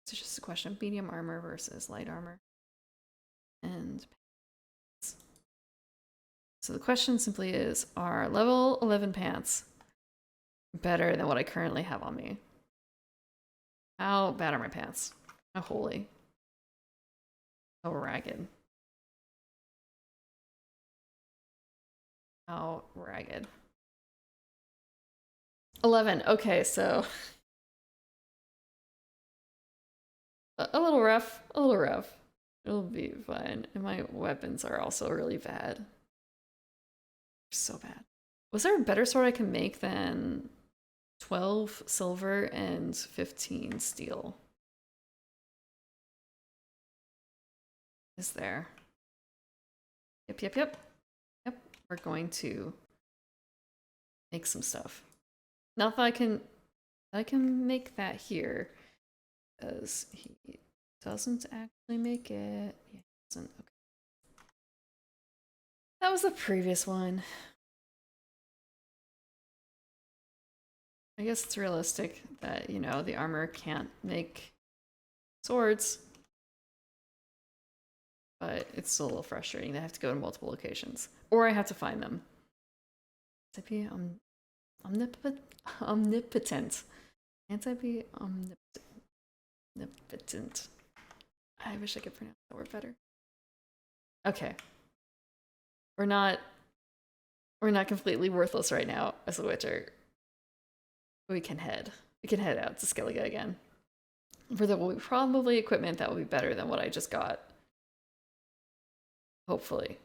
It's just a question of medium armor versus light armor. And pants. So the question simply is, are level 11 pants better than what I currently have on me? How bad are my pants? How holy? How ragged? How ragged? 11. Okay, so a little rough, a little rough. It'll be fine. And my weapons are also really bad. So bad. Was there a better sword I can make than 12 silver and 15 steel? Is there? Yep, yep, yep. Yep, we're going to make some stuff. Not that I can make that here, because he doesn't actually make it. Yeah, he doesn't. Okay. That was the previous one. I guess it's realistic that, you know, the armor can't make swords. But it's still a little frustrating. They have to go to multiple locations. Or I have to find them. Can't I be omnipotent? Can't I be omnipotent? I wish I could pronounce that word better. Okay. We're not completely worthless right now as a witcher. We can head out to Skellige again. For there will be probably equipment that will be better than what I just got. Hopefully.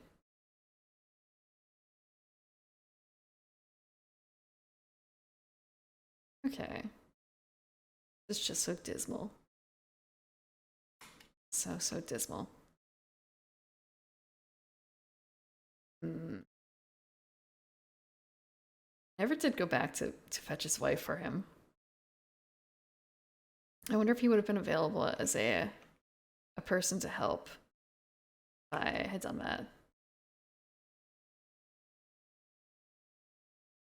Okay. It's just so dismal. So dismal. Never did go back to fetch his wife for him. I wonder if he would have been available as a person to help if I had done that.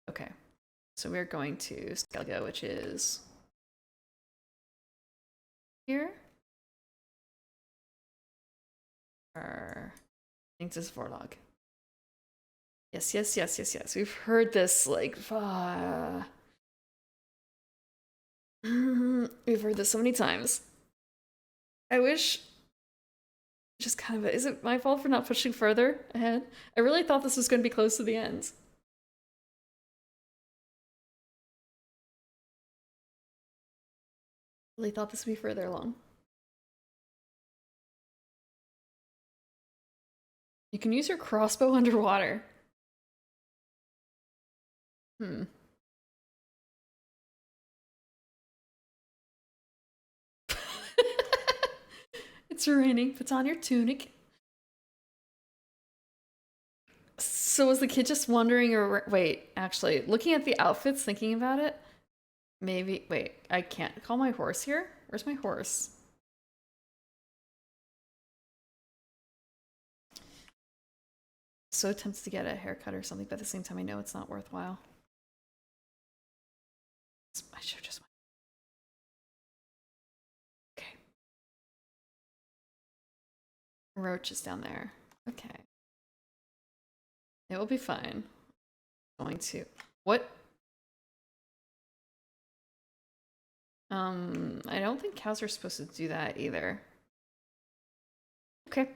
Okay. So we're going to Skellige, which is here. I think this is Vorlog. Yes, yes, yes, yes, yes. We've heard this like we've heard this so many times. I wish just kind of is it my fault for not pushing further ahead? I really thought this was going to be close to the end. Really thought this would be further along. You can use your crossbow underwater. It's raining. Put on your tunic. So was the kid just wandering or wait, actually, looking at the outfits, thinking about it? Maybe, wait, I can't call my horse here? Where's my horse? So tempted to get a haircut or something, but at the same time I know it's not worthwhile. I should just went. Okay. Roach is down there. Okay. It will be fine. Going to what? I don't think cows are supposed to do that either. Okay.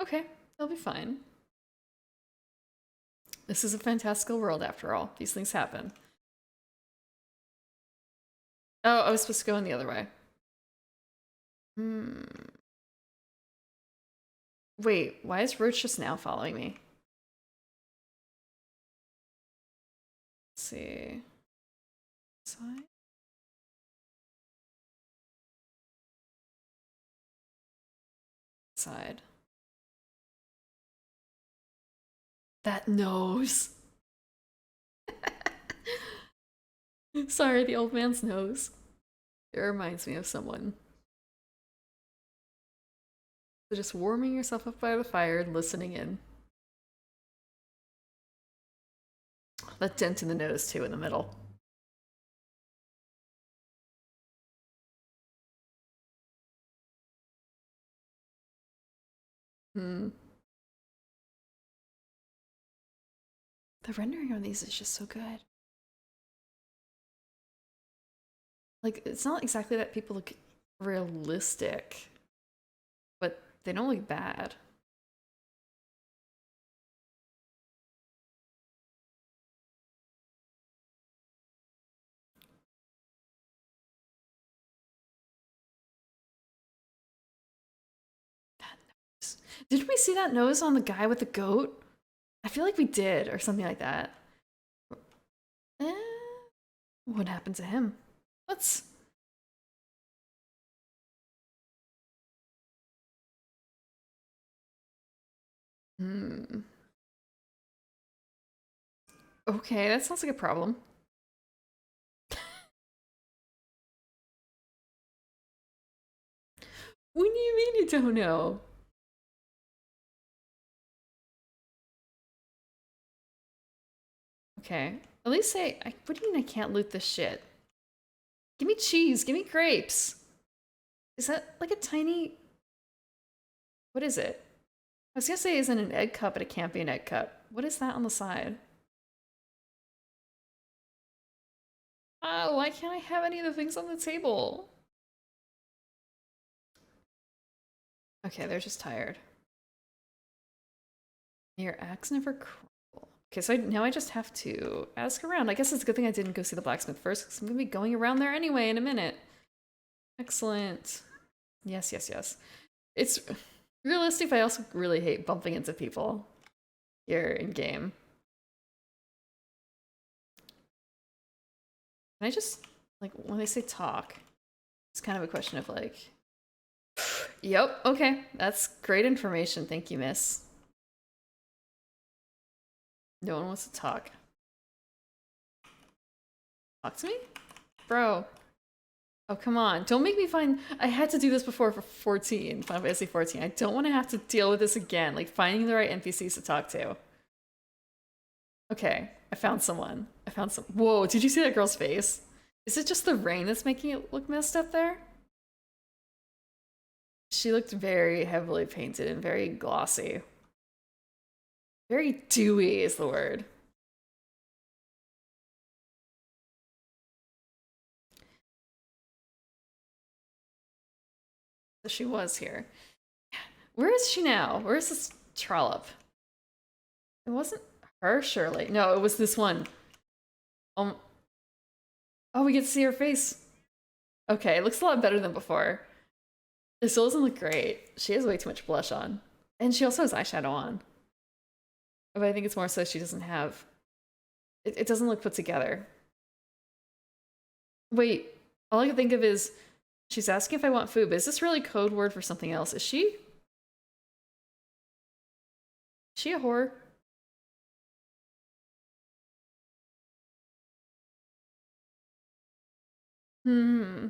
Okay, they'll be fine. This is a fantastical world after all. These things happen. Oh, I was supposed to go in the other way. Wait, why is Roach just now following me? Let's see. Side? Side. That nose. Sorry, the old man's nose. It reminds me of someone. So just warming yourself up by the fire and listening in. That dent in the nose too in the middle. Hmm. The rendering on these is just so good. Like, it's not exactly that people look realistic, but they don't look bad. That nose. Did we see that nose on the guy with the goat? I feel like we did, or something like that. Eh, what happened to him? Let's. Hmm. Okay, that sounds like a problem. What do you mean you don't know? Okay. At least say, what do you mean I can't loot this shit? Give me cheese, give me grapes. Is that like a tiny. What is it? I was gonna say, isn't an egg cup, but it can't be an egg cup. What is that on the side? Oh, why can't I have any of the things on the table? Okay, they're just tired. Your axe never crumble. Okay, so now I just have to ask around. I guess it's a good thing I didn't go see the blacksmith first, because I'm gonna be going around there anyway in a minute. Excellent. Yes, yes, yes. It's realistic, but I also really hate bumping into people here in game. Can I just, like, when they say talk, it's kind of a question of like, yep, okay, that's great information. Thank you, miss. No one wants to talk. Talk to me? Bro. Oh, come on. Don't make me find. I had to do this before for 14, Final Fantasy 14. I don't want to have to deal with this again. Like, finding the right NPCs to talk to. Okay, I found someone. I found some. Whoa, did you see that girl's face? Is it just the rain that's making it look messed up there? She looked very heavily painted and very glossy. Very dewy is the word. So she was here. Where is she now? Where is this trollop? It wasn't her, surely. No, it was this one. Um. Oh, we get to see her face. Okay, it looks a lot better than before. It still doesn't look great. She has way too much blush on. And she also has eyeshadow on. But I think it's more so she doesn't have. It doesn't look put together. Wait, all I can think of is she's asking if I want food, but is this really code word for something else? Is she? Is she a whore? Hmm.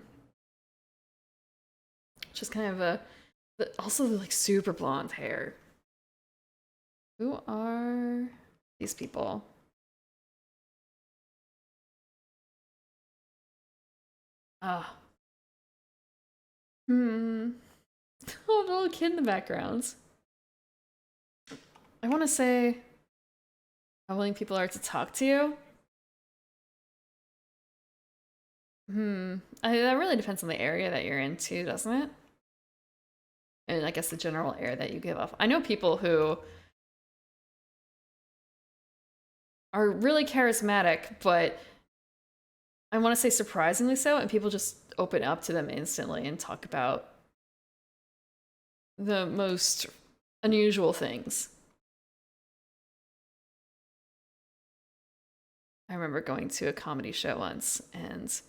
Just kind of a. Also, like super blonde hair. Who are these people? Ah. Hmm. Oh, the little kid in the background. I want to say how willing people are to talk to you. That really depends on the area that you're into, doesn't it? And I guess the general air that you give off. I know people who are really charismatic, but I want to say surprisingly so, and people just open up to them instantly and talk about the most unusual things. I remember going to a comedy show once, and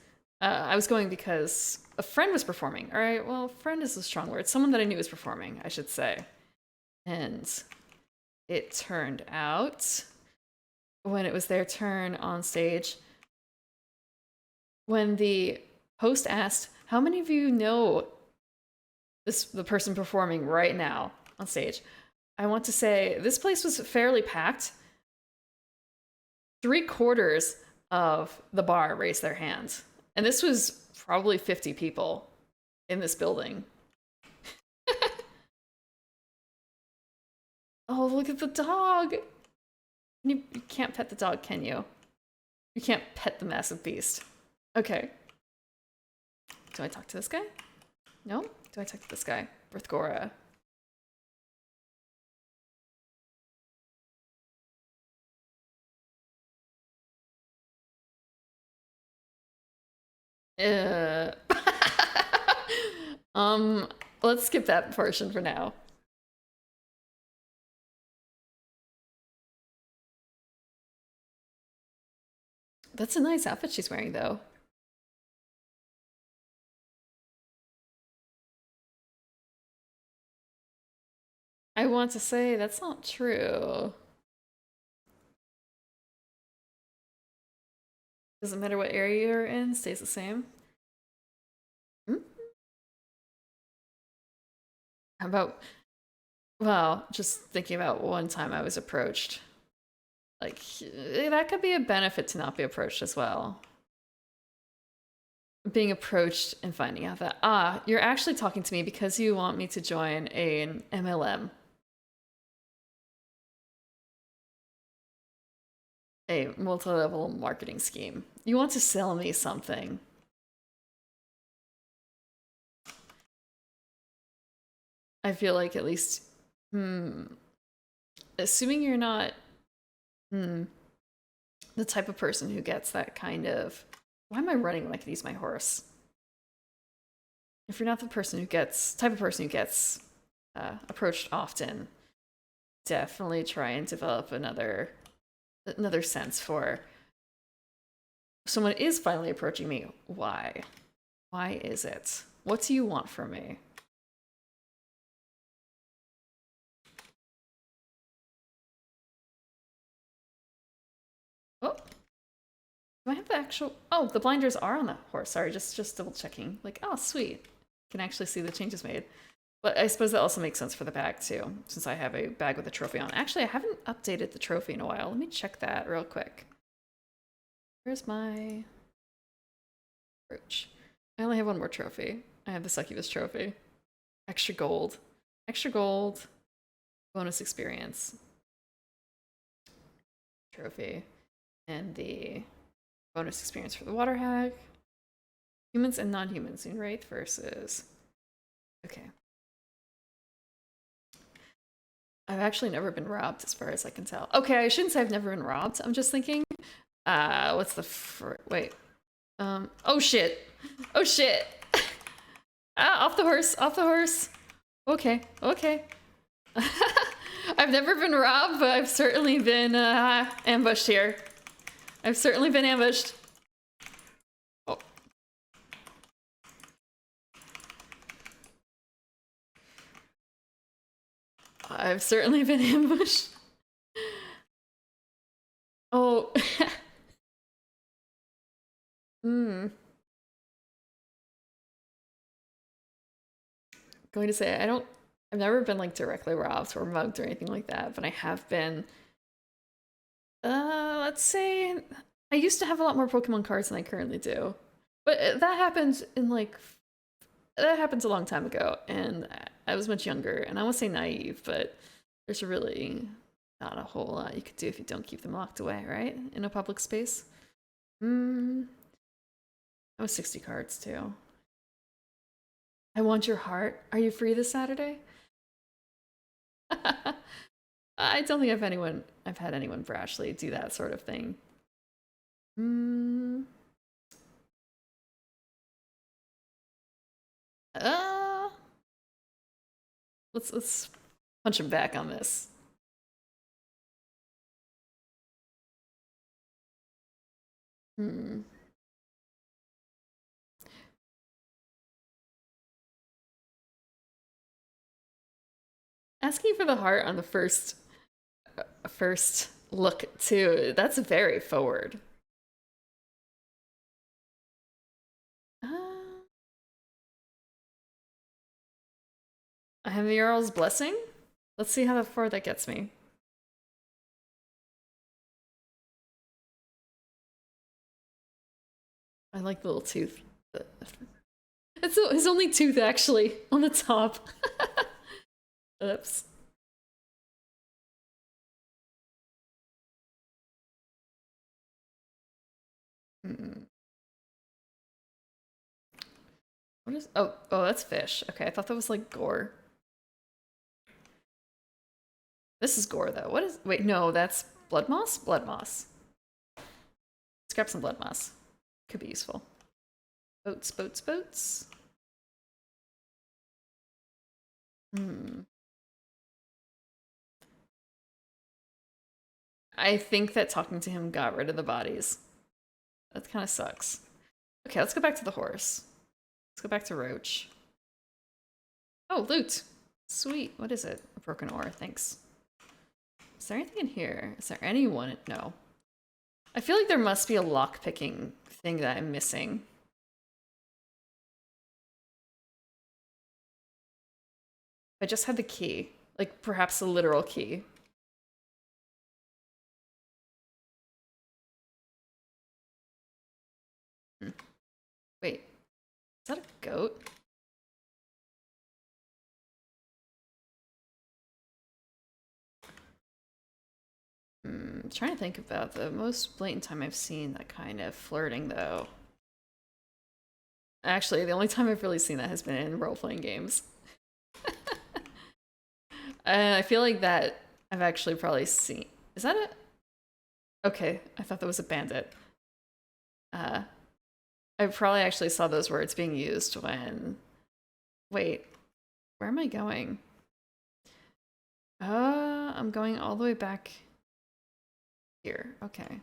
I was going because a friend was performing. All right, well, friend is a strong word. Someone that I knew was performing, I should say. And it turned out, when it was their turn on stage, when the host asked, how many of you know the person performing right now on stage? I want to say this place was fairly packed. 3/4 of the bar raised their hands. And this was probably 50 people in this building. Oh, look at the dog. You can't pet the dog, can you? You can't pet the massive beast. Okay. Do I talk to this guy? No? Do I talk to this guy? Brithgora. Uh. Let's skip that portion for now. That's a nice outfit she's wearing, though. I want to say that's not true. Doesn't matter what area you're in, stays the same. Hmm? How about, well, just thinking about one time I was approached. Like, that could be a benefit to not be approached as well. Being approached and finding out that, you're actually talking to me because you want me to join an MLM. A multi-level marketing scheme. You want to sell me something. I feel like at least, assuming you're not, the type of person who gets that kind of, why am I running when I could use my horse? If you're not the person who gets, type of person who gets approached often, definitely try and develop another sense for someone is finally approaching me. Why? Why is it? What do you want from me? Oh, do I have the actual? Oh, the blinders are on the horse. Sorry, just double checking. Like, oh, sweet. Can actually see the changes made. But I suppose that also makes sense for the bag too, since I have a bag with a trophy on. Actually, I haven't updated the trophy in a while. Let me check that real quick. Where's my brooch? I only have one more trophy. I have the succubus trophy. Extra gold. Extra gold. Bonus experience. Trophy. And the bonus experience for the water hag. Humans and non-humans in Wraith versus... Okay. I've actually never been robbed as far as I can tell. Okay, I shouldn't say I've never been robbed. I'm just thinking, what's the wait. Oh shit. Oh shit. Off the horse, off the horse. Okay, okay. I've never been robbed, but I've certainly been ambushed here. I've certainly been ambushed. Oh. I've certainly been ambushed. Oh. Going to say, I've never been like directly robbed or mugged or anything like that, but I have been, let's say, I used to have a lot more Pokemon cards than I currently do. But that happened that happened a long time ago, and I was much younger, and I won't say naive, but there's really not a whole lot you could do if you don't keep them locked away, right? In a public space. I was 60 cards too. I want your heart. Are you free this Saturday? I don't think I've had anyone brashly do that sort of thing. Let's punch him back on this. Asking for the heart on the first look too. That's very forward. I have the Earl's Blessing. Let's see how far that gets me. I like the little tooth. It's his only tooth, actually, on the top. Oops. What is? Oh, that's fish. Okay, I thought that was like gore. This is gore, though. What is? Wait, no, that's blood moss. Blood moss. Let's grab some blood moss. Could be useful. Boats, boats, boats. I think that talking to him got rid of the bodies. That kind of sucks. Okay, let's go back to the horse. Let's go back to Roach. Oh, loot! Sweet. What is it? A broken ore, thanks. Is there anything in here? Is there anyone? No. I feel like there must be a lock-picking thing that I'm missing. I just had the key. Like, perhaps a literal key. Wait. Is that a goat? I'm trying to think about the most blatant time I've seen that kind of flirting, though. Actually, the only time I've really seen that has been in role-playing games. I feel like that I've actually probably seen... Is that it? Okay, I thought that was a bandit. I probably actually saw those words being used when... Wait, where am I going? I'm going all the way back here. Okay.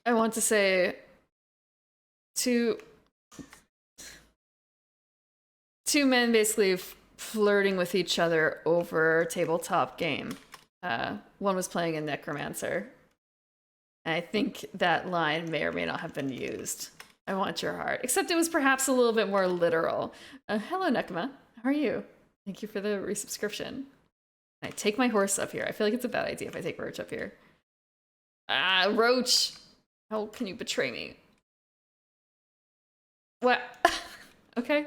I want to say two men basically flirting with each other over a tabletop game. One was playing a necromancer. And I think that line may or may not have been used. I want your heart. Except it was perhaps a little bit more literal. Hello, Nekma. How are you? Thank you for the resubscription. I take my horse up here. I feel like it's a bad idea if I take Roach up here. Ah, Roach! How can you betray me? What? Okay.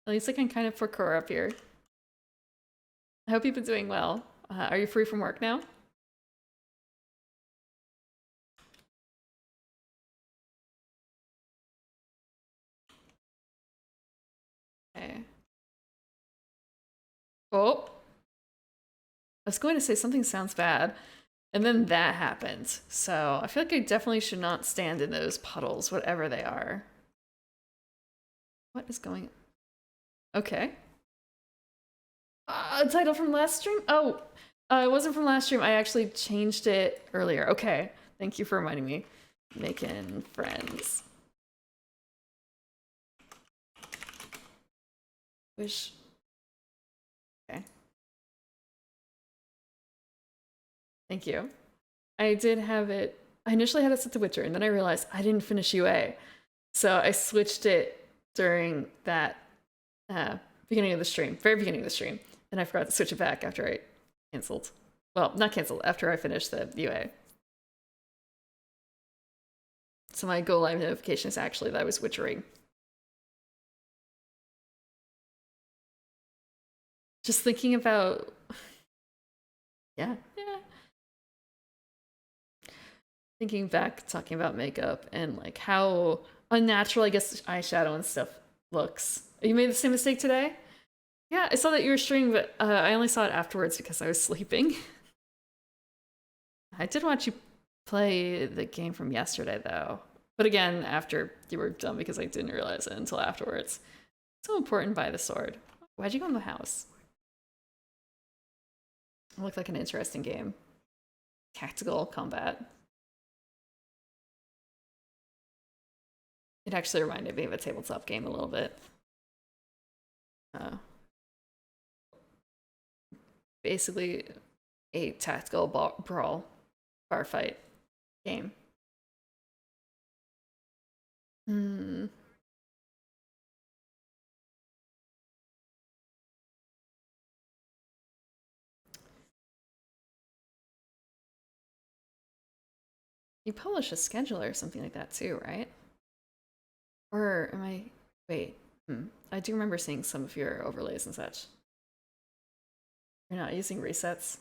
At least I can kind of parkour up here. I hope you've been doing well. Are you free from work now? Okay. Oh. I was going to say something sounds bad, and then that happened. So I feel like I definitely should not stand in those puddles, whatever they are. What is going on? Okay. Title from last stream? Oh, it wasn't from last stream. I actually changed it earlier. Okay. Thank you for reminding me. Making friends. Wish. Okay. Thank you. I did have it. I initially had it set to Witcher, and then I realized I didn't finish UA. So I switched it during that beginning of the stream, very beginning of the stream. Then I forgot to switch it back after I canceled. Well, not canceled, after I finished the UA. So my go live notification is actually that I was witchering. Just thinking about... Yeah. Thinking back, talking about makeup and like how unnatural, I guess, eyeshadow and stuff looks. You made the same mistake today? Yeah, I saw that you were streaming, but I only saw it afterwards because I was sleeping. I did watch you play the game from yesterday, though. But again, after you were done because I didn't realize it until afterwards. So important by the sword. Why'd you go in the house? It looked like an interesting game. Tactical combat. It actually reminded me of a tabletop game a little bit. Uh, basically a tactical brawl, bar fight game. Hmm. You publish a schedule or something like that too, right? Or am I? Wait. I do remember seeing some of your overlays and such. You're not using resets.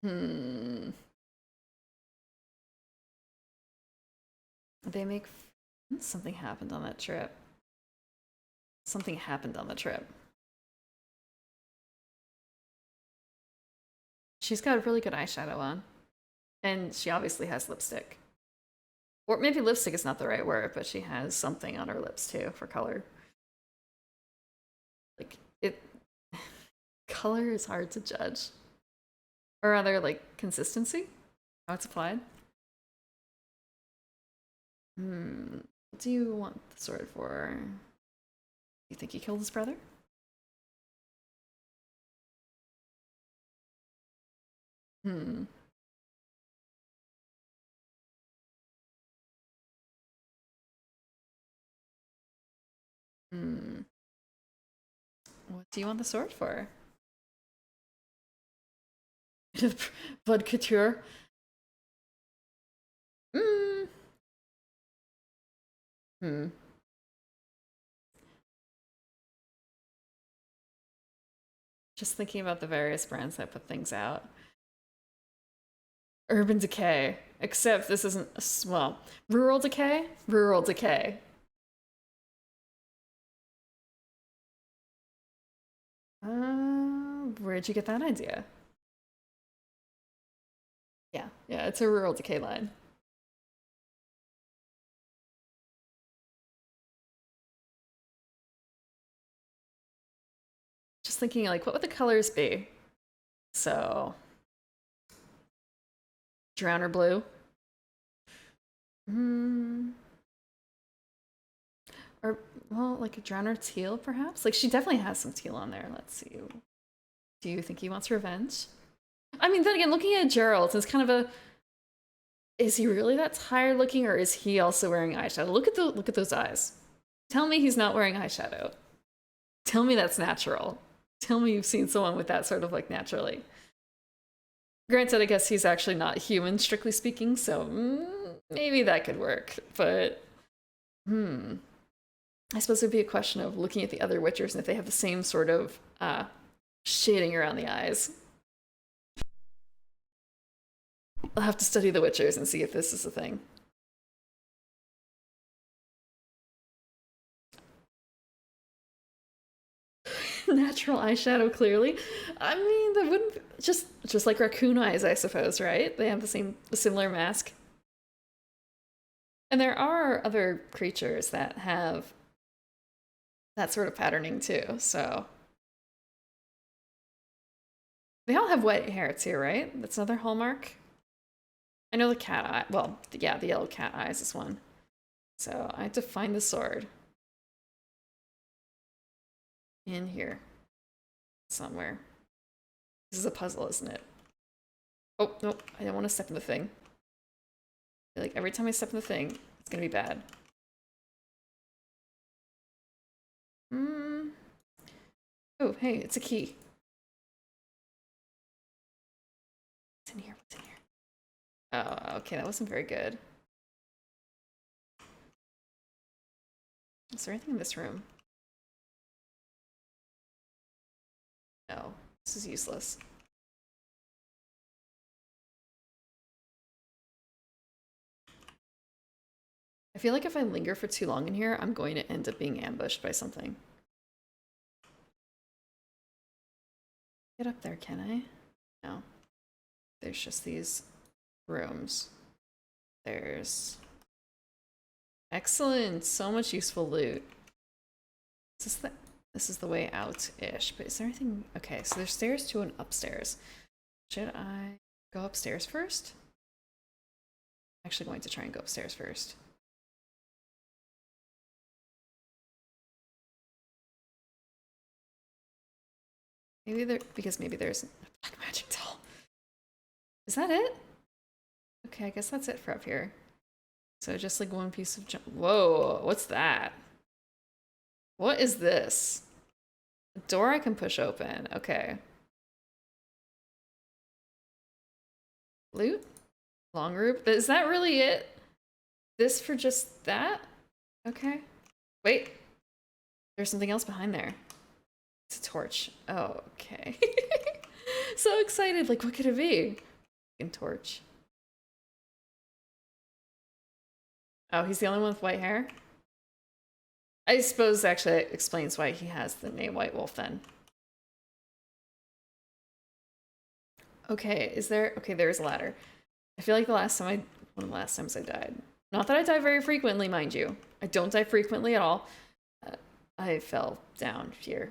Hmm. They make something happened on that trip. Something happened on the trip. She's got really good eyeshadow on. And she obviously has lipstick. Or maybe lipstick is not the right word, but she has something on her lips too for color. Like, it. Color is hard to judge. Or rather, like, consistency? How it's applied? What do you want the sword for? You think he killed his brother? Hmm. Hmm. What do you want the sword for? Blood couture? Hmm. Hmm. Just thinking about the various brands that put things out. Urban Decay. Except this isn't, well, Rural Decay? Rural Decay. Where'd you get that idea? Yeah, it's a Rural Decay line. Just thinking, like, what would the colors be? So, Drowner Blue. Hmm. Or, well, like a Drowner Teal, perhaps? Like, she definitely has some teal on there. Let's see. Do you think he wants revenge? I mean, then again, looking at Gerald, it's kind of a. Is he really that tired looking, or is he also wearing eyeshadow? Look at those eyes. Tell me he's not wearing eyeshadow. Tell me that's natural. Tell me you've seen someone with that sort of like naturally. Granted, I guess he's actually not human, strictly speaking, so maybe that could work. But, I suppose it would be a question of looking at the other Witchers and if they have the same sort of shading around the eyes. I'll have to study the Witchers and see if this is a thing. Natural eyeshadow, clearly. I mean, that wouldn't just like raccoon eyes, I suppose, right? They have a similar mask. And there are other creatures that have that sort of patterning too. So they all have white hair too, right? That's another hallmark. I know the cat eye. Well, yeah, the yellow cat eyes is one. So I have to find the sword in here somewhere. This is a puzzle, isn't it? Oh, nope. I don't want to step in the thing. Like, every time I step in the thing, it's gonna be bad. Oh, hey, it's a key. What's in here? What's in here? Oh, okay, that wasn't very good. Is there anything in this room? No, this is useless. I feel like if I linger for too long in here, I'm going to end up being ambushed by something. Get up there, can I? No. There's just these rooms. There's... Excellent! So much useful loot. This is the way out-ish, but is there anything... Okay, so there's stairs to an upstairs. Should I go upstairs first? Actually going to try and go upstairs first. Maybe there, because maybe there's a black magic doll. Is that it? Okay, I guess that's it for up here. So just like one piece of junk. Whoa, what's that? What is this? A door I can push open. Okay. Loot? Long rope? Is that really it? This for just that? Okay. Wait. There's something else behind there. It's a torch. Oh, okay. So excited. Like, what could it be? Fucking torch. Oh, he's the only one with white hair? I suppose actually it explains why he has the name White Wolf then. Okay, is there... Okay, there's a ladder. I feel like one of the last times I died. Not that I die very frequently, mind you. I don't die frequently at all. I fell down here.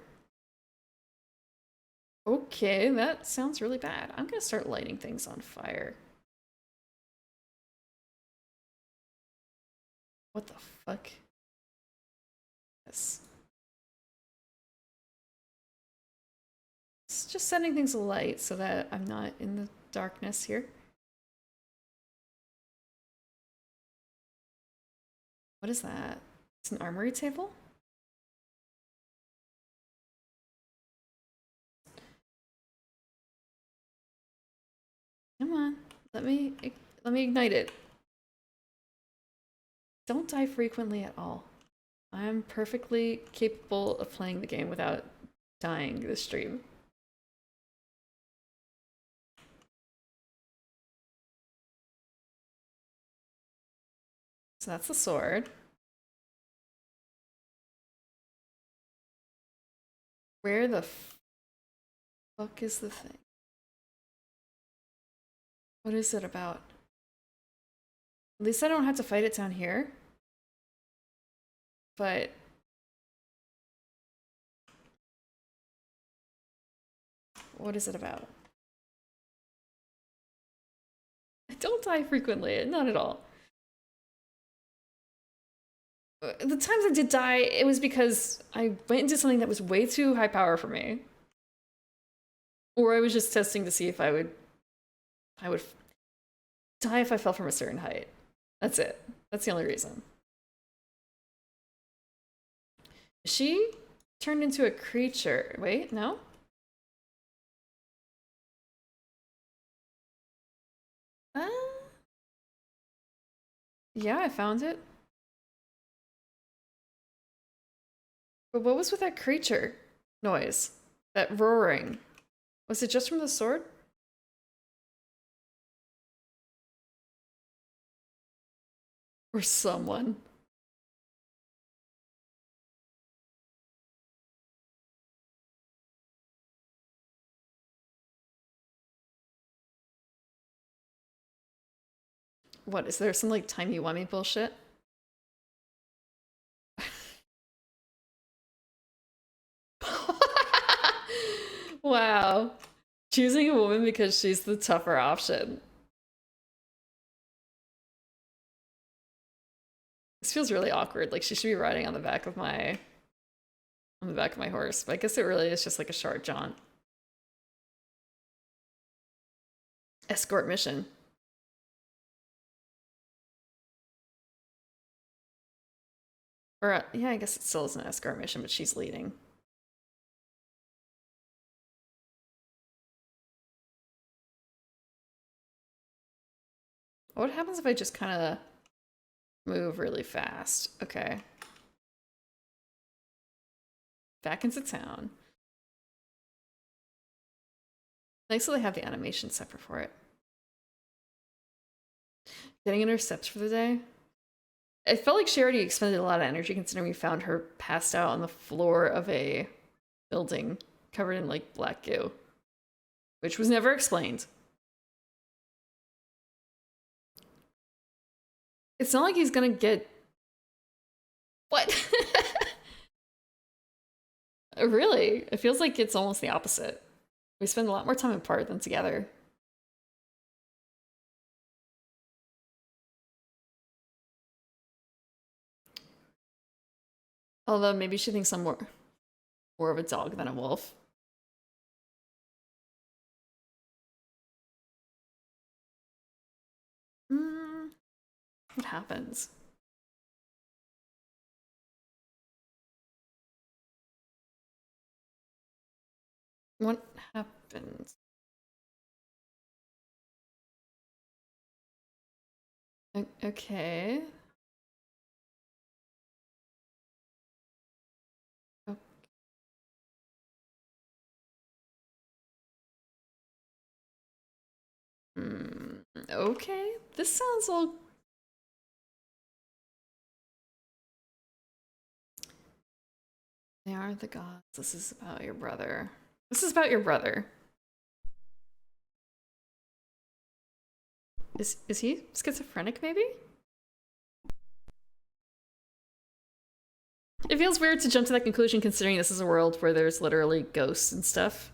Okay, that sounds really bad. I'm gonna start lighting things on fire. What the fuck? Yes. It's just setting things alight so that I'm not in the darkness here. What is that? It's an armory table? Come on, let me ignite it. Don't die frequently at all. I'm perfectly capable of playing the game without dying this stream. So that's the sword. Where the fuck is the thing? What is it about? At least I don't have to fight it down here. But... what is it about? I don't die frequently, not at all. The times I did die, it was because I went into something that was way too high power for me. Or I was just testing to see if I would die if I fell from a certain height. That's it. That's the only reason. She turned into a creature. Wait, no? Yeah, I found it. But what was with that creature noise? That roaring? Was it just from the sword? Or someone? What, is there some like timey-wimey bullshit? Wow. Choosing a woman because she's the tougher option. This feels really awkward. Like she should be riding on the back of my horse. But I guess it really is just like a short jaunt. Escort mission. Or yeah, I guess it still is an escort mission, but she's leading. What happens if I just kind of move really fast? Okay. Back into town. Nice that they have the animation separate for it. Getting intercepts for the day. I felt like she already expended a lot of energy considering we found her passed out on the floor of a building covered in like black goo, which was never explained. It's not like he's gonna get... What? Really? It feels like it's almost the opposite. We spend a lot more time apart than together. Although maybe she thinks I'm more of a dog than a wolf. What happens? What happens? Okay. Okay. This sounds all. They are the gods. This is about your brother. This is about your brother. Is he schizophrenic, maybe? It feels weird to jump to that conclusion considering this is a world where there's literally ghosts and stuff.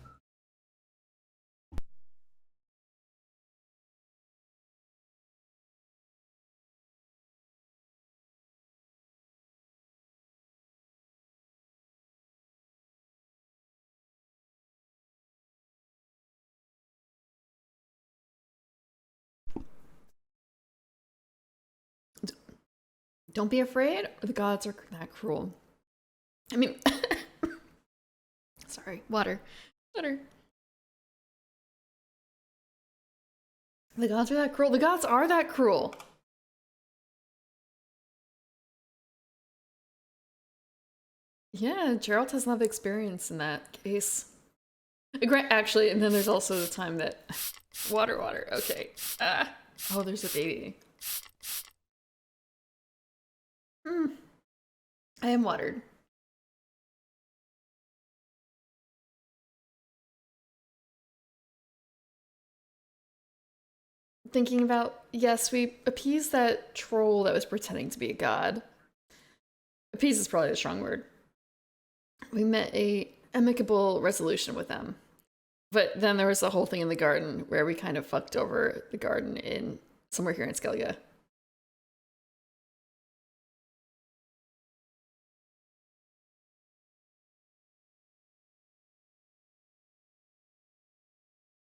Don't be afraid, or the gods are that cruel. I mean, sorry, water. Water. The gods are that cruel. The gods are that cruel. Yeah, Gerald has a lot of experience in that case. Actually, and then there's also the time that water. Okay. Oh, there's a baby. I am watered. Thinking about, yes, we appeased that troll that was pretending to be a god. Appease is probably a strong word. We met a amicable resolution with them. But then there was the whole thing in the garden where we kind of fucked over the garden in somewhere here in Skellige.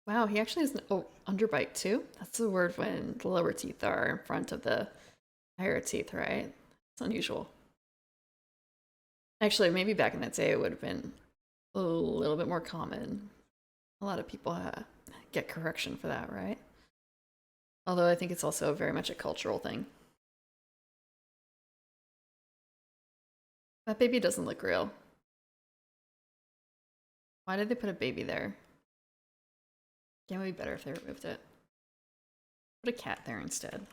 Wow, he actually has an underbite too? That's the word when the lower teeth are in front of the higher teeth, right? It's unusual. Actually, maybe back in that day it would have been a little bit more common. A lot of people get correction for that, right? Although I think it's also very much a cultural thing. That baby doesn't look real. Why did they put a baby there? Yeah, it would be better if they removed it. Put a cat there instead.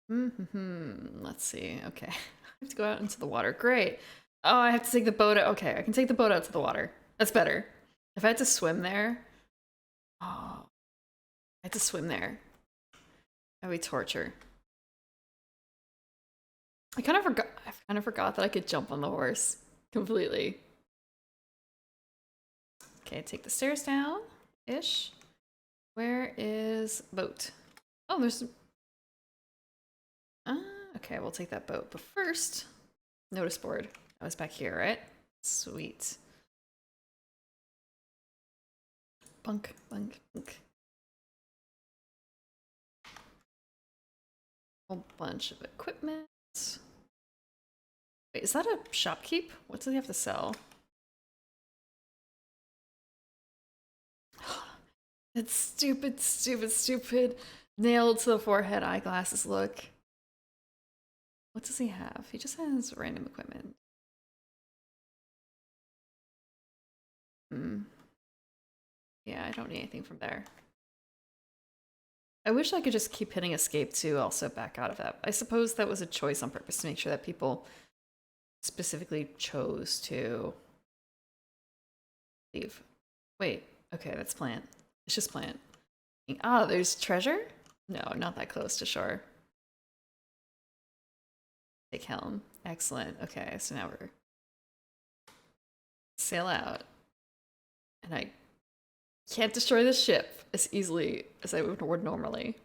Let's see. Okay. I have to go out into the water. Great. Oh, I have to take the boat out. Okay, I can take the boat out to the water. That's better. If I had to swim there... Oh. I had to swim there. That would be torture. I kind of forgot that I could jump on the horse. Completely. Okay, take the stairs down. Ish. Where is boat? Oh, there's... okay, we'll take that boat. But first, notice board. I was back here, right? Sweet. Bunk. Whole bunch of equipment. Wait, is that a shopkeep? What does he have to sell? It's stupid. Nailed to the forehead eyeglasses look. What does he have? He just has random equipment. Yeah, I don't need anything from there. I wish I could just keep hitting escape to also back out of that. I suppose that was a choice on purpose to make sure that people specifically chose to leave. Wait, okay, that's plant. It's just plant. Ah, there's treasure? No, not that close to shore. Take helm. Excellent. Okay, so now we're sail out. And I can't destroy the ship as easily as I would normally.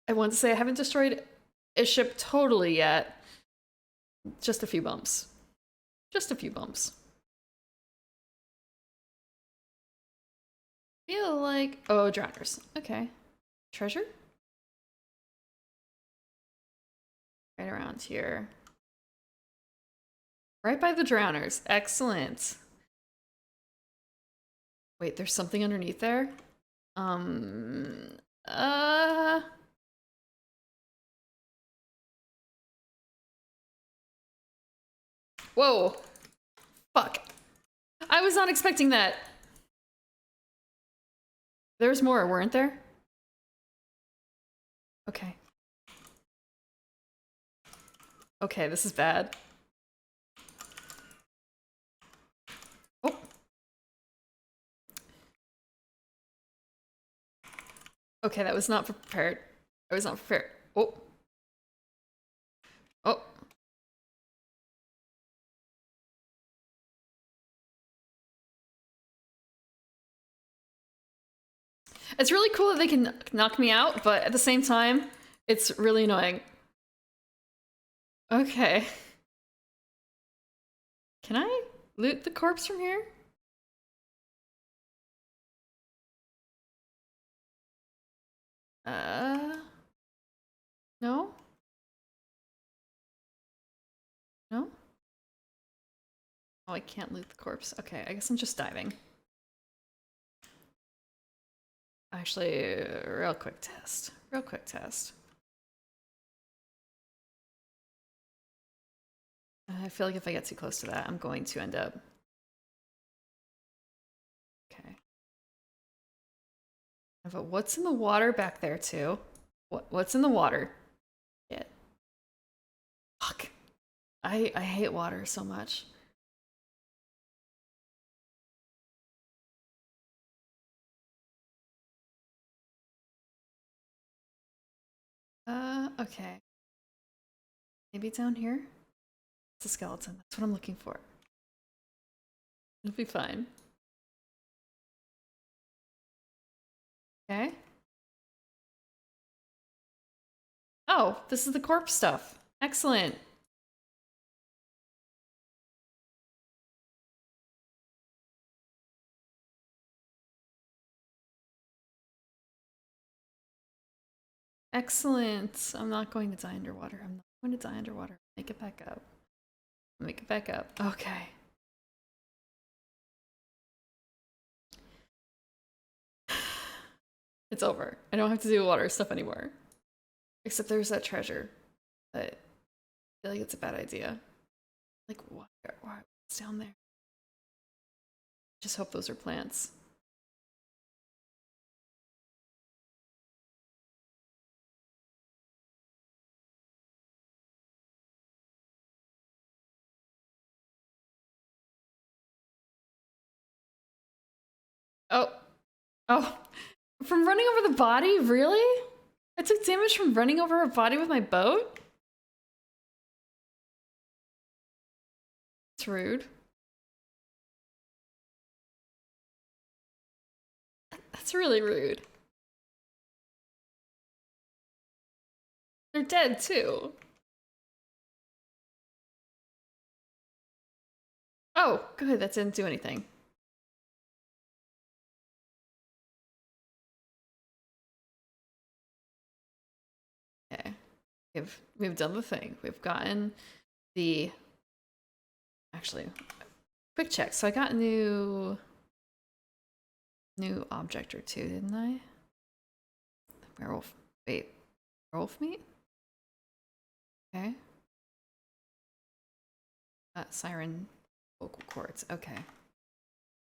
I want to say I haven't destroyed ship totally yet. Just a few bumps. Just a few bumps. Feel like... Oh, drowners. Okay. Treasure? Right around here. Right by the drowners. Excellent. Wait, there's something underneath there? Whoa. Fuck. I was not expecting that. There's more, weren't there? Okay. Okay, this is bad. Oh. Okay, that was not prepared. I was not prepared. Oh. Oh. It's really cool that they can knock me out, but at the same time, it's really annoying. Okay. Can I loot the corpse from here? No? No? Oh, I can't loot the corpse. Okay, I guess I'm just diving. Actually, real quick test. Real quick test. I feel like if I get too close to that, I'm going to end up... Okay. But what's in the water back there, too? What's in the water? Shit. Fuck. I hate water so much. Okay. Maybe down here? It's a skeleton. That's what I'm looking for. It'll be fine. Okay. Oh, this is the corpse stuff. Excellent. Excellent. I'm not going to die underwater. I'm not going to die underwater. Make it back up. Make it back up. Okay. It's over. I don't have to do water stuff anymore. Except there's that treasure. But I feel like it's a bad idea. Like, what's down there? Just hope those are plants. Oh. Oh. From running over the body? Really? I took damage from running over a body with my boat? It's rude. That's really rude. They're dead too. Oh, good. That didn't do anything. Okay. We've done the thing. We've gotten the... Actually, quick check. So I got a new object or two, didn't I? Werewolf. Wait. Werewolf meat? Okay. Siren vocal cords. Okay.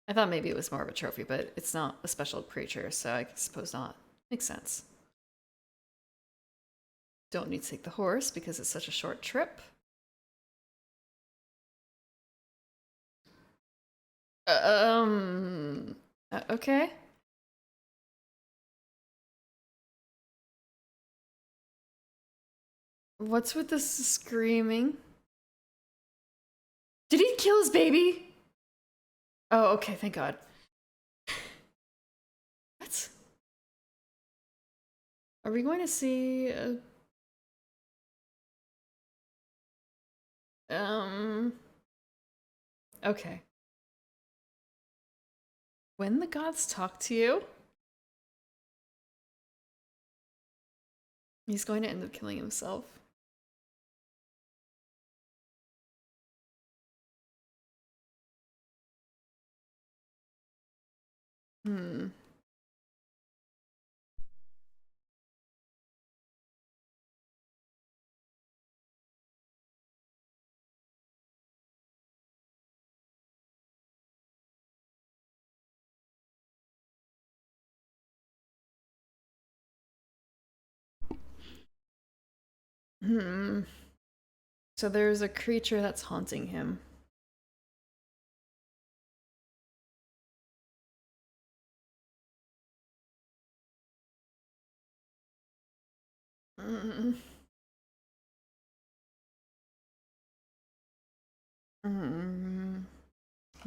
I thought maybe it was more of a trophy, but it's not a special creature, so I suppose not. Makes sense. Don't need to take the horse because it's such a short trip. Okay. What's with this screaming? Did he kill his baby? Oh, okay, thank God. What? Are we going to see Okay. When the gods talk to you, he's going to end up killing himself. Hmm. Hmm. So there's a creature that's haunting him. Mm. Mm.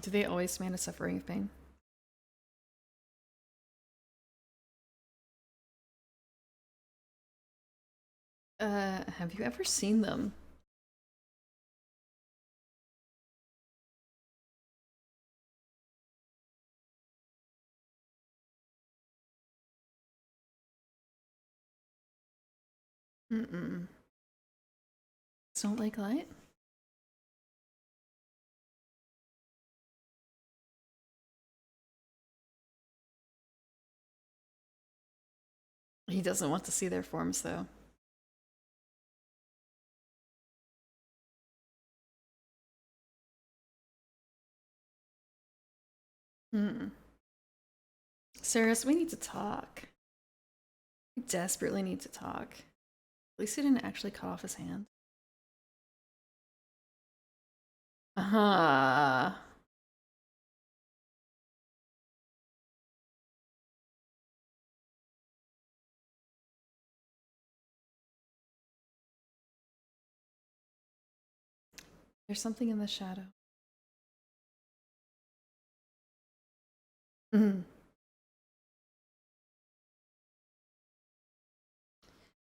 Do they always man a suffering of pain? Have you ever seen them? Mm-mm. Don't like light? He doesn't want to see their forms, though. Mm. Saris, we need to talk. We desperately need to talk. At least he didn't actually cut off his hand. Uh-huh. There's something in the shadow. Mm.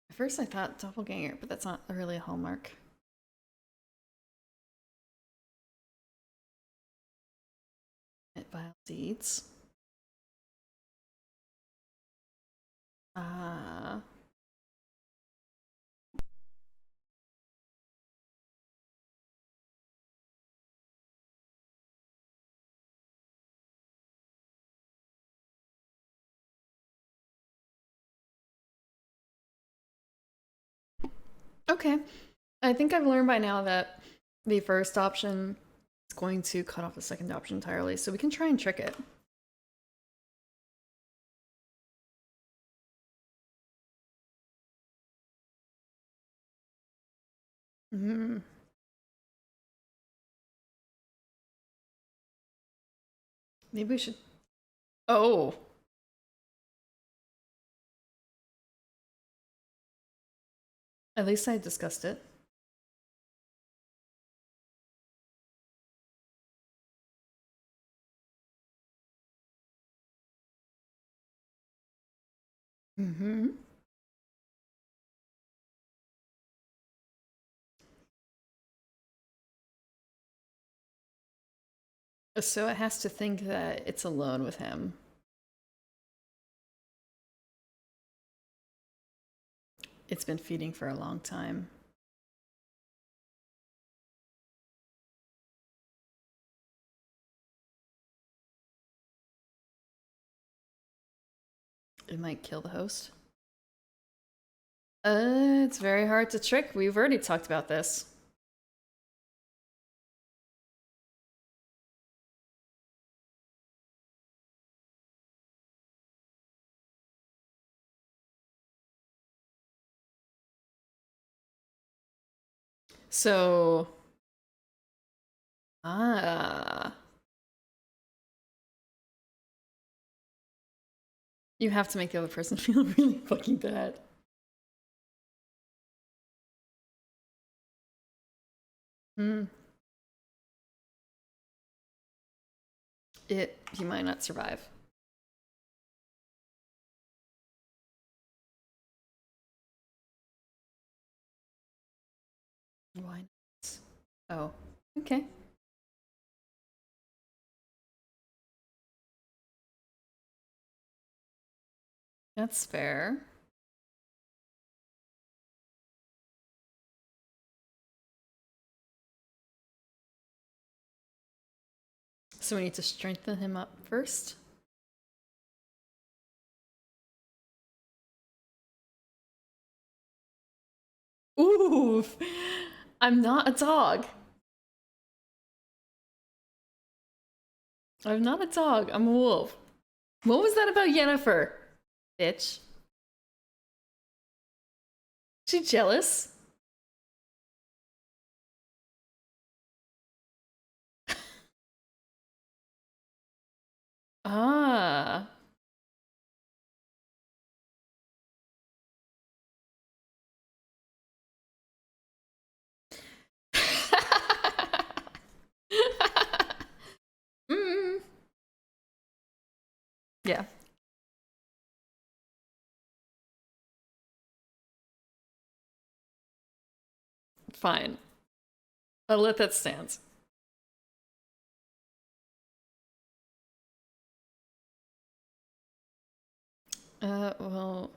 At first I thought doppelganger, but that's not really a hallmark. Vile deeds. Ah. Okay. I think I've learned by now that the first option is going to cut off the second option entirely, so we can try and trick it. Mm. Maybe we should. Oh. At least I discussed it. Mm-hmm. So it has to think that it's alone with him. It's been feeding for a long time. It might kill the host. It's very hard to trick. We've already talked about this. So, ah, you have to make the other person feel really fucking bad. Hmm. He might not survive. Why not? Oh, okay. That's fair. So we need to strengthen him up first. Ooh, I'm not a dog. I'm not a dog. I'm a wolf. What was that about Yennefer? Bitch. She jealous? Ah. mm. Yeah, fine. I'll let that stand. Well,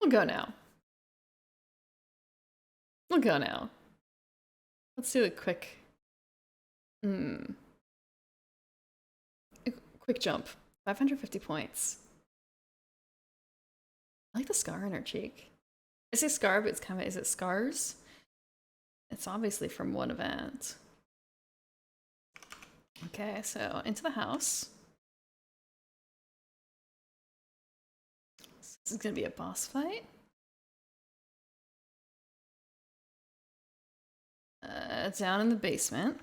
we'll go now. We'll go now. Let's do a quick. Hmm. Quick jump. 550 points. I like the scar on her cheek. I say scar, but it's kind of, is it scars? It's obviously from one event. Okay, so into the house. This is gonna be a boss fight. Down in the basement.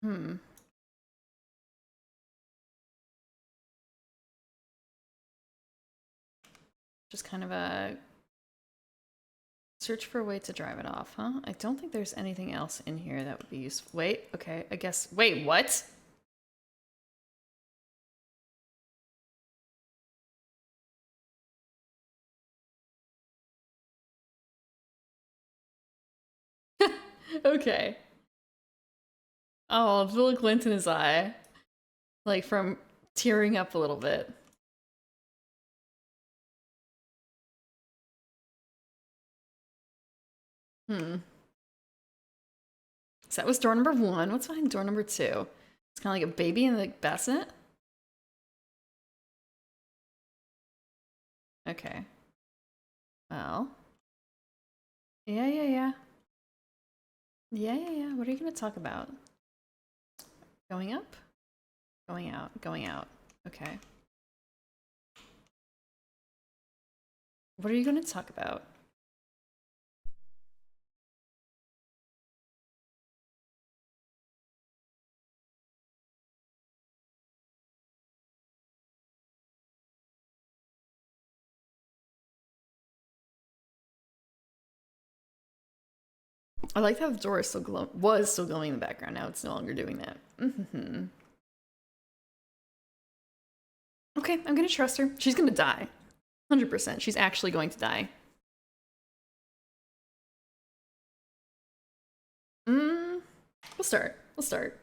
Hmm. Just kind of a search for a way to drive it off, huh? I don't think there's anything else in here that would be useful. Wait, okay, I guess. Wait, what? Okay. Oh, the little glint in his eye. Like from tearing up a little bit. Hmm. So that was door number 1. What's behind door number 2? It's kind of like a baby in the bassinet. Okay. Well. Yeah, yeah, yeah. Yeah, yeah, yeah. What are you going to talk about? Going up? Going out. Going out. Okay. What are you going to talk about? I like how the door is still was still glowing in the background. Now it's no longer doing that. Mm-hmm. Okay, I'm gonna trust her. She's gonna die. 100%. She's actually going to die. Mm, we'll start. We'll start.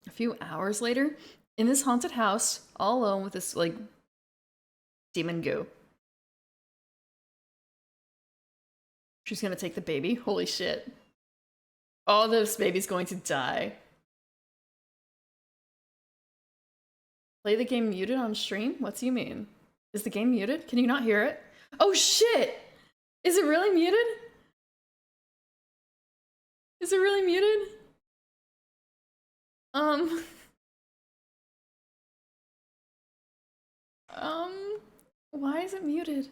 A few hours later, in this haunted house, all alone with this, like, demon goo. She's gonna take the baby. Holy shit. Oh, this baby's going to die. Play the game muted on stream? What do you mean? Is the game muted? Can you not hear it? Oh shit! Is it really muted? Is it really muted? Um... Why is it muted?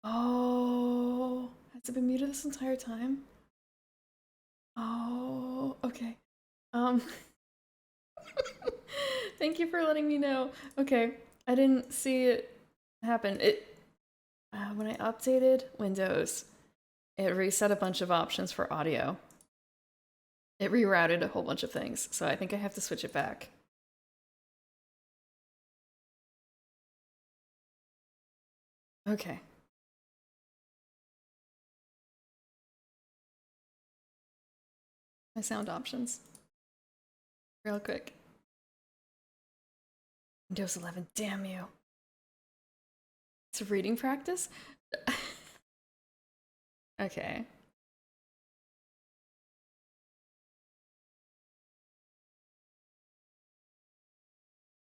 Oh, has it been muted this entire time? Oh, okay. Um, thank you for letting me know. Okay, I didn't see it happen. When I updated Windows, it reset a bunch of options for audio. It rerouted a whole bunch of things, so I think I have to switch it back. Okay. My sound options. Real quick. Windows 11, damn you. It's a reading practice? Okay.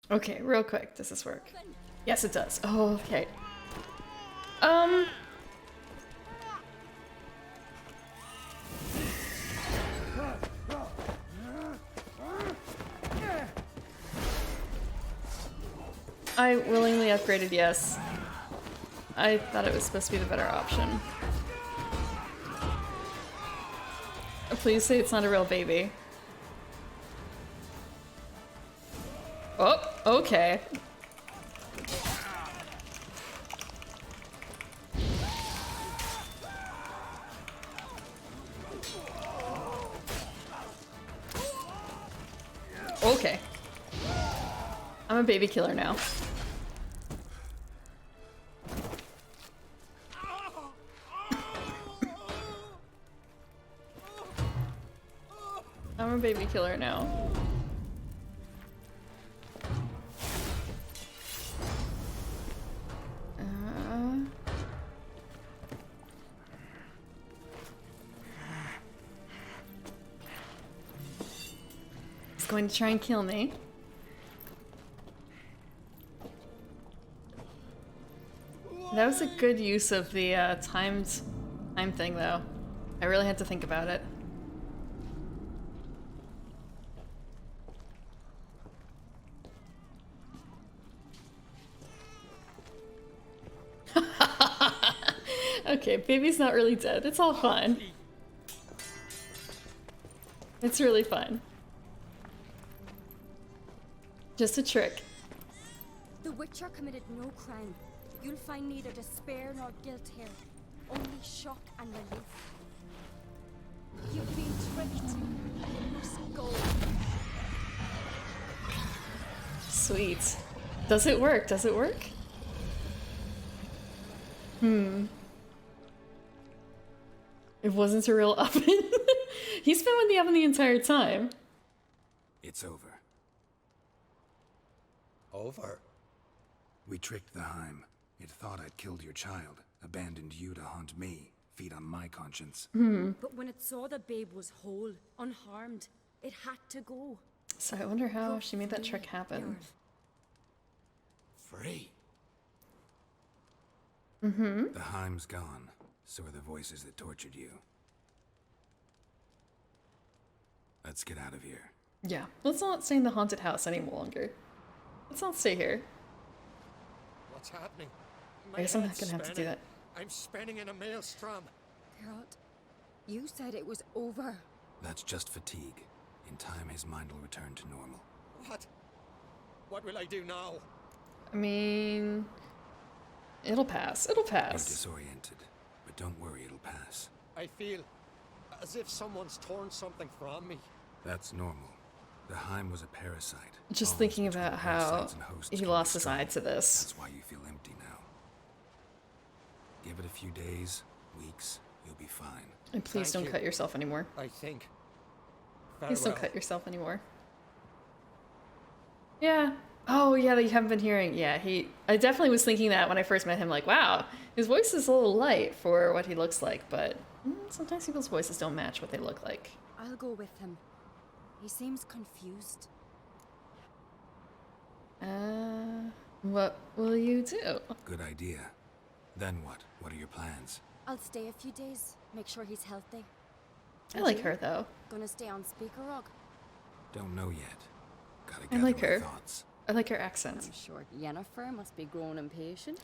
Okay, real quick, does this work? Yes, it does. Oh, okay. I willingly upgraded, yes. I thought it was supposed to be the better option. Please say it's not a real baby. Oh, okay. Okay. I'm a baby killer now. I'm a baby killer now. He's going to try and kill me. That was a good use of the time thing, though. I really had to think about it. Okay, baby's not really dead. It's all fine. It's really fine. Just a trick. The Witcher committed no crime. You'll find neither despair nor guilt here. Only shock and relief. You've been tricked. You must go. Sweet. Does it work? Does it work? It wasn't a real oven. He's been with the oven the entire time. It's over. Over? We tricked the Heim. It thought I'd killed your child, abandoned you to haunt me, feed on my conscience. But when it saw the babe was whole, unharmed, it had to go. So I wonder how she made that trick happen. Free? The Heim's gone, so are the voices that tortured you. Let's get out of here. Yeah, let's not stay in the haunted house any longer. Let's not stay here. What's happening? I guess I'm not gonna have to do that. I'm spinning in a maelstrom. Geralt, you said it was over. That's just fatigue. In time, his mind will return to normal. What? What will I do now? I mean, it'll pass. It'll You're pass. disoriented, but don't worry, it'll pass. I feel as if someone's torn something from me. That's normal. The Heim was a parasite. Just Always thinking between about how parasites and hosts he can lost be his eye to this. That's why you feel empty now. Give it a few days, weeks, you'll be fine. And please Thank don't you. cut yourself anymore. I think. Please don't Farewell. cut yourself anymore. Yeah. Oh, yeah, that you haven't been hearing. Yeah, I definitely was thinking that when I first met him, like, wow, his voice is a little light for what he looks like, but sometimes people's voices don't match what they look like. I'll go with him. He seems confused. What will you do? Good idea. Then what? What are your plans? I'll stay a few days, make sure he's healthy. I like her, though. Gonna stay on speaker rog? Don't know yet. Gotta I gather like my her. thoughts. I like her accent. I'm sure Yennefer must be growing impatient.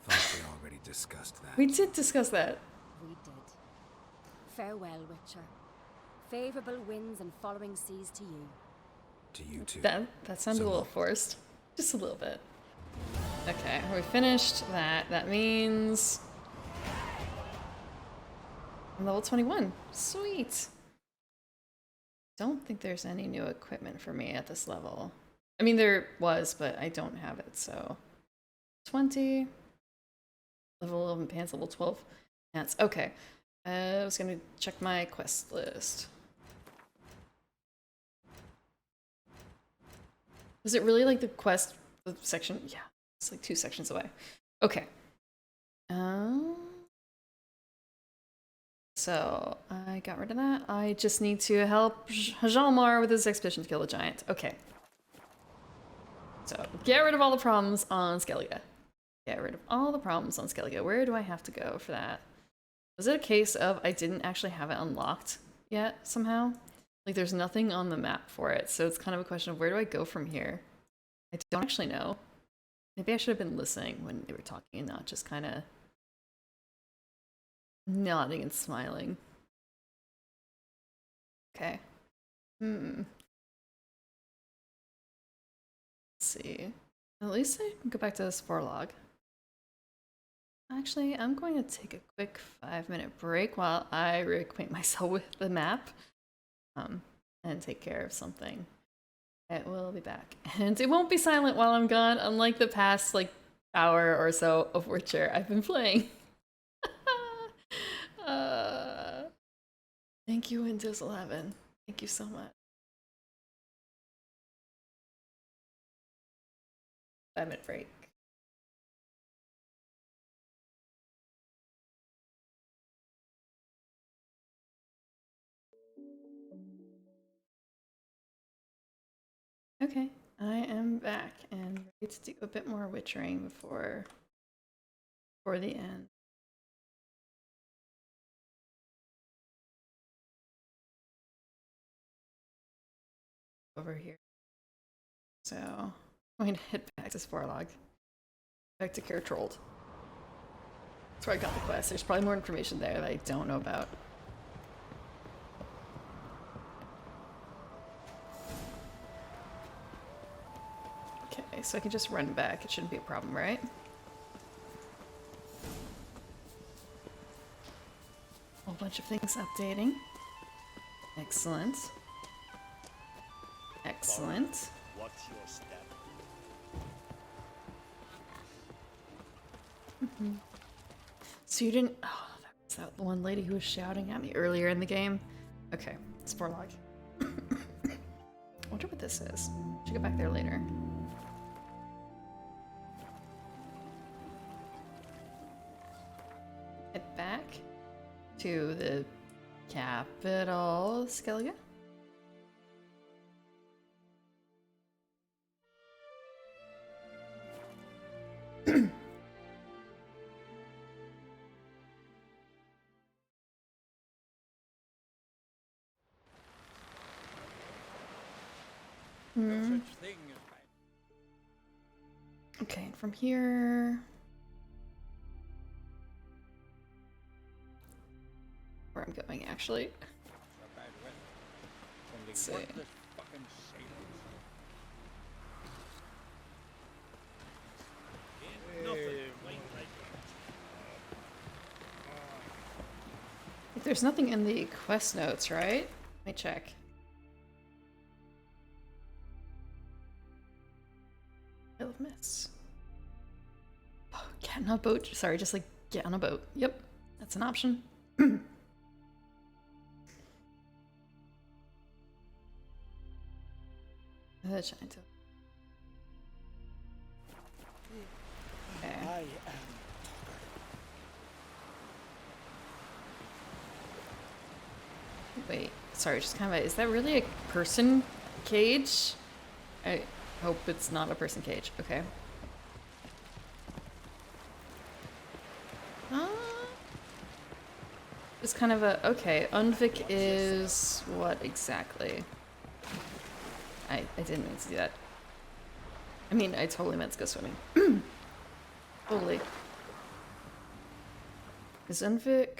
Thought we already discussed that. We did discuss that. We did. Farewell, Witcher. Favorable winds and following seas to you. To you too. That sounded So a little long. forced. Just a little bit. Okay, we finished that. That means I'm level 21. Sweet. don't think there's any new equipment for me at this level. I mean, there was, but I don't have it, so... 20. Level 11 pants, level 12 pants. Okay. I was gonna check my quest list. Was it really like the quest section? Yeah, it's like 2 sections away. Okay. So I got rid of that. I just need to help Jalmar with his expedition to kill the giant. Okay. So get rid of all the problems on Skellige. Get rid of all the problems on Skellige. Where do I have to go for that? Was it a case of I didn't actually have it unlocked yet somehow? Like there's nothing on the map for it, so it's kind of a question of where do I go from here? I don't actually know. Maybe I should have been listening when they were talking and not just kind of nodding and smiling. Okay. Let's see. At least I can go back to the spore log. Actually, I'm going to take a quick 5-minute break while I reacquaint myself with the map and take care of something. It will be back. And it won't be silent while I'm gone, unlike the past, like, hour or so of Witcher I've been playing. Thank you, Windows 11. Thank you so much. 5-minute break. Okay, I am back and ready to do a bit more witchering before the end. Over here. So I'm going to head back to Sporlog. Back to Care Trolled. That's where I got the quest. There's probably more information there that I don't know about. Okay, so I can just run back. It shouldn't be a problem, right? A whole bunch of things updating. Excellent. Excellent. Watch your step. So you didn't... Oh, that was that one lady who was shouting at me earlier in the game. Okay, Sporlog. I wonder what this is. Should go back there later. Head back to the capital, Skellige. No such thing as Okay, and from here... Where I'm going, actually. bad weather. Only Let's see. worthless fucking sailors. Ain't nothing quite like it. There's nothing in the quest notes, right? Let me check. Trail of Mists. Oh, get on a boat. Sorry, just like get on a boat. Yep, that's an option. The giant. Okay. I am. Wait, sorry, just kind of. Is that really a person cage? I hope it's not a person cage. Okay. It's kind of a okay. Unvik is what exactly? I didn't mean to do that. I mean, I totally meant to go swimming. Totally. Is Unvik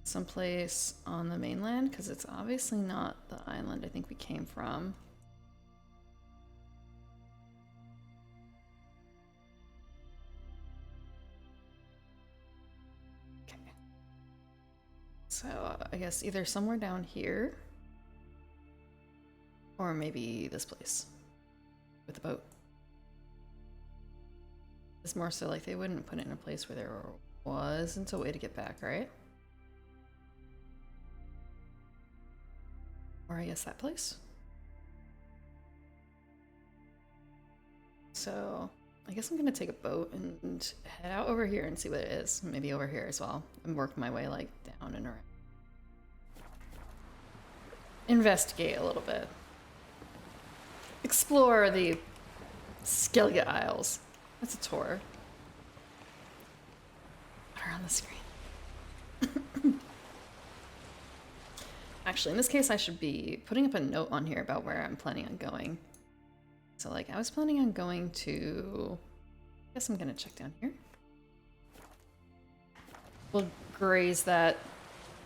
someplace on the mainland? Because it's obviously not the island I think we came from. Okay. So I guess either somewhere down here Or maybe this place with a boat. It's more so like they wouldn't put it in a place where there wasn't a way to get back, right? Or I guess that place. So I guess I'm gonna take a boat and head out over here and see what it is. Maybe over here as well. And work my way like down and around. Investigate a little bit. Explore the Skellige Isles. That's a tour. Water on the screen. Actually, in this case, I should be putting up a note on here about where I'm planning on going. So, like, I was planning on going to... I guess I'm gonna check down here. We'll graze that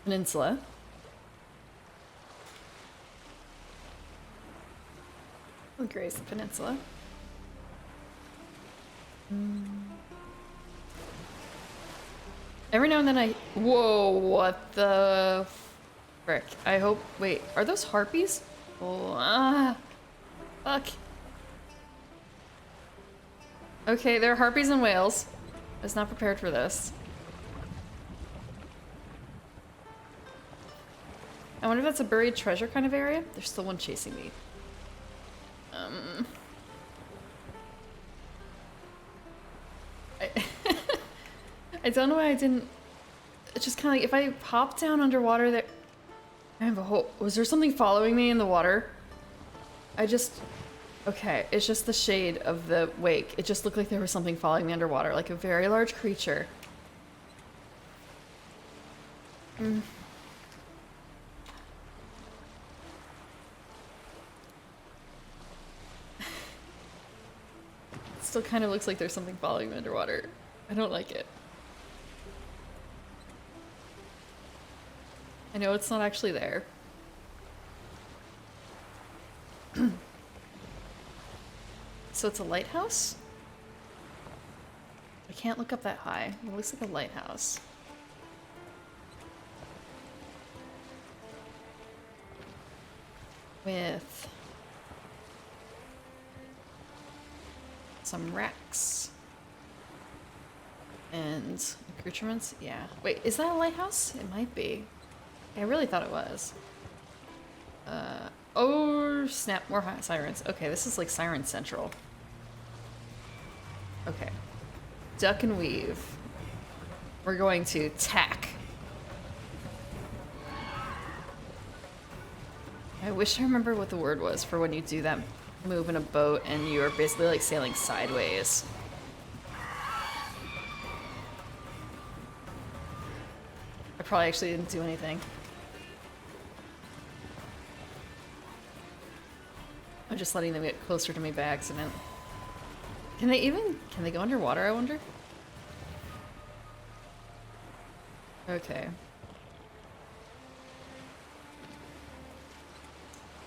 peninsula. We'll graze the peninsula. Every now and then I... Whoa, what the frick? I hope... Wait, are those harpies? Oh, fuck. Okay, they're harpies and whales. I was not prepared for this. I wonder if that's a buried treasure kind of area? There's still one chasing me. I don't know why I didn't... It's just kind of like, if I pop down underwater there... I have a whole... Was there something following me in the water? I just... Okay, it's just the shade of the wake. It just looked like there was something following me underwater, like a very large creature. It still kind of looks like there's something following me underwater. I don't like it. I know it's not actually there. So it's a lighthouse? I can't look up that high. It looks like a lighthouse. With some racks. And accoutrements? Yeah. Wait, is that a lighthouse? It might be. I really thought it was. Oh, snap. More sirens. Okay, this is like Siren Central. Okay. Duck and weave. We're going to tack. I wish I remember what the word was for when you do that move in a boat and you're basically like sailing sideways. I probably actually didn't do anything. I'm just letting them get closer to me by accident. Can they go underwater, I wonder? Okay.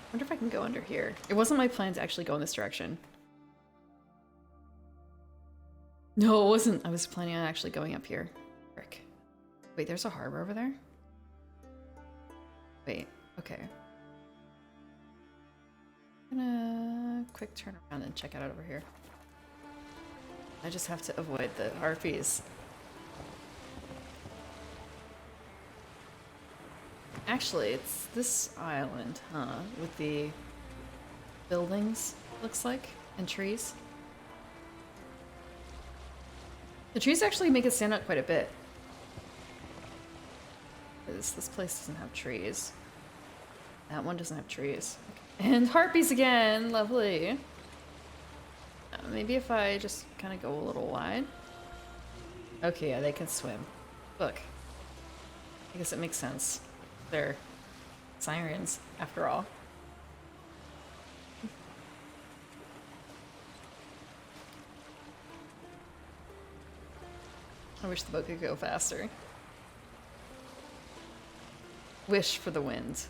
I wonder if I can go under here. It wasn't my plan to actually go in this direction. No, it wasn't. I was planning on actually going up here. Frick. Wait, there's a harbor over there? Wait, okay. I'm gonna quick turn around and check it out over here. I just have to avoid the harpies. Actually, it's this island, huh? With the buildings, looks like, and trees. The trees actually make it stand out quite a bit. This place doesn't have trees. That one doesn't have trees. Okay. And harpies again! Lovely. Maybe if I just kind of go a little wide. Okay, yeah, they can swim. Look. I guess it makes sense. They're sirens, after all. I wish the boat could go faster. Wish for the wind.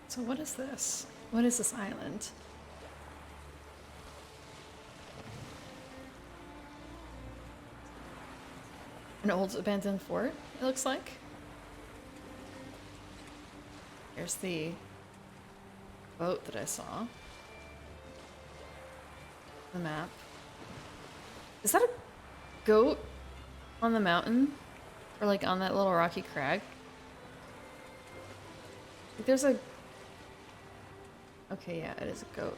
So what is this? What is this island? An old abandoned fort, it looks like. Here's the boat that I saw. The map. Is that a goat on the mountain? Or like on that little rocky crag? Like there's a... Okay, yeah, it is a goat.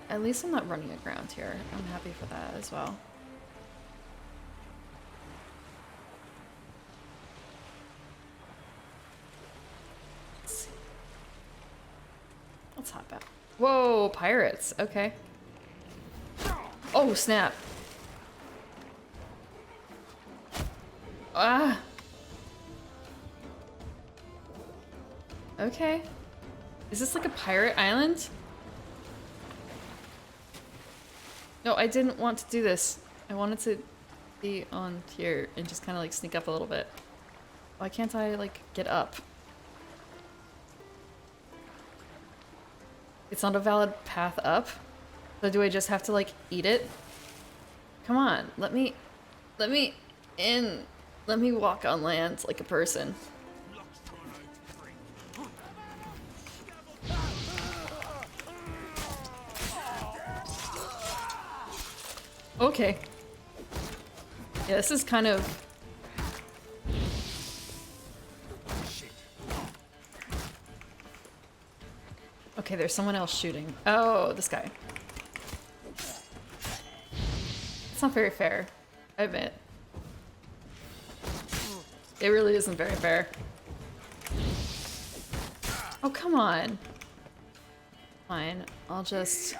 At least I'm not running aground here. I'm happy for that as well. Let's see. Let's hop out. Whoa, pirates. Okay. Oh, snap. Ah. Okay. Is this like a pirate island? No, I didn't want to do this. I wanted to be on here and just kind of like sneak up a little bit. Why can't I like get up? It's not a valid path up. So do I just have to like eat it? Come on, let me in. Let me walk on land like a person. Okay. Yeah, this is kind of... Okay, there's someone else shooting. Oh, this guy. It's not very fair, I admit. It really isn't very fair. Oh, come on. Fine, I'll just...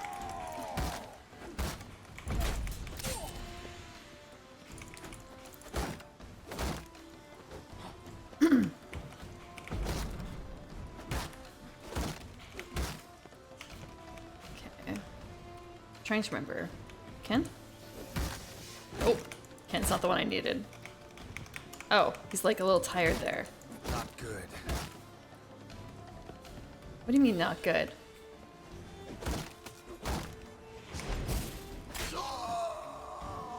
Trying to remember. Ken? Oh, Ken's not the one I needed. Oh, he's like a little tired there. Not good. What do you mean not good?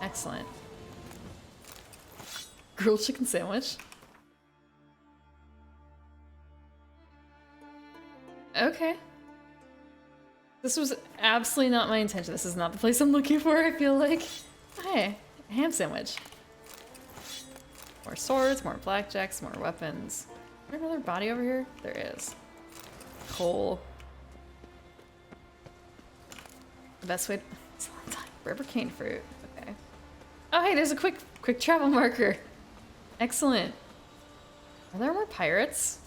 Excellent. Grilled chicken sandwich? Okay. This was absolutely not my intention. This is not the place I'm looking for, I feel like. Hey, a ham sandwich. More swords, more blackjacks, more weapons. Is there another body over here? There is. Coal. The best way to... It's a long time. Rubber cane fruit. Okay. Oh, hey, there's a quick travel marker. Excellent. Are there more pirates?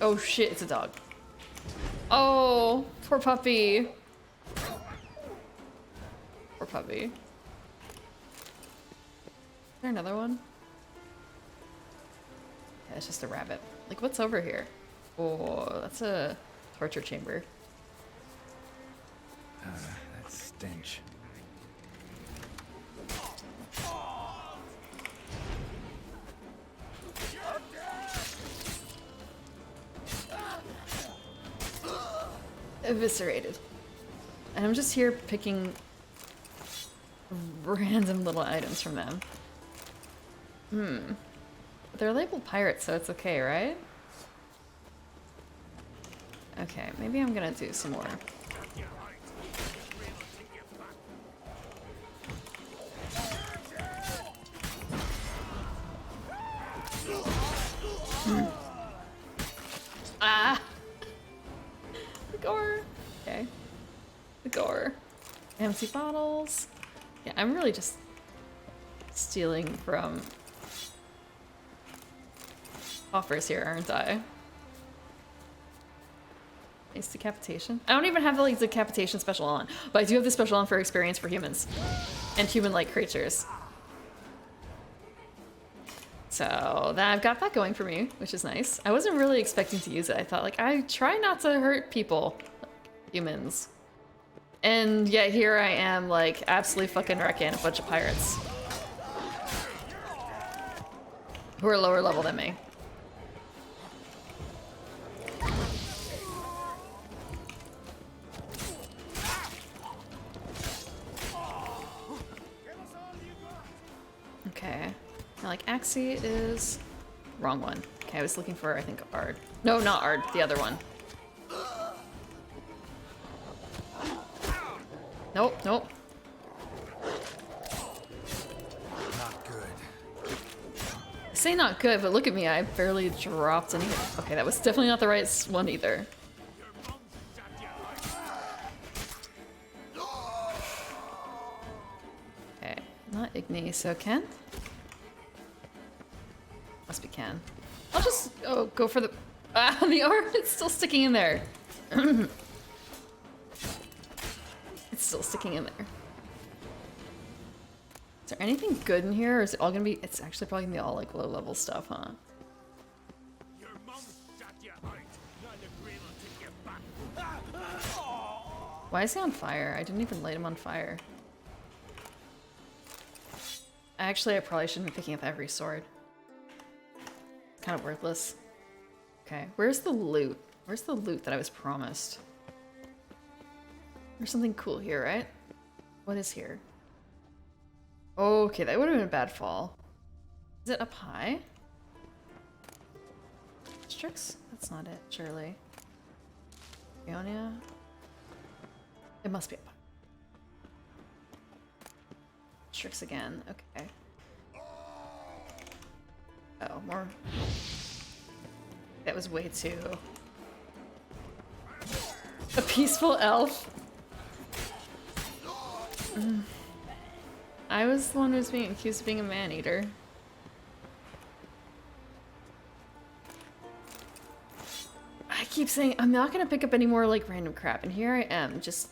Oh shit, it's a dog. Oh, poor puppy. Poor puppy. Is there another one? Yeah, it's just a rabbit. Like, what's over here? Oh, that's a torture chamber. That stench. Eviscerated. And I'm just here picking random little items from them. But they're labeled pirates, so it's okay, right? Okay, maybe I'm gonna do some more. Ah! The gore. Okay. The gore. Empty bottles. Yeah, I'm really just stealing from offers here, aren't I? Nice decapitation. I don't even have the like decapitation special on, but I do have the special on for experience for humans and human-like creatures. So that I've got that going for me, which is nice. I wasn't really expecting to use it. I thought like I try not to hurt people, humans, and yet here I am like absolutely fucking wrecking a bunch of pirates who are lower level than me. Taxi is... Wrong one. Okay, I was looking for, I think, Ard. No, not Ard, the other one. Nope, nope. Not good. I say not good, but look at me, I barely dropped any. Okay, that was definitely not the right one either. Okay, not Igni, so Ken? Must be Ken. I'll just go for the... Ah, the arm, it's still sticking in there. It's still sticking in there. Is there anything good in here, or is it all gonna be... It's actually probably gonna be all, like, low-level stuff, huh? Why is he on fire? I didn't even light him on fire. Actually, I probably shouldn't be picking up every sword. Kind of worthless. Okay, where's the loot? Where's the loot that I was promised? There's something cool here, right? What is here? Okay, that would have been a bad fall. Is it up high? Strix? That's not it, surely. Ionia? It must be up high. Strix again, okay. Oh, more. That was way too... A peaceful elf? I was the one who was being accused of being a man-eater. I keep saying I'm not gonna pick up any more like random crap, and here I am, just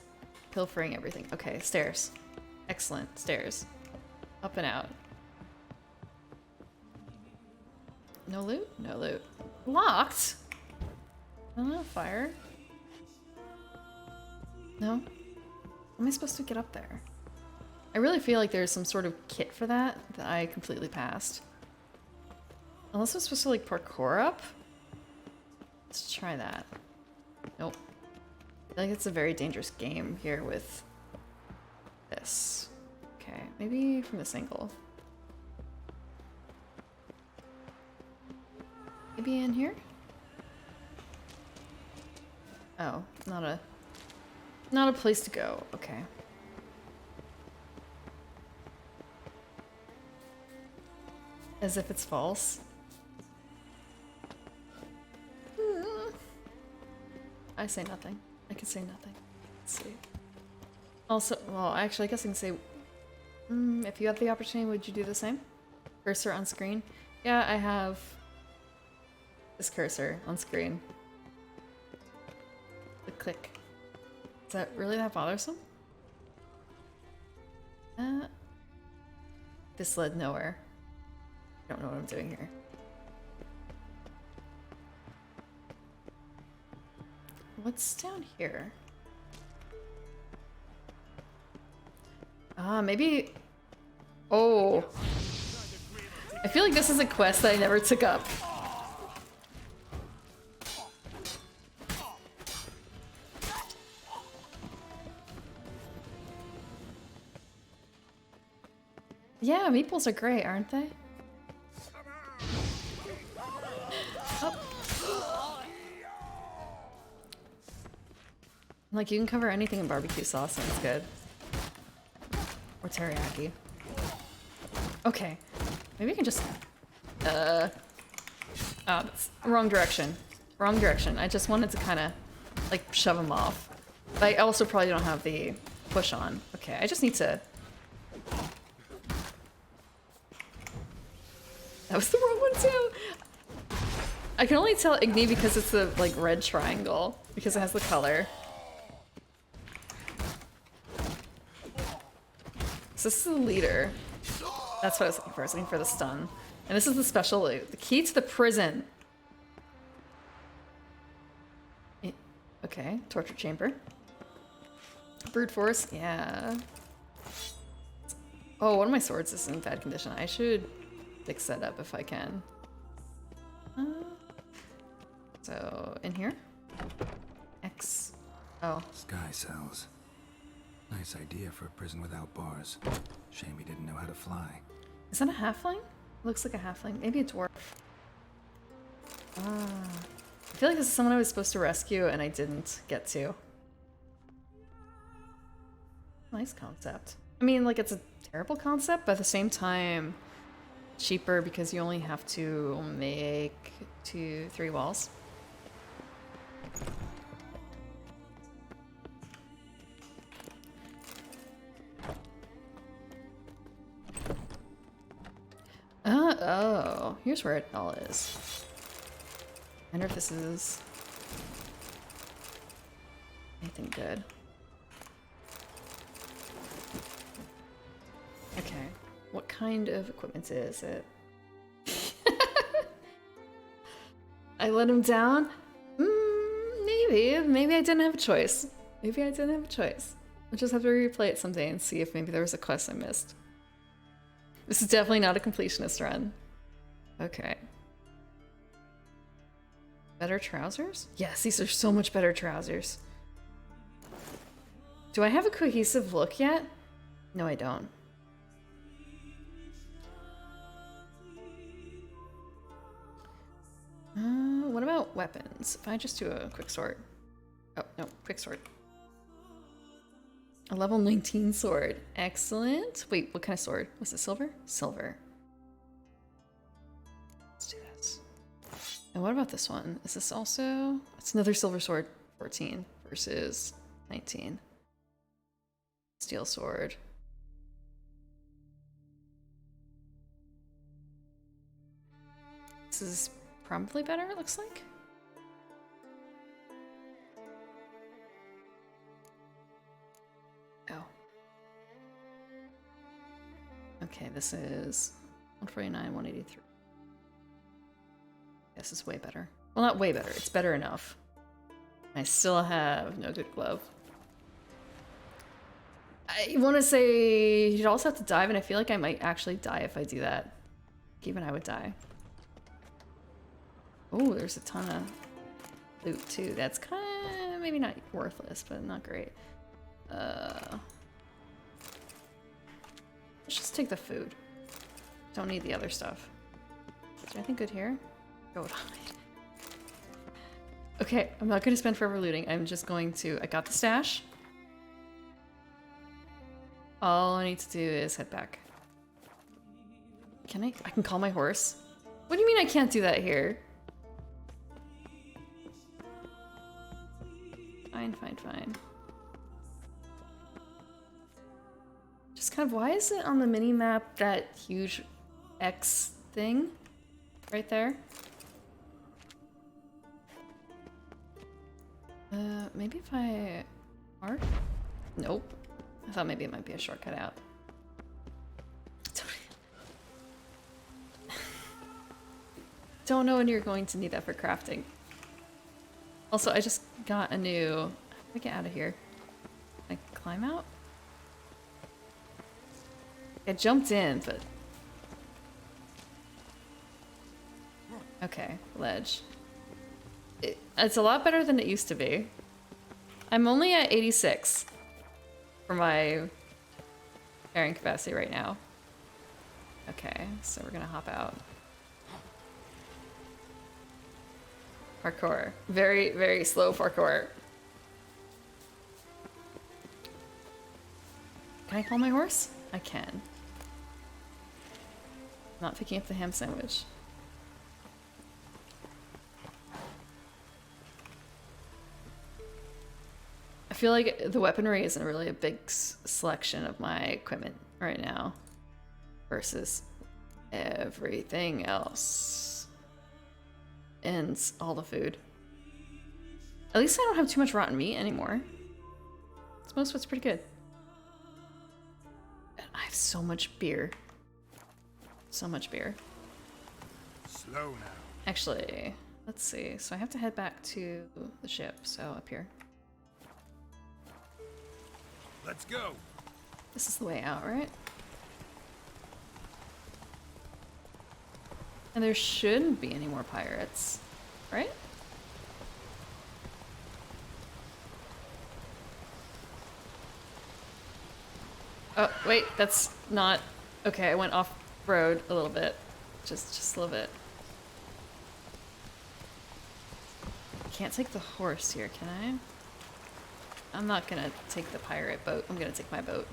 pilfering everything. Okay, stairs. Excellent, stairs. Up and out. No loot? No loot. Locked? I don't know, fire? No? How am I supposed to get up there? I really feel like there's some sort of kit for that that I completely passed. Unless I'm supposed to like parkour up? Let's try that. Nope. I feel like it's a very dangerous game here with this. Okay, maybe from this angle. Maybe in here? Oh, not a place to go. Okay. As if it's false. I say nothing. I can say nothing. Let's see. Also, well, actually, I guess I can say, if you had the opportunity, would you do the same? Cursor on screen? Yeah, I have this cursor on screen. The click. Is that really that bothersome? This led nowhere. I don't know what I'm doing here. What's down here? Ah, maybe... Oh. I feel like this is a quest that I never took up. Yeah, meeples are great, aren't they? Oh. Like, you can cover anything in barbecue sauce and it's good. Or teriyaki. Okay. Maybe I can just... Oh, that's wrong direction. Wrong direction. I just wanted to kind of, like, shove him off. But I also probably don't have the push on. Okay, I just need to... That was the wrong one too! I can only tell Igni because it's the, like, red triangle. Because it has the color. So this is the leader. That's what I was looking for. I was looking for the stun. And this is the special loot. The key to the prison. Okay, torture chamber. Brute force, yeah. Oh, one of my swords is in bad condition. I should fix that up if I can. So, in here? X. Oh. Sky cells. Nice idea for a prison without bars. Shame he didn't know how to fly. Is that a halfling? Looks like a halfling. Maybe a dwarf. Ah. I feel like this is someone I was supposed to rescue and I didn't get to. Nice concept. I mean, like, it's a terrible concept, but at the same time, cheaper because you only have to make 2-3 walls. Oh, here's where it all is. I wonder if this is anything good. Okay, what kind of equipment is it? I let him down? Maybe I didn't have a choice. Maybe I didn't have a choice. I'll just have to replay it someday and see if maybe there was a quest I missed. This is definitely not a completionist run. Okay. Better trousers? Yes, these are so much better trousers. Do I have a cohesive look yet? No, I don't. What about weapons? If I just do a quick sword. Oh, no, quick sword. A level 19 sword. Excellent. Wait, what kind of sword? Was it silver? Silver. Let's do this. And what about this one? Is this also... It's another silver sword. 14 versus 19. Steel sword. This is probably better, it looks like. Oh. Okay, this is 149, 183. This is way better. Well, not way better. It's better enough. I still have no good glove. I want to say you'd also have to dive, and I feel like I might actually die if I do that. Even I would die. Oh, there's a ton of loot too. That's kind of maybe not worthless, but not great. Let's just take the food. Don't need the other stuff. Is there anything good here? Goat hide. Okay, I'm not gonna spend forever looting. I'm just going to... I got the stash. All I need to do is head back. Can I? I can call my horse? What do you mean I can't do that here? Fine, fine, fine. Just kind of, why is it on the mini-map that huge X thing right there? Maybe if I... Mark? Nope. I thought maybe it might be a shortcut out. Don't know when you're going to need that for crafting. Also, I just got a new... How do I get out of here? Can I climb out? I jumped in, but... Okay, ledge. It's a lot better than it used to be. I'm only at 86 for my carrying capacity right now. Okay, so we're gonna hop out. Parkour. Very, very slow parkour. Can I call my horse? I can. Not picking up the ham sandwich. I feel like the weaponry isn't really a big selection of my equipment right now versus everything else. And all the food. At least I don't have too much rotten meat anymore. Most of it's pretty good. And I have so much beer. So much beer. Slow now. Actually, let's see. So I have to head back to the ship, so up here. Let's go. This is the way out, right? And there shouldn't be any more pirates, right? Oh, wait, that's not... Okay, I went off-road a little bit. Just love it. Can't take the horse here, can I? I'm not gonna take the pirate boat. I'm gonna take my boat.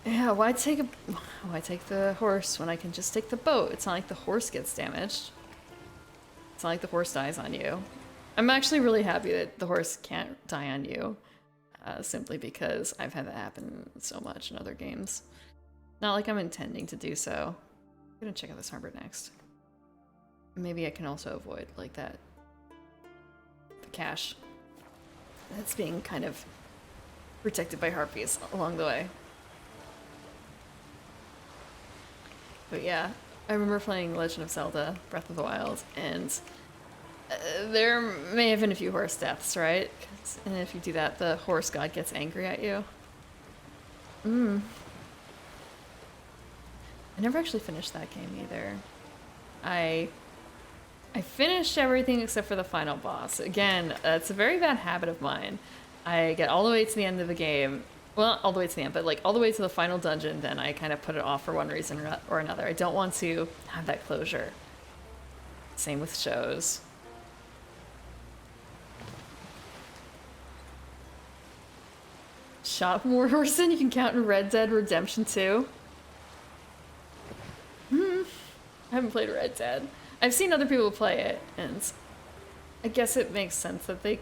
Yeah, why take the horse when I can just take the boat? It's not like the horse gets damaged. It's not like the horse dies on you. I'm actually really happy that the horse can't die on you, simply because I've had that happen so much in other games. Not like I'm intending to do so. I'm gonna check out this harbor next. Maybe I can also avoid, like, the cache that's being kind of protected by harpies along the way. But yeah, I remember playing Legend of Zelda Breath of the Wild, and there may have been a few horse deaths, right? And if you do that, the horse god gets angry at you. I never actually finished that game either. I finished everything except for the final boss. Again, it's a very bad habit of mine. I get all the way to the end of the game. Well, not all the way to the end, but like all the way to the final dungeon, then I kind of put it off for one reason or another. I don't want to have that closure. Same with shows. Shot more horse than you can count in Red Dead Redemption 2. I haven't played Red Dead. I've seen other people play it, and I guess it makes sense that they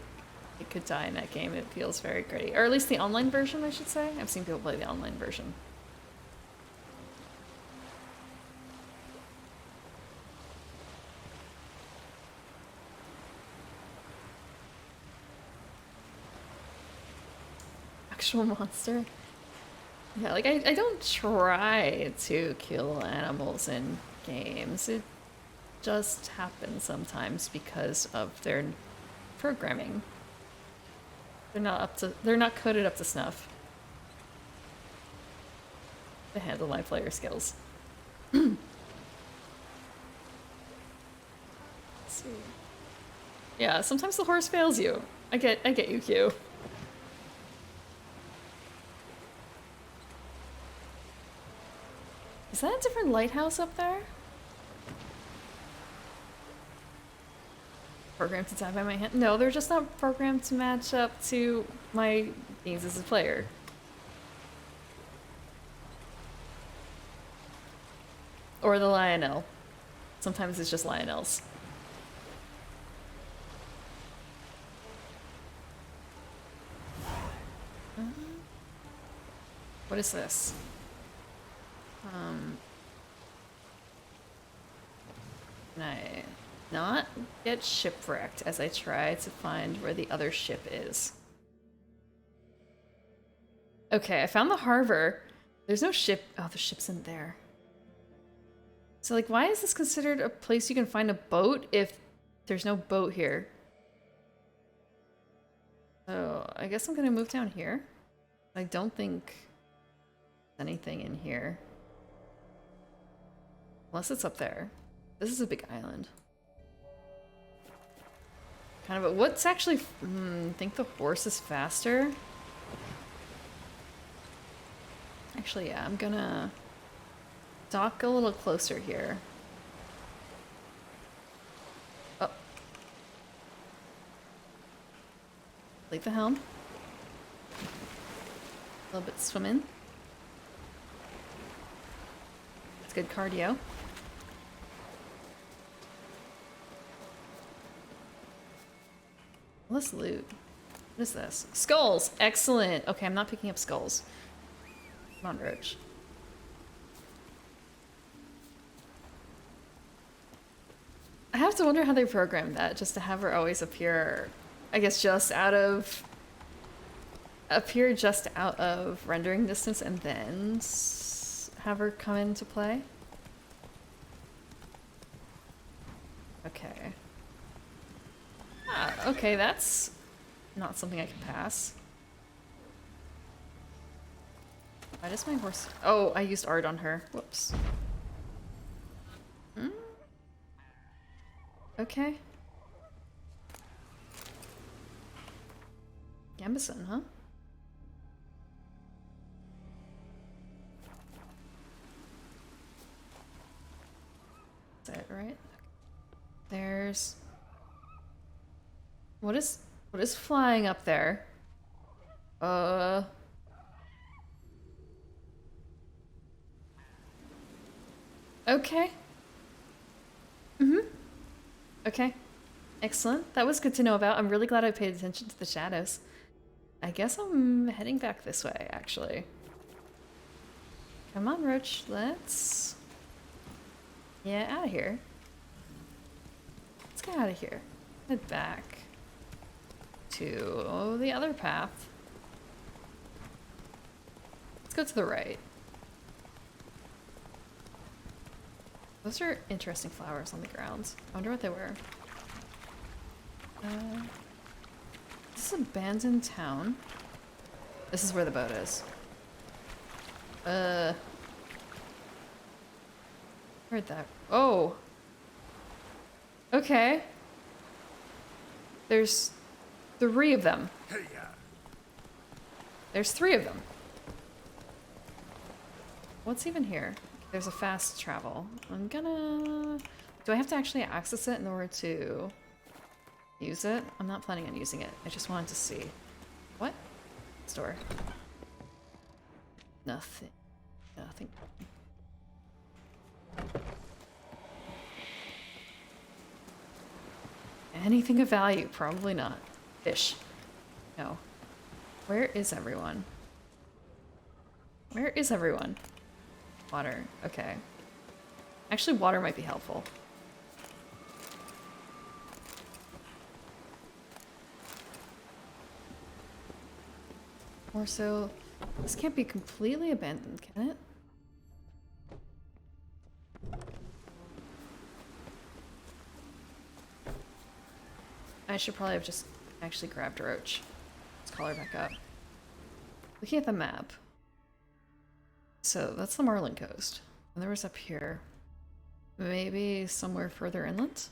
could die in that game. It feels very gritty. Or at least the online version, I should say. I've seen people play the online version. Actual monster? Yeah, like, I don't try to kill animals in games. It just happens sometimes because of their programming. They're not coded up to snuff to handle my player skills. Let's see. Yeah, sometimes the horse fails you. I get you, Q. Is that a different lighthouse up there? Programmed to die by my hand? No, they're just not programmed to match up to my needs as a player. Or the Lionel. Sometimes it's just Lionels. What is this? Can I not get shipwrecked as I try to find where the other ship is? Okay, I found the harbor. There's no ship. Oh, the ship's in there. So, like, why is this considered a place you can find a boat if there's no boat here? So, I guess I'm gonna move down here. I don't think there's anything in here. Unless it's up there. This is a big island. Kind of, what's actually, think the horse is faster? Actually, yeah, I'm gonna dock a little closer here. Oh. Leave the helm. A little bit swimming. It's good cardio. Let's loot. What is this? Skulls! Excellent! Okay, I'm not picking up skulls. Come on, Roach. I have to wonder how they programmed that, just to have her always appear, I guess, just out of... appear just out of rendering distance and then have her come into play? Okay. Ah, okay, that's not something I can pass. Why does my horse... Oh, I used art on her. Whoops. Okay. Gambison, huh? That's it, right? There's... What is flying up there? Okay. Okay. Excellent. That was good to know about. I'm really glad I paid attention to the shadows. I guess I'm heading back this way, actually. Come on, Roach. Let's... Yeah, out of here. Let's get out of here. Head back to the other path. Let's go to the right. Those are interesting flowers on the ground. I wonder what they were. This is abandoned town. This is where the boat is. Heard that. Oh. Okay. There's 3 of them. There's 3 of them. What's even here? There's a fast travel. I'm gonna... Do I have to actually access it in order to use it? I'm not planning on using it. I just wanted to see. What? Store. Nothing. Nothing. Anything of value? Probably not. Fish. No. Where is everyone? Where is everyone? Water. Okay. Actually, water might be helpful. Or so... This can't be completely abandoned, can it? I should probably have just actually grabbed Roach. Let's call her back up. Looking at the map. So that's the Marlin Coast. And there was up here. Maybe somewhere further inland?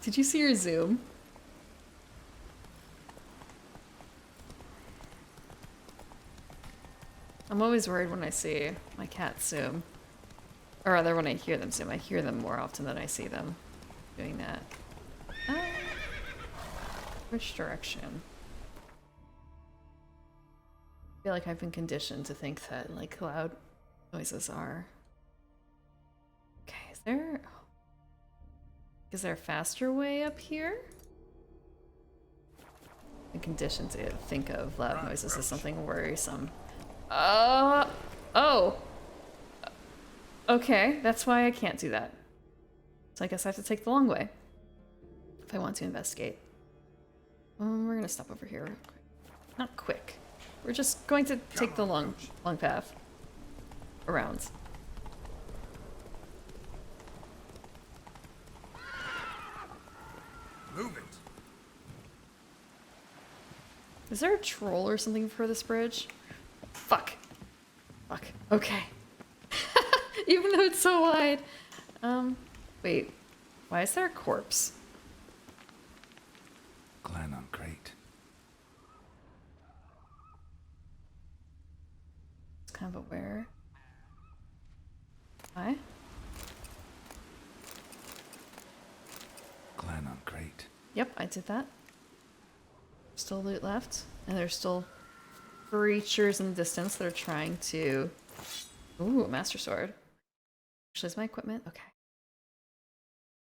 Did you see your zoom? I'm always worried when I see my cats zoom. Or rather, when I hear them zoom. I hear them more often than I see them doing that. Which direction? I feel like I've been conditioned to think that, like, loud noises are... Okay, is there a faster way up here? I'm conditioned to think of loud noises as something worrisome. Oh! Okay, that's why I can't do that. So I guess I have to take the long way. If I want to investigate. We're gonna stop over here. Not quick. We're just going to take the long path. Around. Move it. Is there a troll or something for this bridge? Fuck. Fuck. Okay. Even though it's so wide. Wait. Why is there a corpse? Clan on crate. It's kind of aware. Why? Clan on crate. Yep, I did that. Still loot left. And there's still creatures in the distance that are trying to... Ooh, a master sword. Actually, is my equipment? Okay.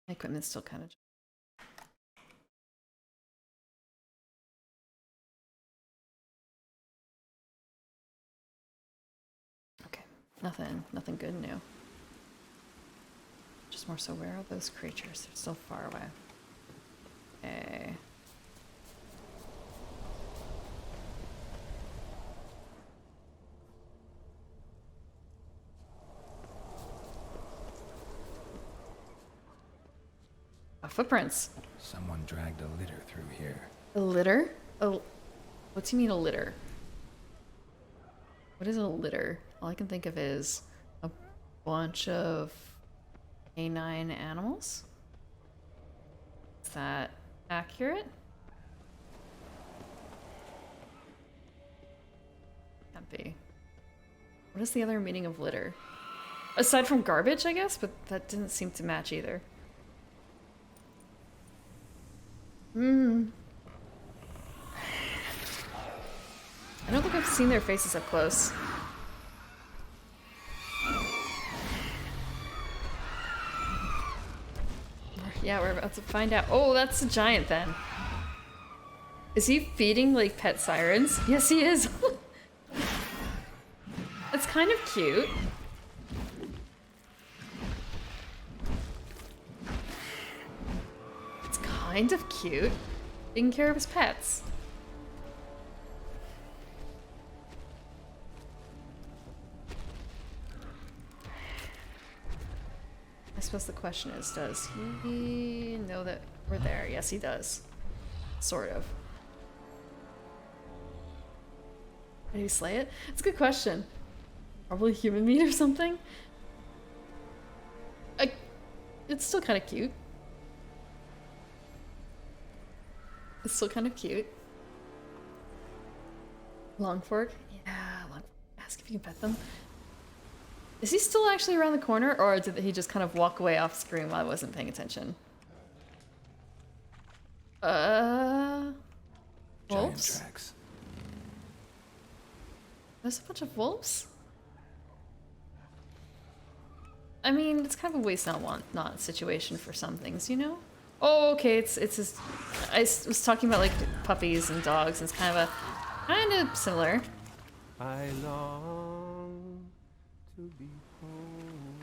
My equipment's still kind of... Okay. Nothing good new. Just more so, where are those creatures? They're still far away. Okay. Footprints. Someone dragged a litter through here. A litter? Oh, what do you mean a litter? What is a litter? All I can think of is a bunch of canine animals. that accurate? Can't be. What is the other meaning of litter? Aside from garbage, I guess, but that didn't seem to match either. I don't think I've seen their faces up close. Yeah, we're about to find out. Oh, that's a giant then. Is he feeding like pet sirens? Yes, he is. That's kind of cute. It's kind of cute. Taking care of his pets. I suppose the question is, does he know that we're there? Yes, he does. Sort of. Did he slay it? It's a good question. Probably human meat or something? It's still kind of cute. It's still kind of cute. Long fork? Yeah, long fork. Ask if you can pet them. Is he still actually around the corner, or did he just kind of walk away off screen while I wasn't paying attention? Giant Wolves? tracks. There's a bunch of wolves? I mean, it's kind of a waste not situation for some things, you know? Oh, okay, it's just... I was talking about, like, puppies and dogs, and it's kind of similar. I long to be home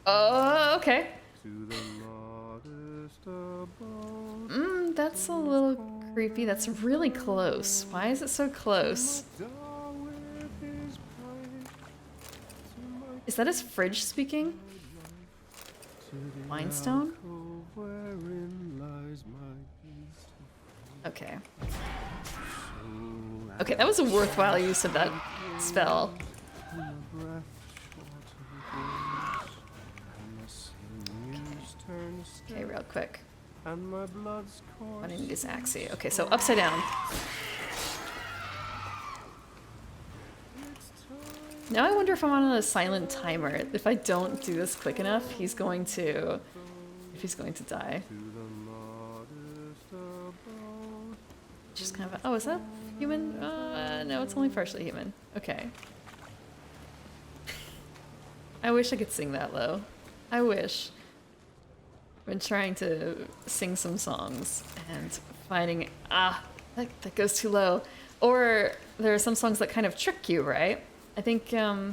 Oh, okay. to the modest abode. That's a little creepy. That's really close. Why is it so close? Is that his fridge speaking? Mindstone? Okay. Okay, that was a worthwhile use of that spell. Okay, real quick. I need this axie. Okay, so upside down. Now I wonder if I'm on a silent timer. If I don't do this quick enough, he's going to die. Just kind of, oh, is that human? No, it's only partially human. Okay. I wish I could sing that low. I wish. I've been trying to sing some songs and finding, that goes too low. Or there are some songs that kind of trick you, right? I think there's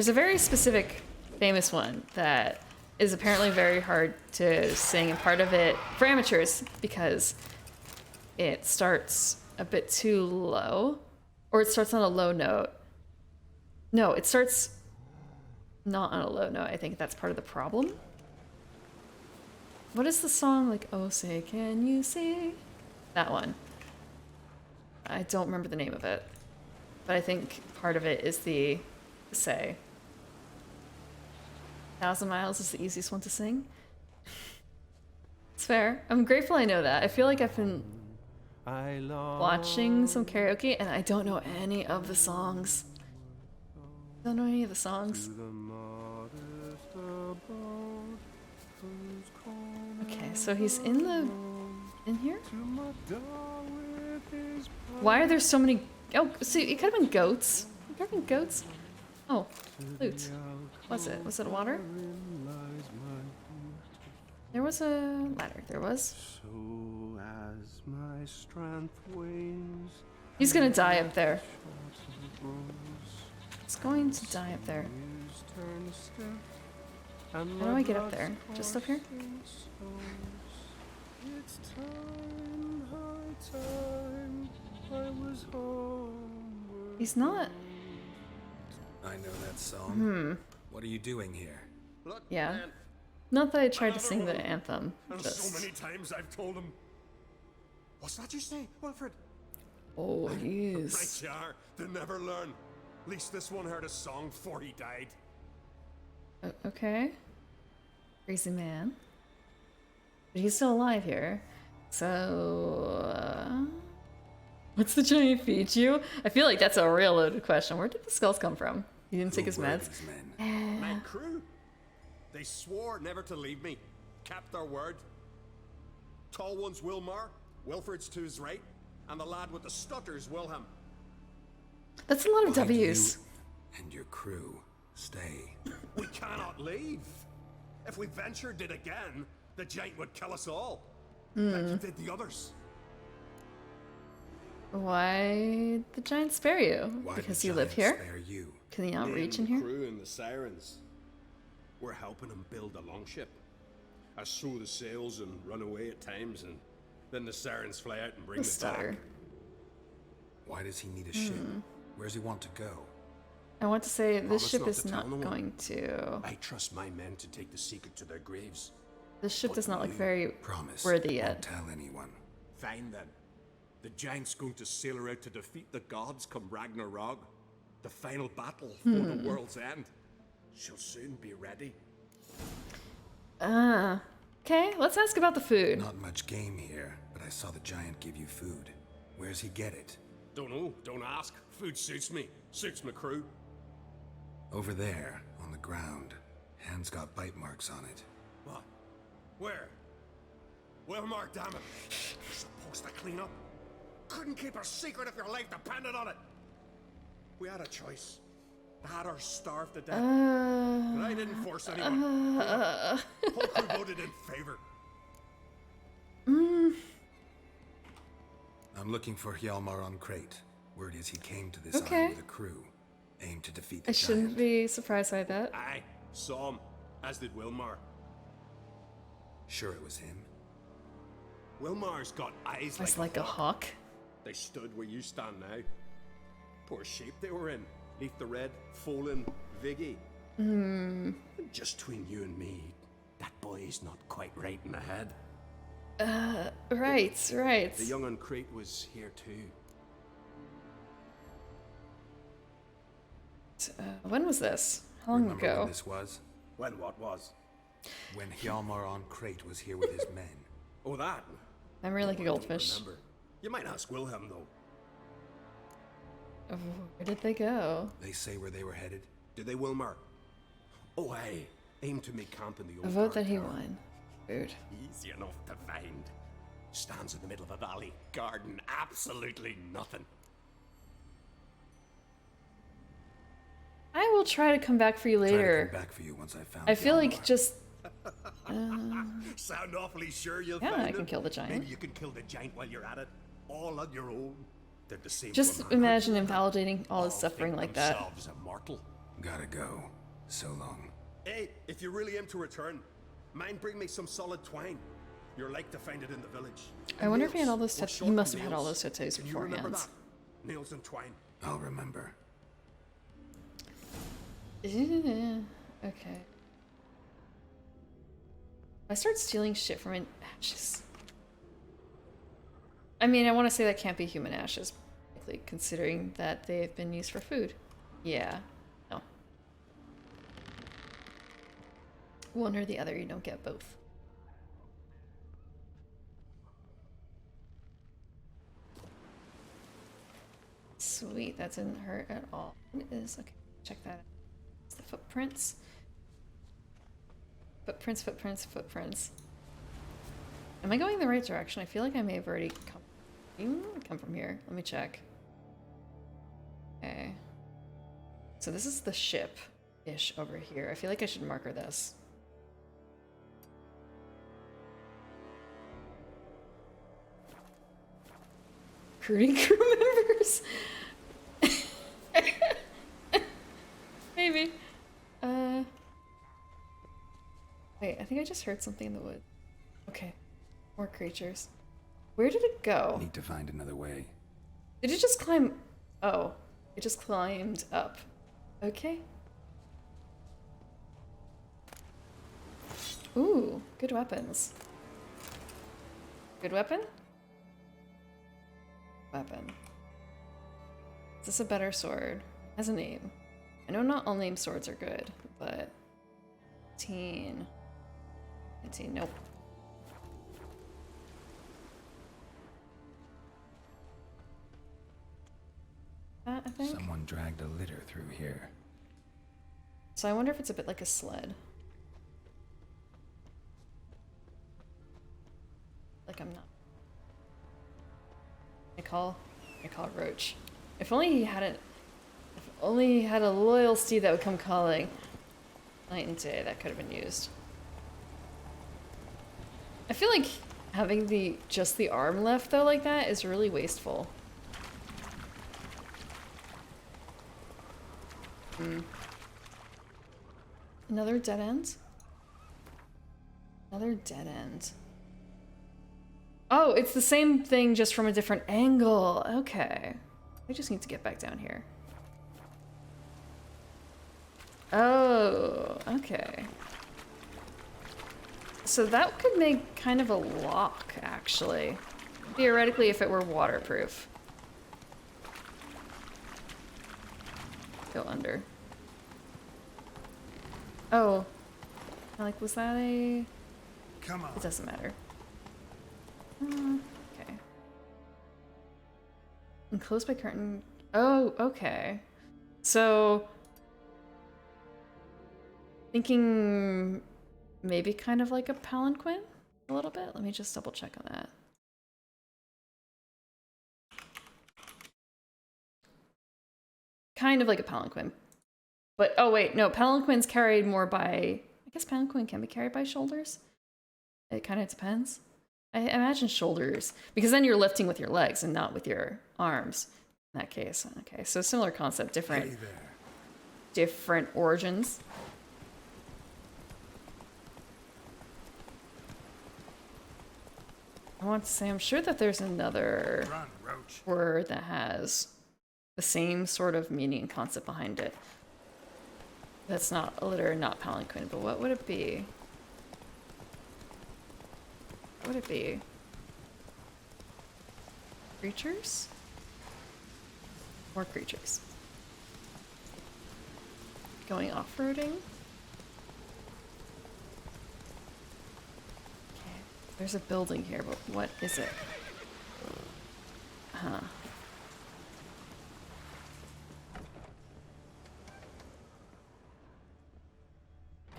a very specific famous one that is apparently very hard to sing, and part of it for amateurs because it starts a bit too low, or it starts on a low note. No, it starts not on a low note. I think that's part of the problem. What is the song like? Oh, say, can you see? That one. I don't remember the name of it. But I think part of it is the say. 1,000 Miles is the easiest one to sing. It's fair. I'm grateful I know that. I feel like I've been watching some karaoke and I don't know any of the songs. Don't know any of the songs. Okay, so he's in here? Why are there so many? Oh, so it could have been goats. It could have been goats. Oh, flute. Was it? Was it water? There was a ladder. There was. So as my strength wanes, He's gonna die up there. He's going to die up there. How do I get up there? Just up here? It's time, high time, I was homeward. He's not. I know that song. What are you doing here? Look, Yeah. man, Not that I tried to sing the anthem. and Just. so many times I've told him. What's that you say, Wilfred? Oh, Right yes. you are. They never learn. At least this one heard a song before he died. Okay. Crazy man. But he's still alive here. So, what's the giant feed you? I feel like that's a real loaded question. Where did the skulls come from? He didn't take his Who were meds? these men? My crew. They swore never to leave me. Kept their word. Tall one's Wilmar. Wilfred's to his right. And the lad with the stutter's Wilhelm. That's a lot of Why do you W's. and your crew stay? We cannot leave. If we ventured it again, the giant would kill us all. Like he did the others. Why the giant spare you? Why Because did you live giants here? spare you? Can he not Me reach and in the here? crew and the sirens. We're helping him build a longship. I sew the sails and run away at times, and then the sirens fly out and bring The me stutter. back. Why does he need a ship? Where does he want to go? I want to say this Promise ship not is to tell not no one. going to. I trust my men to take the secret to their graves. This ship does not look you very Promise. worthy Won't yet. tell anyone. Fine then. The giant's going to sail her out to defeat the gods come Ragnarok. The final battle for the world's end. She'll soon be ready. Okay, let's ask about the food. Not much game here, but I saw the giant give you food. Where's he get it? Don't know, don't ask. Food suits me. Suits my crew. Over there, on the ground. Hand's got bite marks on it. What? Where? Well, Mark, damn it. You're supposed to clean up. Couldn't keep a secret if your life depended on it. We had a choice. The Hatters starved to death. But I didn't force anyone. Whole crew voted in favor. I'm looking for Hjalmar on Crate. Word is he came to this Okay. island with a crew. Aimed to defeat the I shouldn't giant. be surprised by that. Aye, saw him. As did Wilmar. Sure it was him. Wilmar's got eyes It's like like a hawk. They stood where you stand now. Poor shape they were in. Neath the red, Folin, Viggy. Just between you and me, that boy's not quite right in the head. Right, right. The young on Crate was here too. When was this? How long Remember ago? when this was? When what was? When Hjalmar on Crate was here with his men. Oh, that. I'm really like a I don't goldfish. remember. You might ask Wilhelm though. Oh, where did they go? They say where they were headed. Did they, Wilmar? Oh, aye. Aim to make camp in the old A vote guard that he tower. won. Food. Easy enough to find. Stands in the middle of a valley. Garden, absolutely nothing. I will try to come back for you Try to later. come back for you once I found I feel Hjalmar. like just Sound awfully sure you'll Yeah, find I can him? kill the giant. Maybe you can kill the giant while you're at it. All on your own. They're the same. just for imagine mankind. invalidating all his All suffering think like that. themselves immortal. Gotta go. So long. Hey, if you really aim to return, mind bring me some solid twine. You're like to find it in the village. I wonder if he had all those Nails, or tattoos. He short must have had all nails. those tattoos Can you remember beforehand. that? Nails and twine. I'll remember. Okay. I start stealing shit from ashes. I mean, I want to say that can't be human ashes, likely, considering that they've been used for food. Yeah. No. One or the other, you don't get both. Sweet, that didn't hurt at all. It is, okay, check that out. It's the footprints. Footprints, footprints, footprints. Am I going the right direction? I feel like I may have already come from here. Let me check. Okay. So this is the ship-ish over here. I feel like I should marker this. Recruiting crew members? Maybe. Wait, I think I just heard something in the wood. Okay. More creatures. Where did it go? Need to find another way. Did it just climb? Oh, it just climbed up. Okay. Ooh, good weapons. Good weapon? Weapon. Is this a better sword? Has a name. I know not all named swords are good, but 19. 19, nope. that, I think. Someone dragged a litter through here. So I wonder if it's a bit like a sled. Like I'm not. I call Roach. If only he had it. If only he had a loyal steed that would come calling night and day, that could have been used. I feel like having just the arm left though like that is really wasteful. Another dead end? Another dead end. Oh, it's the same thing just from a different angle. Okay. I just need to get back down here. Oh, okay. So that could make kind of a lock, actually. Theoretically, if it were waterproof. Go under. Oh. Like, was that a... Come on. It doesn't matter. Okay. Enclosed by curtain. Oh, okay. So... Thinking... Maybe kind of like a palanquin? A little bit? Let me just double check on that. Kind of like a palanquin. But, oh wait, no, palanquin's carried more by... I guess palanquin can be carried by shoulders? It kind of depends. I imagine shoulders, because then you're lifting with your legs and not with your arms in that case. Okay, so similar concept, different origins. I want to say, I'm sure that there's another word that has the same sort of meaning and concept behind it. That's not a litter, not palanquin, but what would it be? What would it be? Creatures? More creatures. Going off-roading? Okay, there's a building here, but what is it? Huh.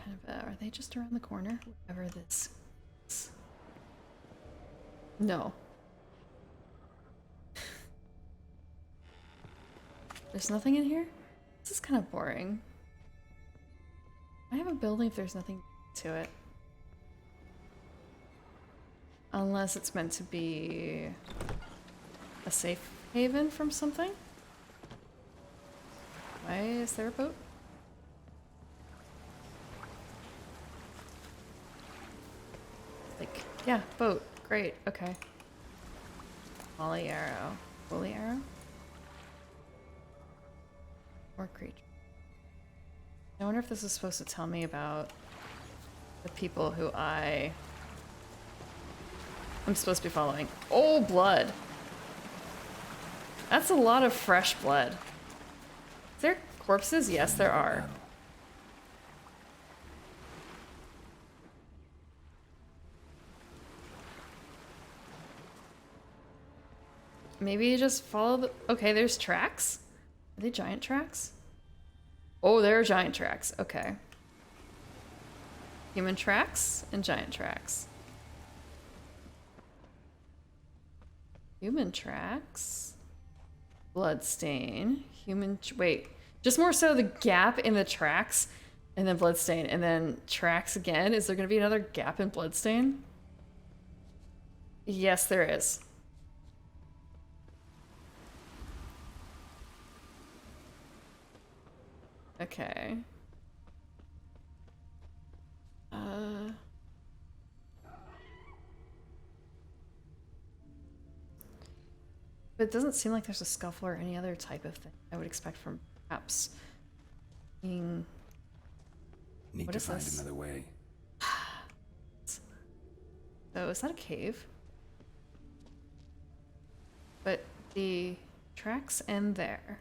Kind of, are they just around the corner? Whatever this is. No. There's nothing in here? This is kind of boring. I have a building if there's nothing to it. Unless it's meant to be a safe haven from something? Why is there a boat? Like, yeah, boat. Great, okay. Molly arrow. Holy arrow? More creature. I wonder if this is supposed to tell me about the people who I'm supposed to be following. Oh, blood. That's a lot of fresh blood. Is there corpses? Yes, there are. Maybe you just follow the... Okay, there's tracks? Are they giant tracks? Oh, there are giant tracks. Okay. Human tracks and giant tracks. Human tracks. Bloodstain. Wait. Just more so the gap in the tracks and then bloodstain and then tracks again. Is there going to be another gap in bloodstain? Yes, there is. Okay. But it doesn't seem like there's a scuffle or any other type of thing I would expect from perhaps being... Need to find another way. So is that a cave? But the tracks end there.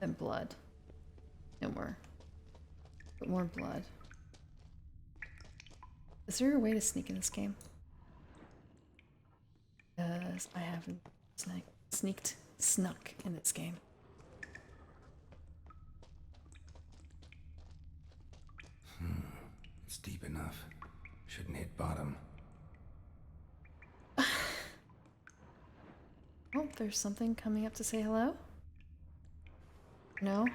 Then blood. No more. But more blood. Is there a way to sneak in this game? Because I haven't snuck in this game. It's deep enough. Shouldn't hit bottom. Oh, there's something coming up to say hello? No?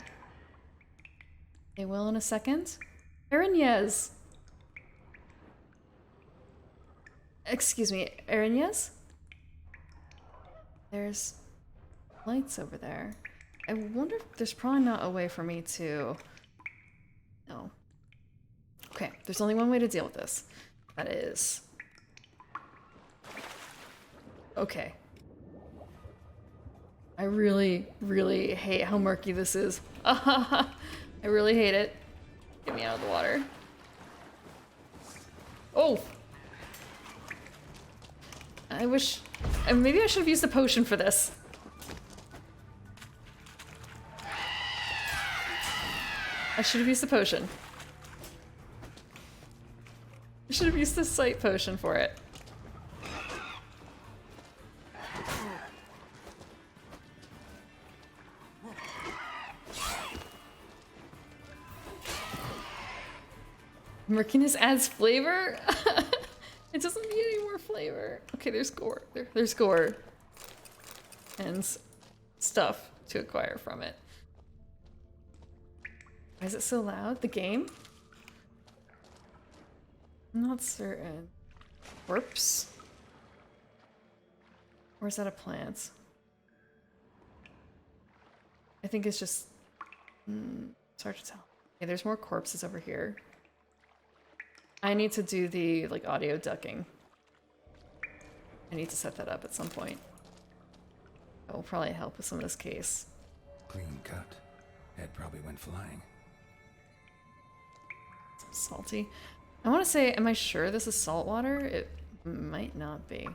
They will in a second? Erinyes! Excuse me, Erinyes? There's lights over there. I wonder if there's probably not a way for me to... No. Okay, there's only one way to deal with this. That is... Okay. I really, really hate how murky this is. I really hate it. Get me out of the water. Oh! I wish... maybe I should have used a potion for this. I should have used the potion. I should have used the sight potion for it. Murkiness adds flavor? It doesn't need any more flavor. Okay, there's gore. There's gore. And stuff to acquire from it. Why is it so loud? The game? I'm not certain. Corpse? Or is that a plant? I think it's just... it's hard to tell. Okay, there's more corpses over here. I need to do the, like, audio ducking. I need to set that up at some point. That will probably help with some of this case. Clean cut. Head probably went flying. Salty. I want to say, am I sure this is salt water? It might not be.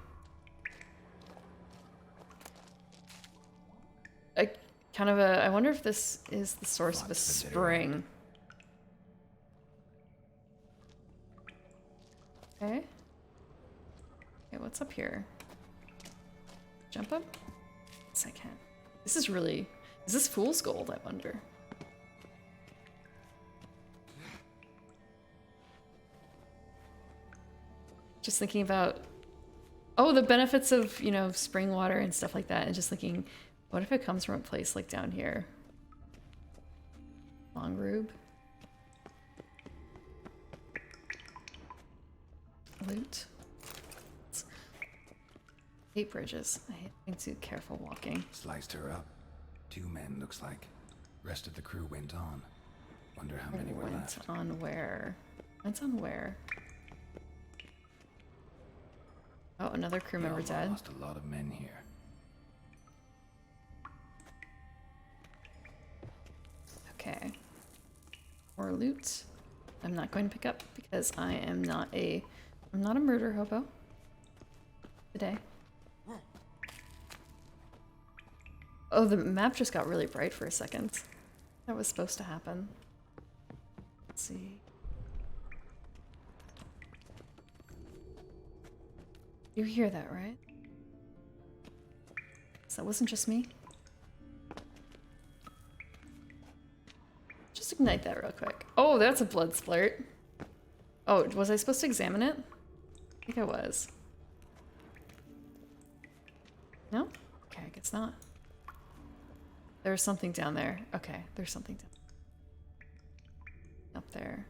I wonder if this is the source of a spring. Okay. Okay, what's up here? Jump up? Yes, I can. This is really... Is this fool's gold, I wonder? Just thinking about... Oh, the benefits of, you know, spring water and stuff like that. And just thinking, what if it comes from a place like down here? Long Rube. Loot. Hate bridges. I hate being too careful walking. Sliced her up. 2 men, looks like. Rest of the crew went on. Wonder how many were left. Went on where? Went on where? Oh, another crew member dead. Lost a lot of men here. Okay. More loot. I'm not going to pick up because I am not a... I'm not a murder hobo. Today. Oh, the map just got really bright for a second. That was supposed to happen. Let's see. You hear that, right? So that wasn't just me? Just ignite that real quick. Oh, that's a blood splurt. Oh, was I supposed to examine it? I think I was. No? Okay, I guess not. There's something down there. Okay, there's something down up there.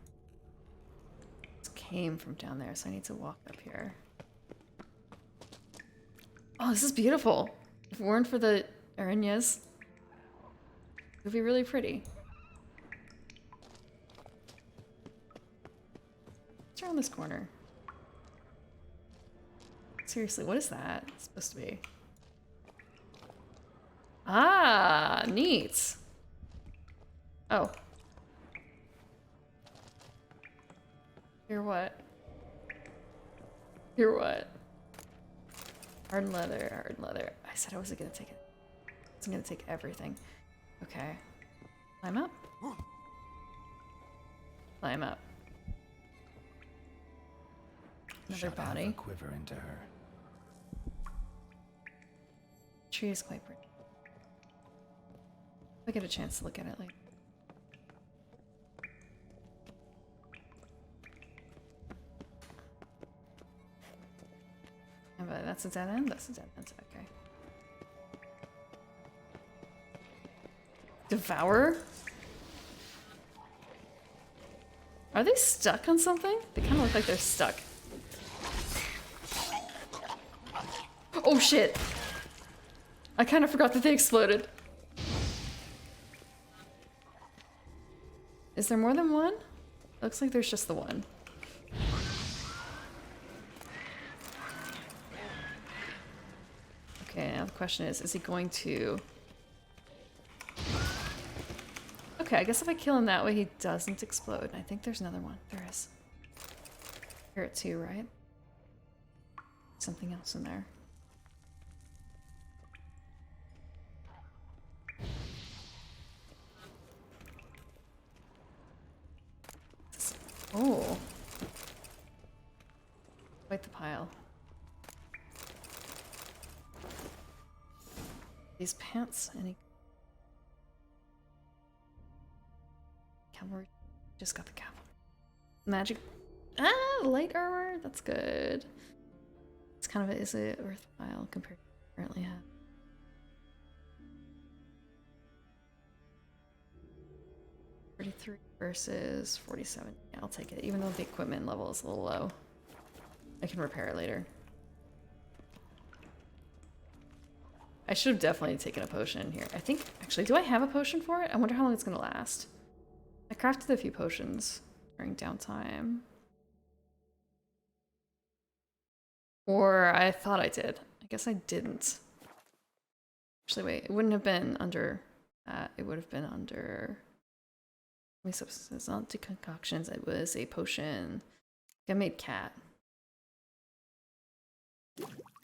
It came from down there, so I need to walk up here. Oh, this is beautiful. If it weren't for the arañas, it would be really pretty. What's around this corner? Seriously, what is that supposed to be? Ah, neat. Oh. Hear what? Hear what? Hard leather, hard leather. I said I wasn't gonna take it. I wasn't gonna take everything. Okay. Climb up. Climb up. Another Shot half body. a quiver into her. tree is quite pretty. I'll get a chance to look at it later. But that's a dead end? That's a dead end, okay. Devour? Are they stuck on something? They kind of look like they're stuck. Oh shit! I kind of forgot that they exploded. Is there more than one? Looks like there's just the one. Okay, now the question is he going to... Okay, I guess if I kill him that way, he doesn't explode. I think there's another one. There is. Hear it too, right? Something else in there. Oh. Quite the pile. These pants, any cavalry? Just got the cavalry. Magic. Ah, light armor. That's good. It's kind of is it worthwhile compared to what I currently have. $33 versus $47. Yeah, I'll take it, even though the equipment level is a little low. I can repair it later. I should have definitely taken a potion in here. I think, actually, do I have a potion for it? I wonder how long it's gonna last. I crafted a few potions during downtime. Or I thought I did. I guess I didn't. Actually, wait, it wouldn't have been under that. It would have been under... substances, not decoctions. It was a potion. I made cat.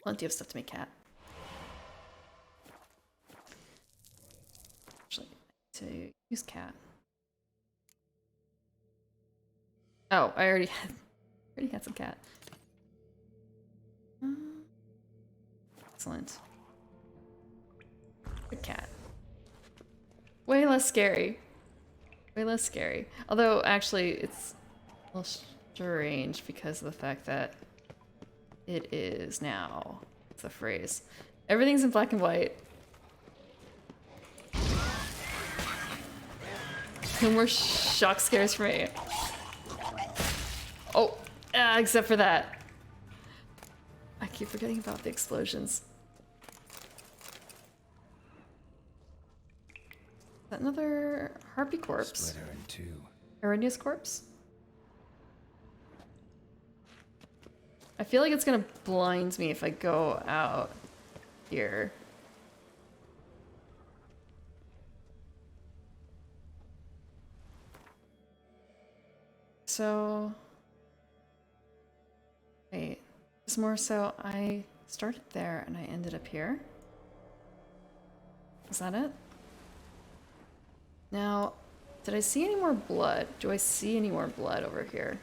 Plenty of stuff to make cat. Actually, to use cat. Oh, I already had some cat. Excellent. Good cat. Way less scary. Way less scary. Although, actually, it's a little strange because of the fact that it is now. It's a phrase. Everything's in black and white. No more shock scares for me. Oh, except for that. I keep forgetting about the explosions. Is that another harpy corpse? Split her in two. Arrhenia's corpse? I feel like it's gonna blind me if I go out here. So... Wait. It's more so I started there and I ended up here. Is that it? Now, did I see any more blood? Do I see any more blood over here?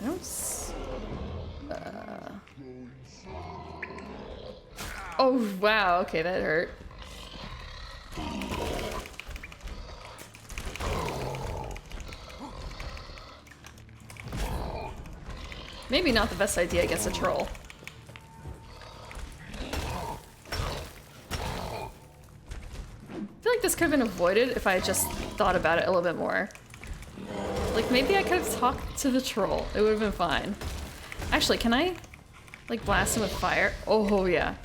I don't Oh, wow. Okay, that hurt. Maybe not the best idea against a troll. I feel like this could have been avoided if I had just thought about it a little bit more. Like, maybe I could have talked to the troll. It would have been fine. Actually, can I, like, blast him with fire? Oh, yeah.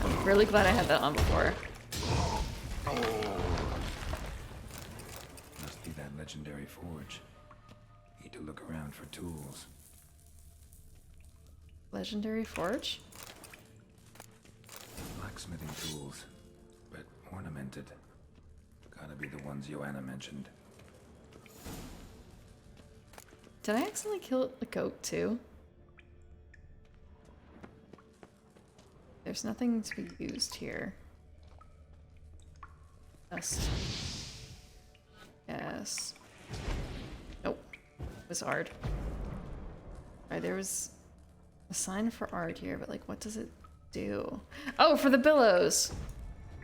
I'm really glad I had that on before. Must be that legendary forge. Need to look around for tools. Legendary forge? Blacksmithing tools, but ornamented. Gotta be the ones Joanna mentioned. Did I accidentally kill a goat too? There's nothing to be used here. Just... Yes. Nope. It was hard. Right, there was a sign for art here, but like, what does it do? Oh, for the billows!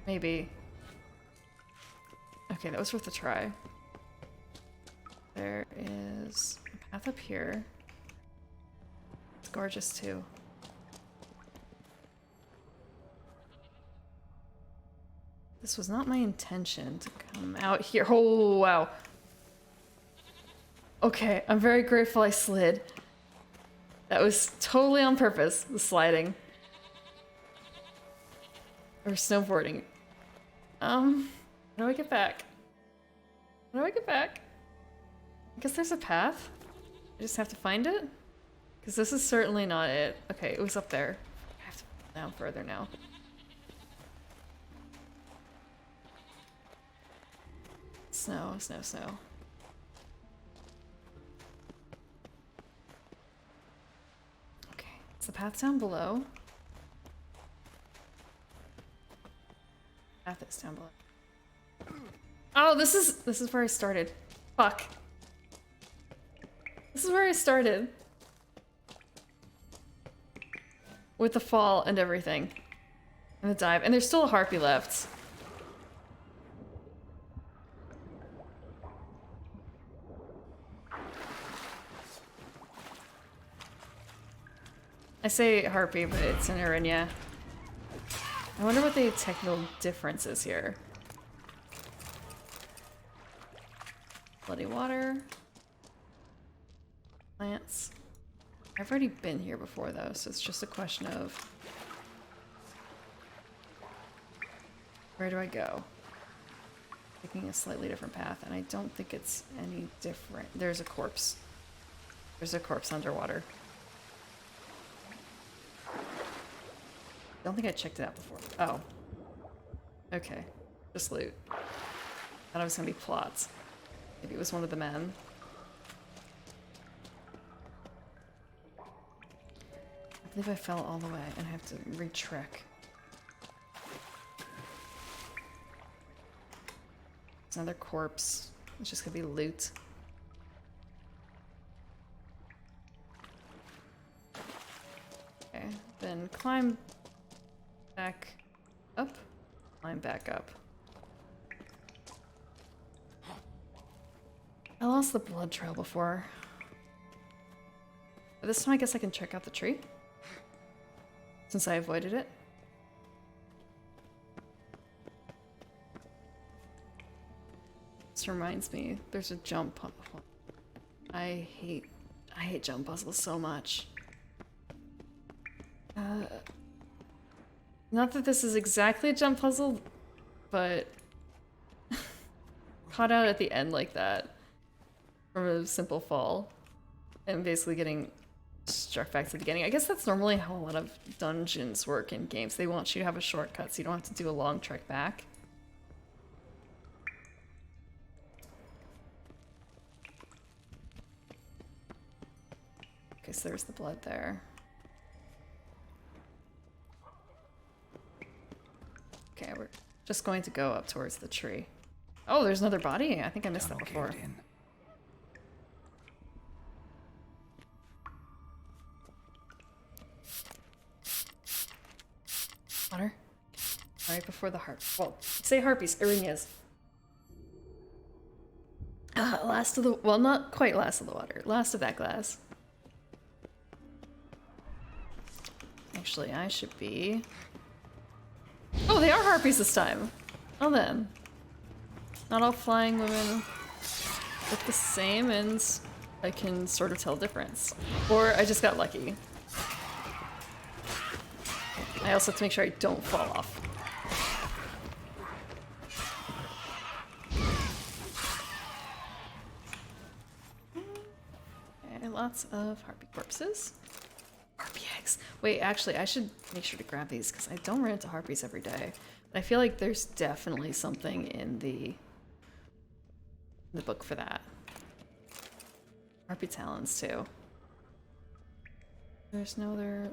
Maybe. Okay, that was worth a try. There is a path up here. It's gorgeous too. This was not my intention to come out here. Oh, wow. Okay, I'm very grateful I slid. That was totally on purpose, the sliding. Or snowboarding. How do I get back? How do I get back? I guess there's a path. I just have to find it? Because this is certainly not it. Okay, it was up there. I have to go down further now. Snow, snow, snow. Okay, it's the path down below. Path is down below. Oh, this is where I started. Fuck. This is where I started. With the fall and everything. And the dive. And there's still a harpy left. I say harpy, but it's an Arinya. I wonder what the technical difference is here. Bloody water. Plants. I've already been here before though, so it's just a question of where do I go? Taking a slightly different path, and I don't think it's any different. There's a corpse. There's a corpse underwater. I don't think I checked it out before. Oh. Okay. Just loot. Thought it was gonna be plots. Maybe it was one of the men. I believe I fell all the way and I have to retrek. It's another corpse. It's just gonna be loot. Okay, then climb back up. Climb back up. I lost the blood trail before. But this time I guess I can check out the tree. Since I avoided it. This reminds me, there's a jump puzzle. I hate jump puzzles so much. Not that this is exactly a jump puzzle, but caught out at the end like that from a simple fall and basically getting struck back to the beginning. I guess that's normally how a lot of dungeons work in games. They want you to have a shortcut so you don't have to do a long trek back. Okay, so there's the blood there. Okay, we're just going to go up towards the tree. Oh, there's another body? I think I missed that before. Water. Right before the harp. Well, say harpies, Arinyas. Last of the, well, not quite last of the water. Last of that glass. Actually, I should be... Oh, they are harpies this time. Oh then. Not all flying women look the same, and I can sort of tell difference. Or I just got lucky. I also have to make sure I don't fall off. Okay, lots of harpy corpses. Harpy eggs. Wait, actually, I should make sure to grab these because I don't run into harpies every day. But I feel like there's definitely something in the book for that. Harpy talons too. There's no other.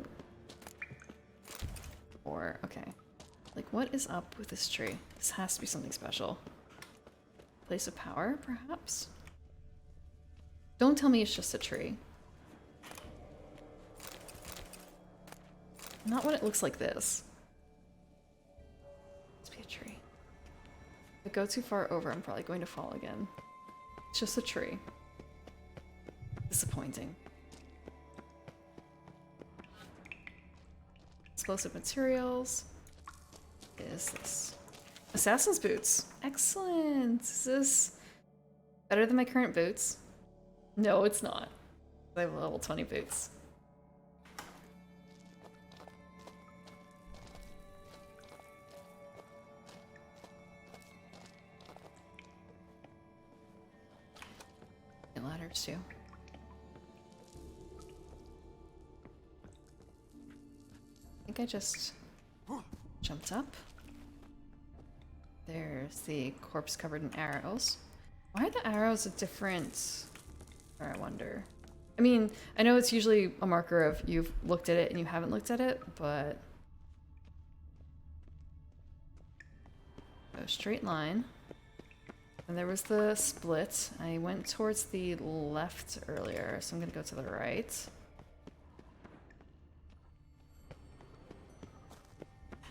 Or okay, like what is up with this tree? This has to be something special. Place of power, perhaps. Don't tell me it's just a tree. Not when it looks like this. Let's be a tree. If I go too far over, I'm probably going to fall again. It's just a tree. Disappointing. Explosive materials. What is this? Assassin's boots. Excellent. Is this better than my current boots? No, it's not. I have level 20 boots. And ladders too. I think I just jumped up. There's the corpse covered in arrows. Why are the arrows a different... I wonder. I mean, I know it's usually a marker of you've looked at it and you haven't looked at it, but... A straight line. And there was the split. I went towards the left earlier, so I'm gonna go to the right.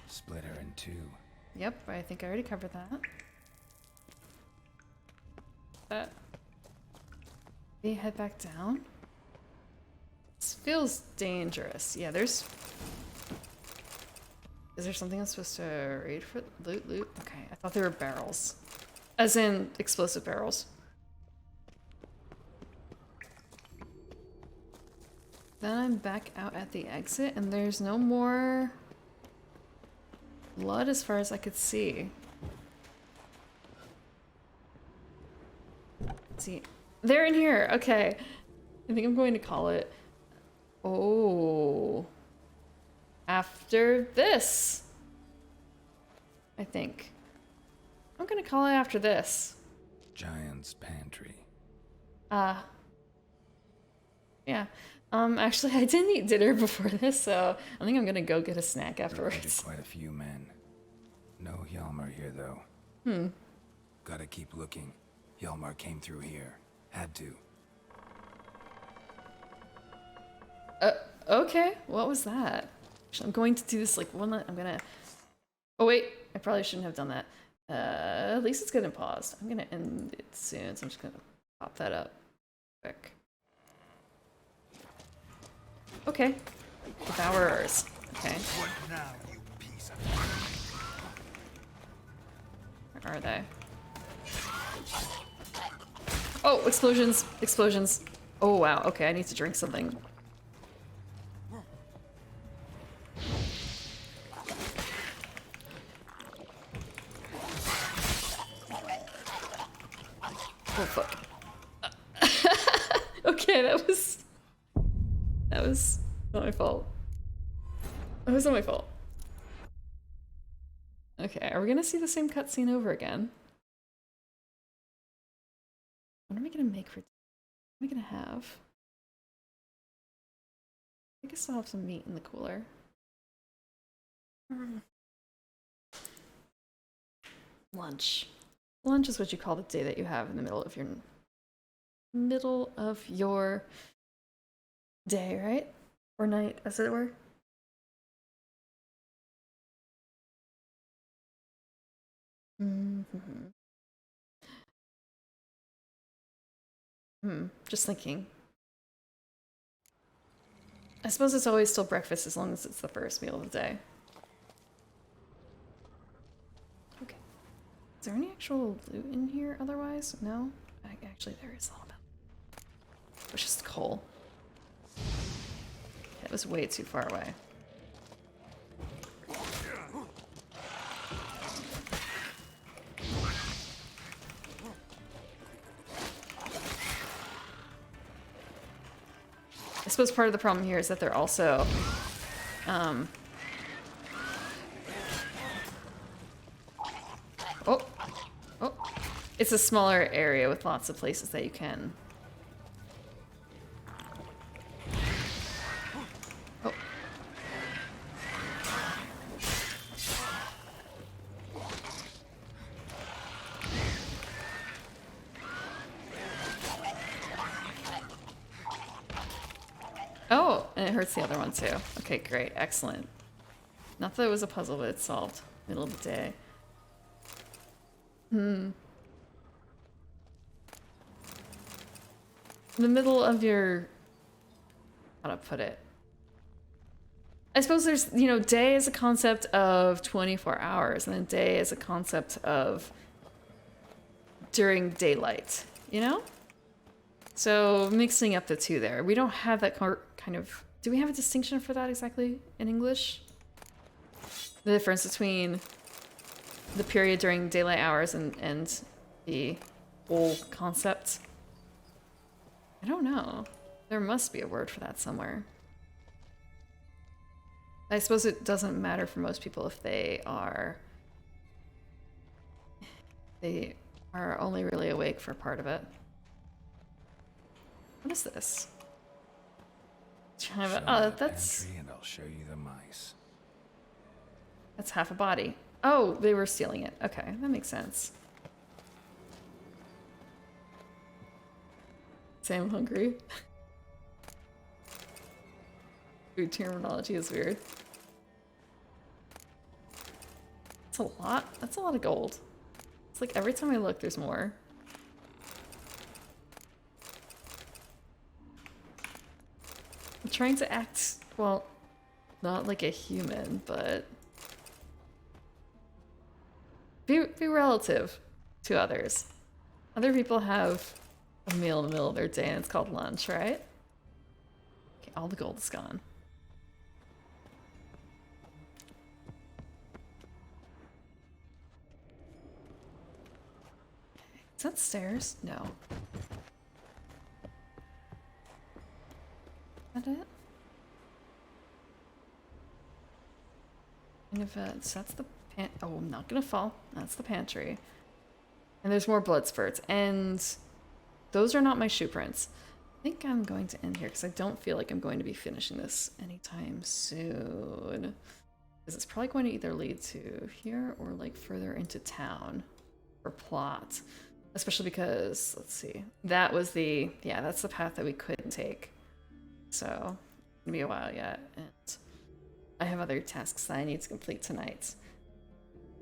Split her in two. Yep, I think I already covered that. We head back down. This feels dangerous. Yeah, there's... Is there something I'm supposed to raid for? Loot? Okay, I thought they were barrels. As in explosive barrels. Then I'm back out at the exit and there's no more blood as far as I could see. Let's see. They're in here. Okay. I think I'm going to call it. Oh. After this. I think. I'm going to call it after this. Giant's pantry. Yeah. Actually, I didn't eat dinner before this, so I think I'm going to go get a snack afterwards. Raided quite a few men. No Hjalmar here, though. Gotta keep looking. Hjalmar came through here. Had to. Okay. What was that? Actually, I'm going to do this like one. I'm gonna. Oh wait, I probably shouldn't have done that. At least it's getting paused. I'm gonna end it soon, so I'm just gonna pop that up quick. Okay. Devourers. Okay. What now, you piece of... Where are they? Oh, explosions! Explosions! Oh wow, okay, I need to drink something. Oh fuck. Okay, that was not my fault. That was not my fault. Okay, are we gonna see the same cutscene over again? What am I gonna make for... What am I gonna have? I guess I'll have some meat in the cooler. Lunch. Lunch is what you call the day that you have in the middle of your day, right? Or night, as it were. Just thinking. I suppose it's always still breakfast as long as it's the first meal of the day. Okay. Is there any actual loot in here otherwise? No? Actually, there is a little bit. It's just coal. That was way too far away. I suppose part of the problem here is that they're also oh, it's a smaller area with lots of places that you can. Oh. Oh, and it hurts the other one too. Okay, great, excellent. Not that it was a puzzle, but it's solved. Middle of the day. In the middle of your... How to put it? I suppose there's, you know, day is a concept of 24 hours, and then day is a concept of during daylight, you know? So mixing up the two there. We don't have that kind of... Do we have a distinction for that exactly in English? The difference between the period during daylight hours and the whole concept? I don't know. There must be a word for that somewhere. I suppose it doesn't matter for most people if they are only really awake for part of it. What is this? Show me Oh, the that's... pantry and I'll show you the mice. That's half a body. Oh, they were stealing it. Okay, that makes sense. Say I'm hungry. Food terminology is weird. That's a lot. That's a lot of gold. It's like every time I look, there's more. I'm trying to act, well, not like a human, but be relative to others. Other people have a meal in the middle of their day and it's called lunch, right? Okay, all the gold is gone. Is that stairs? No. Is that it? Kind of, so that's the oh, I'm not gonna fall. That's the pantry. And there's more blood spurts. And those are not my shoe prints. I think I'm going to end here because I don't feel like I'm going to be finishing this anytime soon. Because it's probably going to either lead to here or like further into town for plot. Especially because, let's see, that was the, yeah, that's the path that we couldn't take. So, it's gonna be a while yet. And I have other tasks that I need to complete tonight.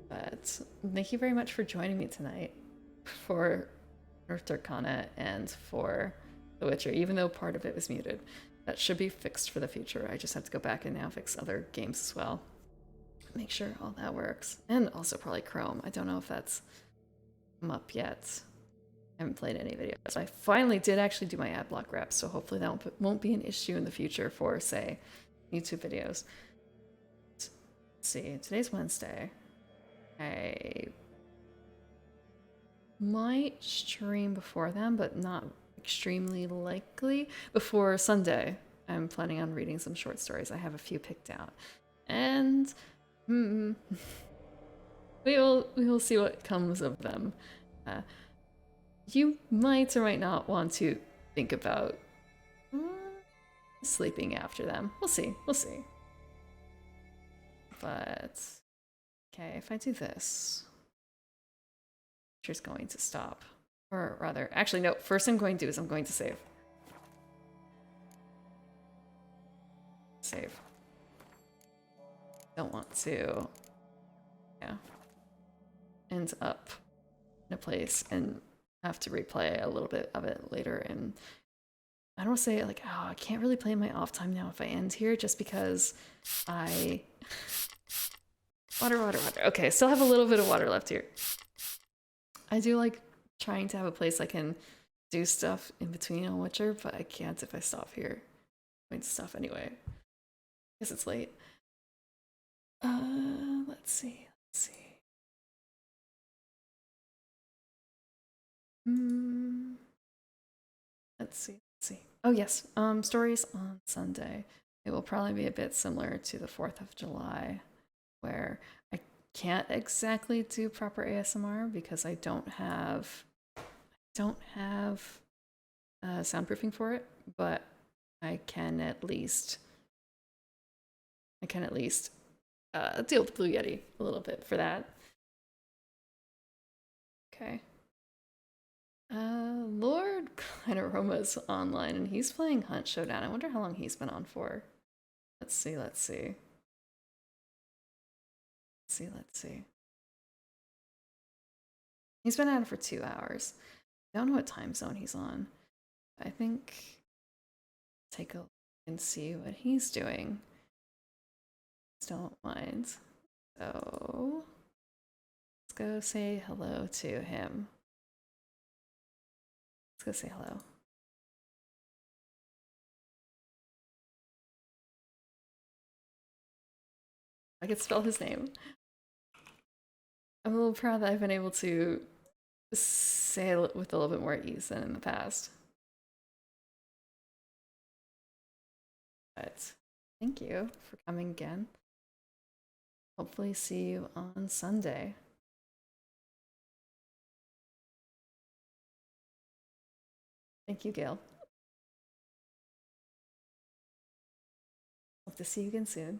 But thank you very much for joining me tonight for Unearthed Arcana and for The Witcher, even though part of it was muted. That should be fixed for the future. I just have to go back and now fix other games as well. Make sure all that works. And also probably Chrome. I don't know if that's come up yet. I haven't played any videos. I finally did actually do my ad block reps, so hopefully that won't be an issue in the future for, say, YouTube videos. Let's see, today's Wednesday. I might stream before then, but not extremely likely. Before Sunday, I'm planning on reading some short stories. I have a few picked out. And we will see what comes of them. You might or might not want to think about sleeping after them. We'll see. We'll see. But okay, if I do this, it's going to stop. Or rather, actually, no. First I'm going to do is I'm going to save. Save. Don't want to, yeah, end up in a place and have to replay a little bit of it later. And I don't want to say like, oh, I can't really play my off time now if I end here, just because I water. Okay, still have a little bit of water left here. I do like trying to have a place I can do stuff in between on Witcher, but I can't if I stop here. I'm going to stop anyway. Guess it's late. Let's see. Let's see. Oh yes, stories on Sunday. It will probably be a bit similar to the 4th of July, where I can't exactly do proper ASMR because I don't have soundproofing for it, but I can at least deal with Blue Yeti a little bit for that. Okay. Lord Clinaroma's online and he's playing Hunt Showdown. I wonder how long he's been on for. Let's see. let's see. He's been at it for 2 hours. I don't know what time zone he's on. I think take a look and see what he's doing. Don't mind. So let's go say hello to him. Let's go say hello. I could spell his name. I'm a little proud that I've been able to say it with a little bit more ease than in the past. But thank you for coming again. Hopefully see you on Sunday. Thank you, Gail. Hope to see you again soon.